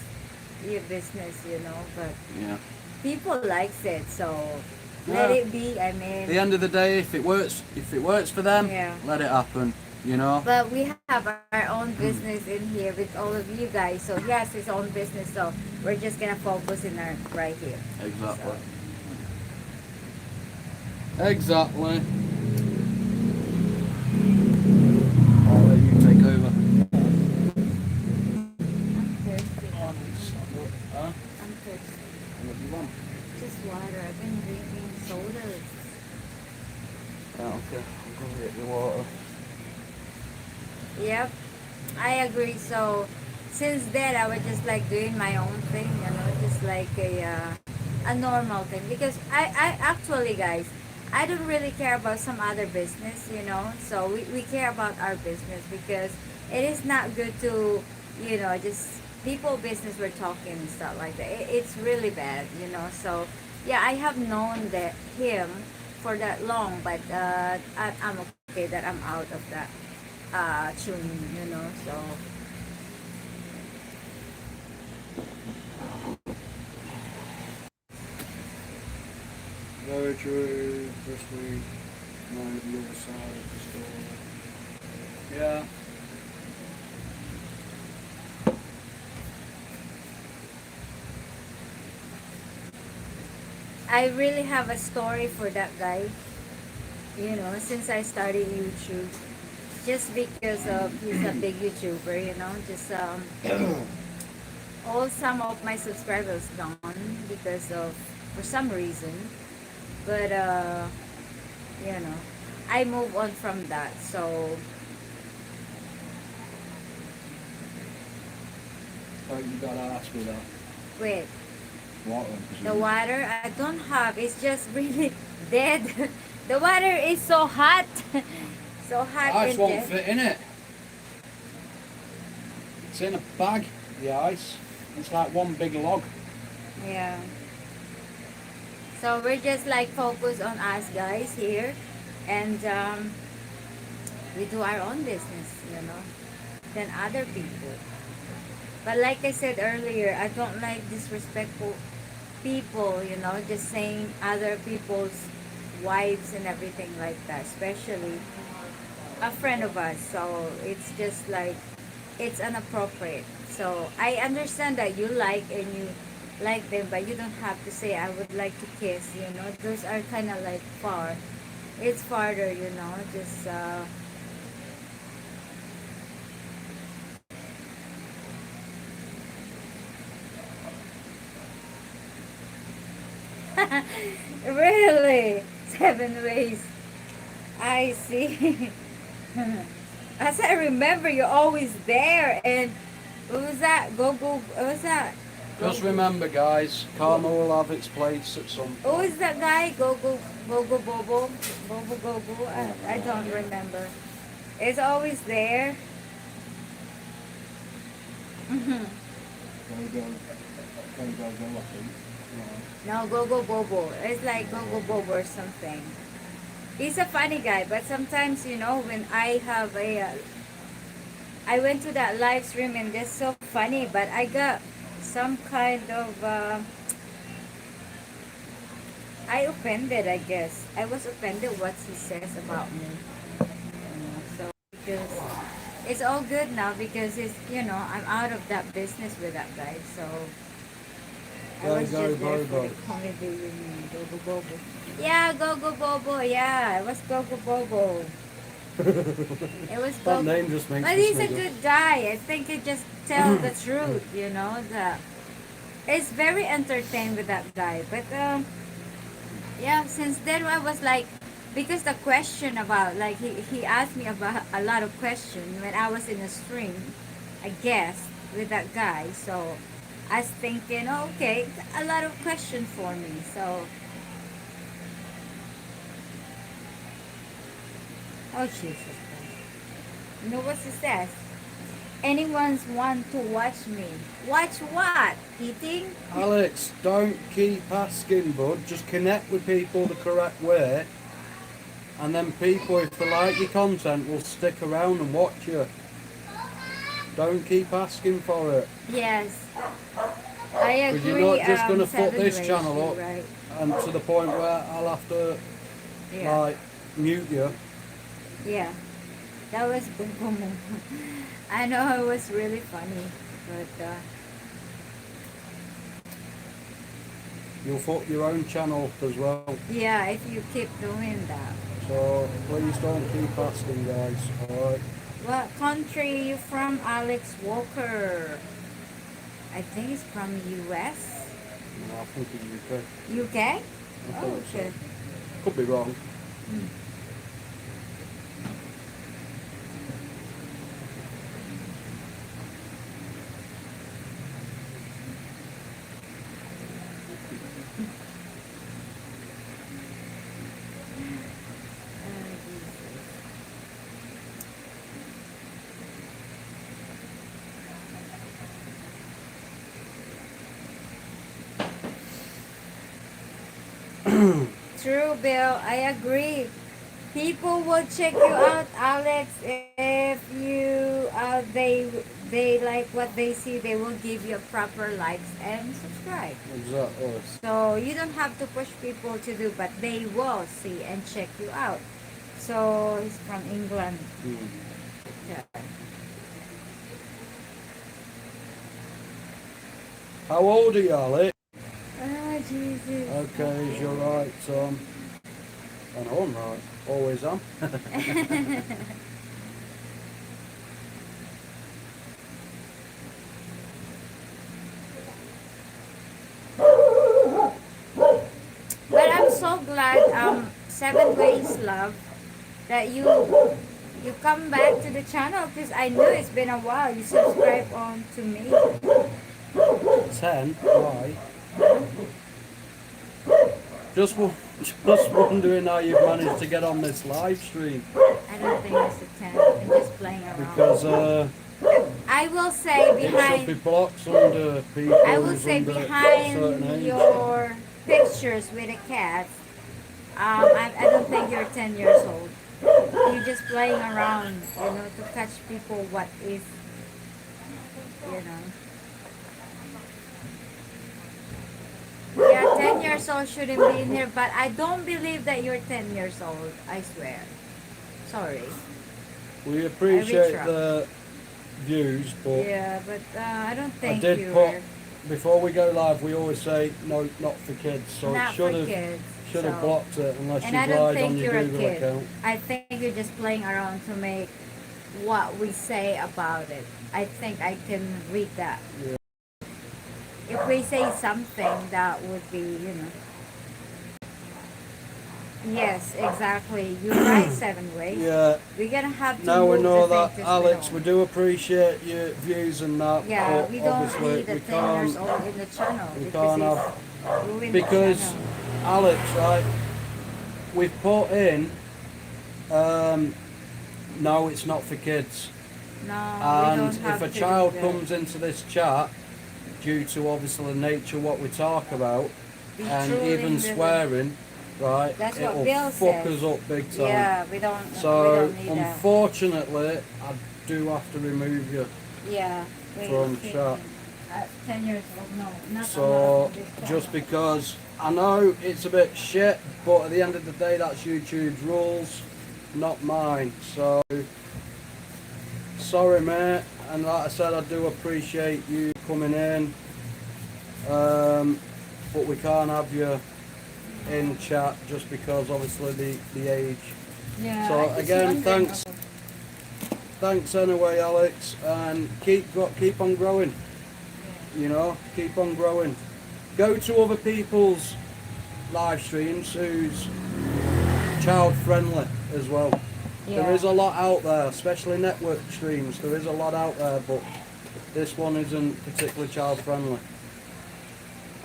Speaker 1: business, you know. But
Speaker 4: Yeah.
Speaker 1: people likes it, so
Speaker 4: Yeah.
Speaker 1: let it be. I mean,
Speaker 4: At the end of the day, if it works for them,
Speaker 1: Yeah.
Speaker 4: let it happen. You know.
Speaker 1: but we have our own business in here with all of you guys. So he has his own business, so we're just gonna focus in our right here.
Speaker 4: Exactly. Exactly. I'll let you take over.
Speaker 1: I'm thirsty.
Speaker 4: Huh?
Speaker 1: I'm thirsty.
Speaker 4: What do you want?
Speaker 1: Just water. I've been drinking sodas.
Speaker 4: Oh, okay. I'll go get your water.
Speaker 1: Yep, I agree. So since then, I was just like doing my own thing, you know, just like a normal thing. Because I actually, guys, I don't really care about some other business, you know. So we care about our business because it is not good to, you know, just people business we're talking and stuff like that. It's really bad, you know. So yeah, I have known that him for that long, but I'm okay that I'm out of that tuning, you know. So
Speaker 4: Very true. This week, no, the other side of the story. Yeah.
Speaker 1: I really have a story for that guy, you know, since I started YouTube. Just because of he's a big YouTuber, you know, just all some of my subscribers gone because of for some reason. But you know, I move on from that. So
Speaker 3: Oh, you got to ask me that.
Speaker 1: wait,
Speaker 3: Water.
Speaker 1: the water I don't have. It's just really dead. The water is so hot, so hot
Speaker 4: Ice
Speaker 1: and
Speaker 4: won't
Speaker 1: dead.
Speaker 4: fit in it. It's in a bag, the ice. It's like one big log.
Speaker 1: Yeah. So we're just like focused on us guys here, and we do our own business, you know, than other people. But like I said earlier, I don't like disrespectful people, you know, just saying other people's wives and everything like that, especially a friend of us. So it's just like it's inappropriate. So I understand that you like and you like them, but you don't have to say I would like to kiss, you know. Those are kind of like far. It's farther, you know, just really 7 ways. I see. As I remember, you're always there. And what was that? What was that?
Speaker 4: Just remember, guys, karma will have its place at some
Speaker 1: Who
Speaker 4: point.
Speaker 1: is that guy? Bobo, Bobo, I don't remember. It's always there. Mhm.
Speaker 3: Go, I think.
Speaker 1: No, Bobo. It's like Bobo or something. He's a funny guy, but sometimes, you know, when I have I went to that live stream and it's so funny, but I got some kind of, I offended, I guess. I was offended what he says about me. You know, so, because it's all good now because it's, you know, I'm out of that business with that guy, so. I was just there for the comedy with me, Go Bobo. Yeah, Go Bobo, yeah, it was Go Bobo. It was
Speaker 2: That
Speaker 1: both.
Speaker 2: name just makes
Speaker 1: But
Speaker 2: me
Speaker 1: he's a
Speaker 2: snigger.
Speaker 1: good guy. I think he just tell the truth, you know. It's very entertained with that guy. But yeah, since then I was like, because the question about like he asked me about a lot of questions when I was in a stream, I guess, with that guy. So I was thinking, oh, okay, a lot of questions for me. So oh Jesus Christ. You know what he says? Anyone's want to watch me. Watch what? Eating?
Speaker 2: Alex, don't keep asking, bud. Just connect with people the correct way, and then people, if they like your content, will stick around and watch you. Don't keep asking for it.
Speaker 1: Yes. I
Speaker 2: Because
Speaker 1: agree.
Speaker 2: you're not just going to put
Speaker 1: Seven
Speaker 2: this
Speaker 1: ways,
Speaker 2: channel
Speaker 1: you're
Speaker 2: up
Speaker 1: right.
Speaker 2: and to the point where I'll have to
Speaker 1: Yeah.
Speaker 2: like mute you.
Speaker 1: Yeah. That was boom boom boom. I know it was really funny, but
Speaker 2: You'll fuck your own channel up as well.
Speaker 1: yeah, if you keep doing that.
Speaker 2: So please don't keep asking, guys. Alright.
Speaker 1: What country you from, Alex Walker? I think it's from US.
Speaker 2: No, I think in UK.
Speaker 1: UK?
Speaker 2: I
Speaker 1: Oh,
Speaker 2: think so.
Speaker 1: okay.
Speaker 2: Could be wrong.
Speaker 1: True, Bill. I agree. People will check you out, Alex, if you they like what they see. They will give you proper likes and subscribe.
Speaker 2: Exactly.
Speaker 1: So you don't have to push people to do, but they will see and check you out. So he's from England. Yeah.
Speaker 2: How old are you, Alex?
Speaker 1: Oh Jesus.
Speaker 2: Okay, you're right, Tom. I know I'm right. Always am.
Speaker 1: But I'm so glad, Seven Ways Love, that you come back to the channel because I know it's been a while. You subscribe on to me.
Speaker 2: 10? Why? Just wondering how you've managed to get on this live stream.
Speaker 1: I don't think it's a 10. I'm just playing around.
Speaker 2: Because
Speaker 1: I will say
Speaker 2: it should be
Speaker 1: behind.
Speaker 2: blocks under people.
Speaker 1: I will say
Speaker 2: under certain
Speaker 1: behind
Speaker 2: age.
Speaker 1: your pictures with the cats. I don't think you're 10 years old. You're just playing around, you know, to catch people what is, you know. Yeah, 10 years old shouldn't be in here, but I don't believe that you're 10 years old, I swear. Sorry.
Speaker 2: We appreciate
Speaker 1: retract.
Speaker 2: the views, but
Speaker 1: Yeah, but I don't
Speaker 2: I
Speaker 1: think
Speaker 2: did
Speaker 1: you're
Speaker 2: put, before we go live, we always say, no, not for kids. So
Speaker 1: not
Speaker 2: it
Speaker 1: for
Speaker 2: should have
Speaker 1: kids. so.
Speaker 2: blocked it unless
Speaker 1: And
Speaker 2: you
Speaker 1: I don't
Speaker 2: lied
Speaker 1: think
Speaker 2: on your
Speaker 1: you're a
Speaker 2: Google
Speaker 1: kid.
Speaker 2: account.
Speaker 1: I think you're just playing around to make what we say about it. I think I can read that.
Speaker 2: Yeah.
Speaker 1: If we say something that would be, you know. Yes, exactly. You're right, Seven Ways.
Speaker 2: Yeah.
Speaker 1: We're gonna have to
Speaker 2: Now we
Speaker 1: move
Speaker 2: know
Speaker 1: the
Speaker 2: that,
Speaker 1: thing to
Speaker 2: Alex, we
Speaker 1: middle.
Speaker 2: do appreciate your views and that.
Speaker 1: Yeah,
Speaker 2: but
Speaker 1: we don't
Speaker 2: obviously
Speaker 1: need the
Speaker 2: we
Speaker 1: 10 years
Speaker 2: can't,
Speaker 1: old in the channel.
Speaker 2: we
Speaker 1: because
Speaker 2: can't
Speaker 1: it's
Speaker 2: have,
Speaker 1: ruining
Speaker 2: because
Speaker 1: the channel.
Speaker 2: Alex, right, we've put in, no, it's not for kids.
Speaker 1: No, we
Speaker 2: And
Speaker 1: don't have
Speaker 2: if a
Speaker 1: to
Speaker 2: child
Speaker 1: do that.
Speaker 2: comes into this chat, due to obviously the nature of what we talk about,
Speaker 1: We
Speaker 2: and
Speaker 1: truly
Speaker 2: even
Speaker 1: really-
Speaker 2: swearing, right,
Speaker 1: That's what
Speaker 2: it'll
Speaker 1: Bill
Speaker 2: fuck
Speaker 1: says.
Speaker 2: us up big time.
Speaker 1: Yeah, we don't.
Speaker 2: So,
Speaker 1: we don't need that.
Speaker 2: unfortunately, I do have to remove you.
Speaker 1: Yeah.
Speaker 2: from chat.
Speaker 1: 10 years old, no. Not
Speaker 2: So,
Speaker 1: allowed in this
Speaker 2: just
Speaker 1: channel.
Speaker 2: because I know it's a bit shit, but at the end of the day, that's YouTube's rules, not mine. So, sorry, mate. And like I said, I do appreciate you coming in, but we can't have you in chat just because obviously the age.
Speaker 1: Yeah.
Speaker 2: So
Speaker 1: I just
Speaker 2: again,
Speaker 1: wondering
Speaker 2: thanks.
Speaker 1: about-
Speaker 2: Thanks anyway, Alex, and keep on growing. You know, keep on growing. Go to other people's live streams who's child friendly as well.
Speaker 1: Yeah.
Speaker 2: There is a lot out there, especially network streams. There is a lot out there, but this one isn't particularly child friendly.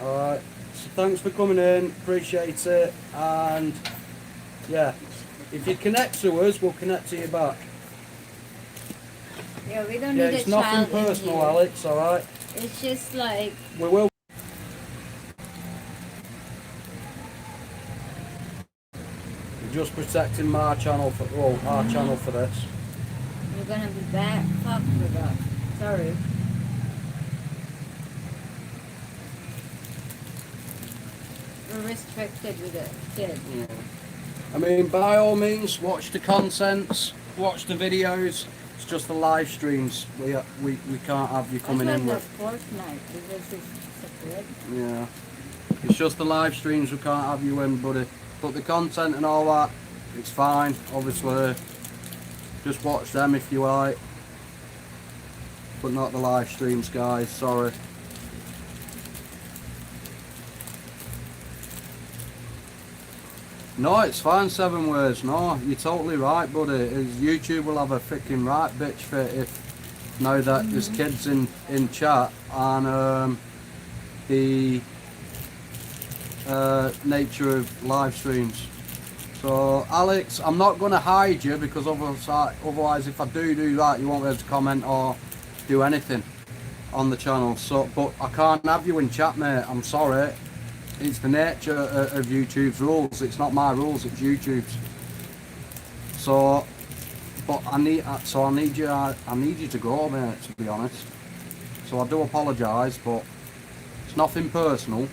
Speaker 2: Alright, so thanks for coming in, appreciate it, and yeah, if you connect to us, we'll connect to you back.
Speaker 1: Yeah, we don't
Speaker 2: Yeah,
Speaker 1: need
Speaker 2: it's
Speaker 1: a
Speaker 2: nothing
Speaker 1: child in
Speaker 2: personal,
Speaker 1: here.
Speaker 2: Alex, alright?
Speaker 1: It's just like,
Speaker 2: We will. We're just protecting my channel for, well, our channel for this.
Speaker 1: you're gonna be back. Fuck with us. Sorry. We're restricted with a kid.
Speaker 2: Yeah. I mean, by all means, watch the contents, watch the videos. It's just the live streams we can't have you coming
Speaker 1: That's
Speaker 2: in
Speaker 1: like
Speaker 2: with.
Speaker 1: the Fortnite because it's separate.
Speaker 2: Yeah. It's just the live streams we can't have you in, buddy. But the content and all that, it's fine. Obviously, just watch them if you like. But not the live streams, guys. Sorry. No, it's fine, 7 words. No, you're totally right, buddy. YouTube will have a freaking right bitch fit if now that there's kids in chat and the nature of live streams. So, Alex, I'm not going to hide you because otherwise if I do that, you won't be able to comment or do anything on the channel. So, but I can't have you in chat, mate. I'm sorry. It's the nature of YouTube's rules. It's not my rules. It's YouTube's. So, but I need you to go, mate. To be honest. So I do apologise, but it's nothing personal.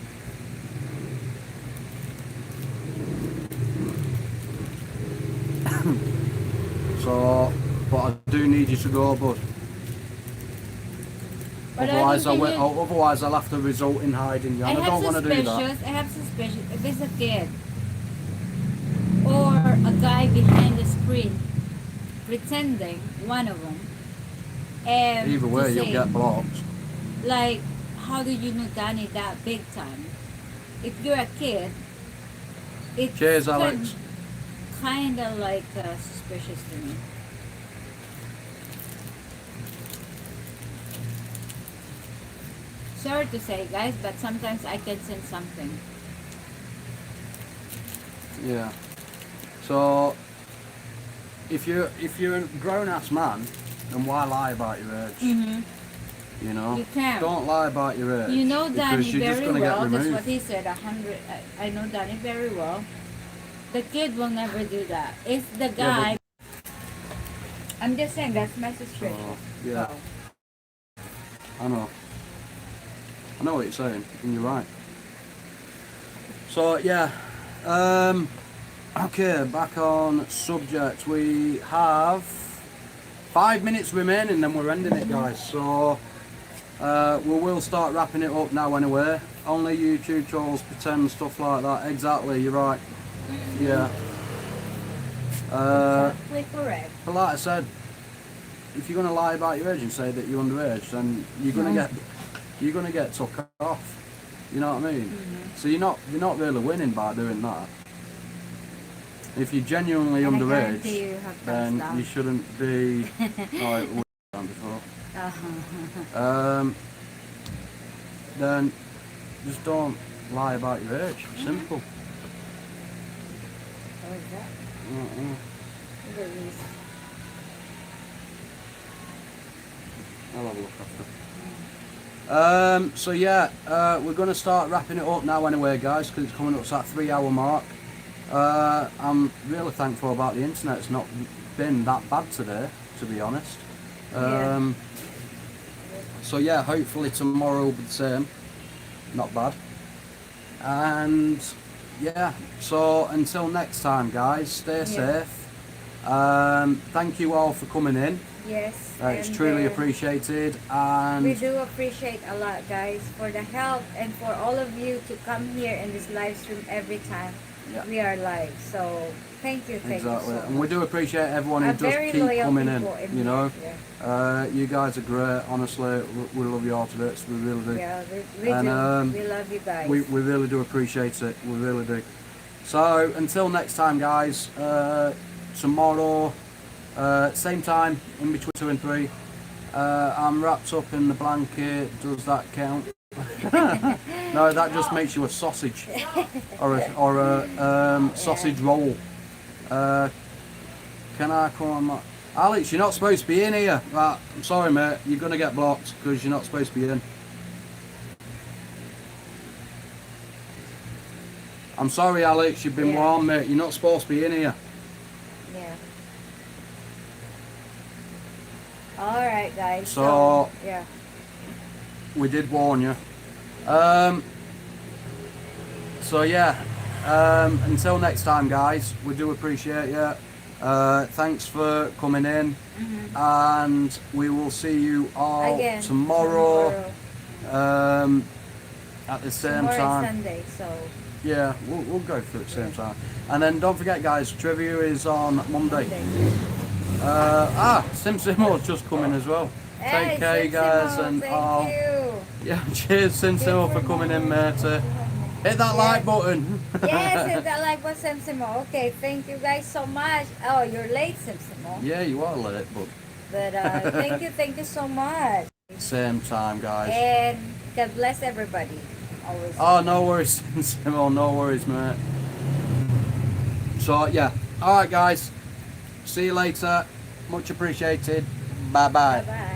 Speaker 2: So, but I do need you to go, bud.
Speaker 1: But
Speaker 2: Otherwise,
Speaker 1: I don't think
Speaker 2: otherwise I'll have to result in hiding you. And I don't want to do that.
Speaker 1: I have suspicion if it's a kid or a guy behind the screen pretending, one of them. And
Speaker 2: Either way, you'll get blocked.
Speaker 1: Like, how do you know Danny that big time? If you're a kid, it's
Speaker 2: Cheers, Alex.
Speaker 1: kind of like suspicious to me. Sorry to say, guys, but sometimes I can sense something.
Speaker 2: Yeah. So, if you're a grown-ass man, then why lie about your age?
Speaker 1: Mm-hmm.
Speaker 2: You know,
Speaker 1: You can't.
Speaker 2: don't lie about your age.
Speaker 1: You know Danny
Speaker 2: because you're just
Speaker 1: very
Speaker 2: gonna get
Speaker 1: well. That's
Speaker 2: removed.
Speaker 1: what he said. 100. I know Danny very well. The kid will never do that. It's the guy. I'm just saying that's my situation.
Speaker 2: Oh, yeah.
Speaker 1: So,
Speaker 2: I know. I know what you're saying, and you're right. So yeah. Okay, back on subject. We have 5 minutes remaining, then we're ending it, guys. So we will start wrapping it up now anyway. Only YouTube trolls pretend stuff like that. Exactly, you're right. Yeah.
Speaker 1: exactly correct.
Speaker 2: But like I said, if you're gonna lie about your age and say that you're underage, then you're gonna get took off. You know what I mean? So you're not really winning by doing that. If you're genuinely
Speaker 1: And I guarantee
Speaker 2: underage,
Speaker 1: you have
Speaker 2: then
Speaker 1: thumbs
Speaker 2: you
Speaker 1: down.
Speaker 2: shouldn't be. Oh, it was done before. Then just don't lie about your age. Simple.
Speaker 1: What is that?
Speaker 2: Mm-mm.
Speaker 1: Look at these.
Speaker 2: I'll have a look after. So yeah, we're going to start wrapping it up now anyway, guys, because it's coming up to that 3-hour mark. I'm really thankful about the internet. It's not been that bad today, to be honest.
Speaker 1: Yeah.
Speaker 2: So yeah, hopefully tomorrow will be the same. Not bad. And yeah, so until next time, guys, stay safe. Thank you all for coming in.
Speaker 1: Yes.
Speaker 2: It's
Speaker 1: and,
Speaker 2: truly appreciated, and
Speaker 1: we do appreciate a lot, guys, for the help and for all of you to come here in this live stream every time.
Speaker 4: Yeah.
Speaker 1: we are live. So thank you
Speaker 4: Exactly,
Speaker 1: so
Speaker 4: and we
Speaker 1: much.
Speaker 4: do appreciate everyone who
Speaker 1: A
Speaker 4: just
Speaker 1: very
Speaker 4: keep
Speaker 1: loyal
Speaker 4: coming
Speaker 1: people
Speaker 4: in. You know,
Speaker 1: yeah.
Speaker 4: you guys are great. Honestly, we love you all to bits. We really do.
Speaker 1: Yeah, we
Speaker 4: And,
Speaker 1: do. We love you guys.
Speaker 4: We really do appreciate it. We really do. So until next time, guys. Tomorrow, same time, in between 2 and 3. I'm wrapped up in the blanket. Does that count? No, that just makes you a sausage or a sausage roll. Can I come on? Alex, you're not supposed to be in here. Right, I'm sorry, mate. You're gonna get blocked because you're not supposed to be in. I'm sorry, Alex. You've been
Speaker 1: Yeah.
Speaker 4: warned, mate. You're not supposed to be in here.
Speaker 1: Yeah. All right, guys.
Speaker 4: So-
Speaker 1: yeah.
Speaker 4: We did warn you. So yeah. Until next time, guys. We do appreciate you. Thanks for coming in, and we will see you all
Speaker 1: Again
Speaker 4: tomorrow. At the same
Speaker 1: Tomorrow is
Speaker 4: time.
Speaker 1: Sunday, so
Speaker 4: Yeah, we'll go through it at the same time. And then don't forget, guys, trivia is on Monday. Sim Simo's just coming as well.
Speaker 1: Hey,
Speaker 4: Take care,
Speaker 1: Sim
Speaker 4: guys,
Speaker 1: Simo,
Speaker 4: and
Speaker 1: thank you.
Speaker 4: yeah, cheers, Sim Simo, for coming in, mate. Hit that like button.
Speaker 1: Yes, hit that like button, Sim Simo. Okay, thank you guys so much. Oh, you're late, Sim Simo.
Speaker 4: Yeah, you are late, but
Speaker 1: But thank you so much.
Speaker 4: same time, guys.
Speaker 1: And God bless everybody. Always.
Speaker 4: Oh, no worries, Simo, no worries, mate. So, yeah. Alright, guys. See you later. Much appreciated. Bye-bye.
Speaker 1: Bye-bye.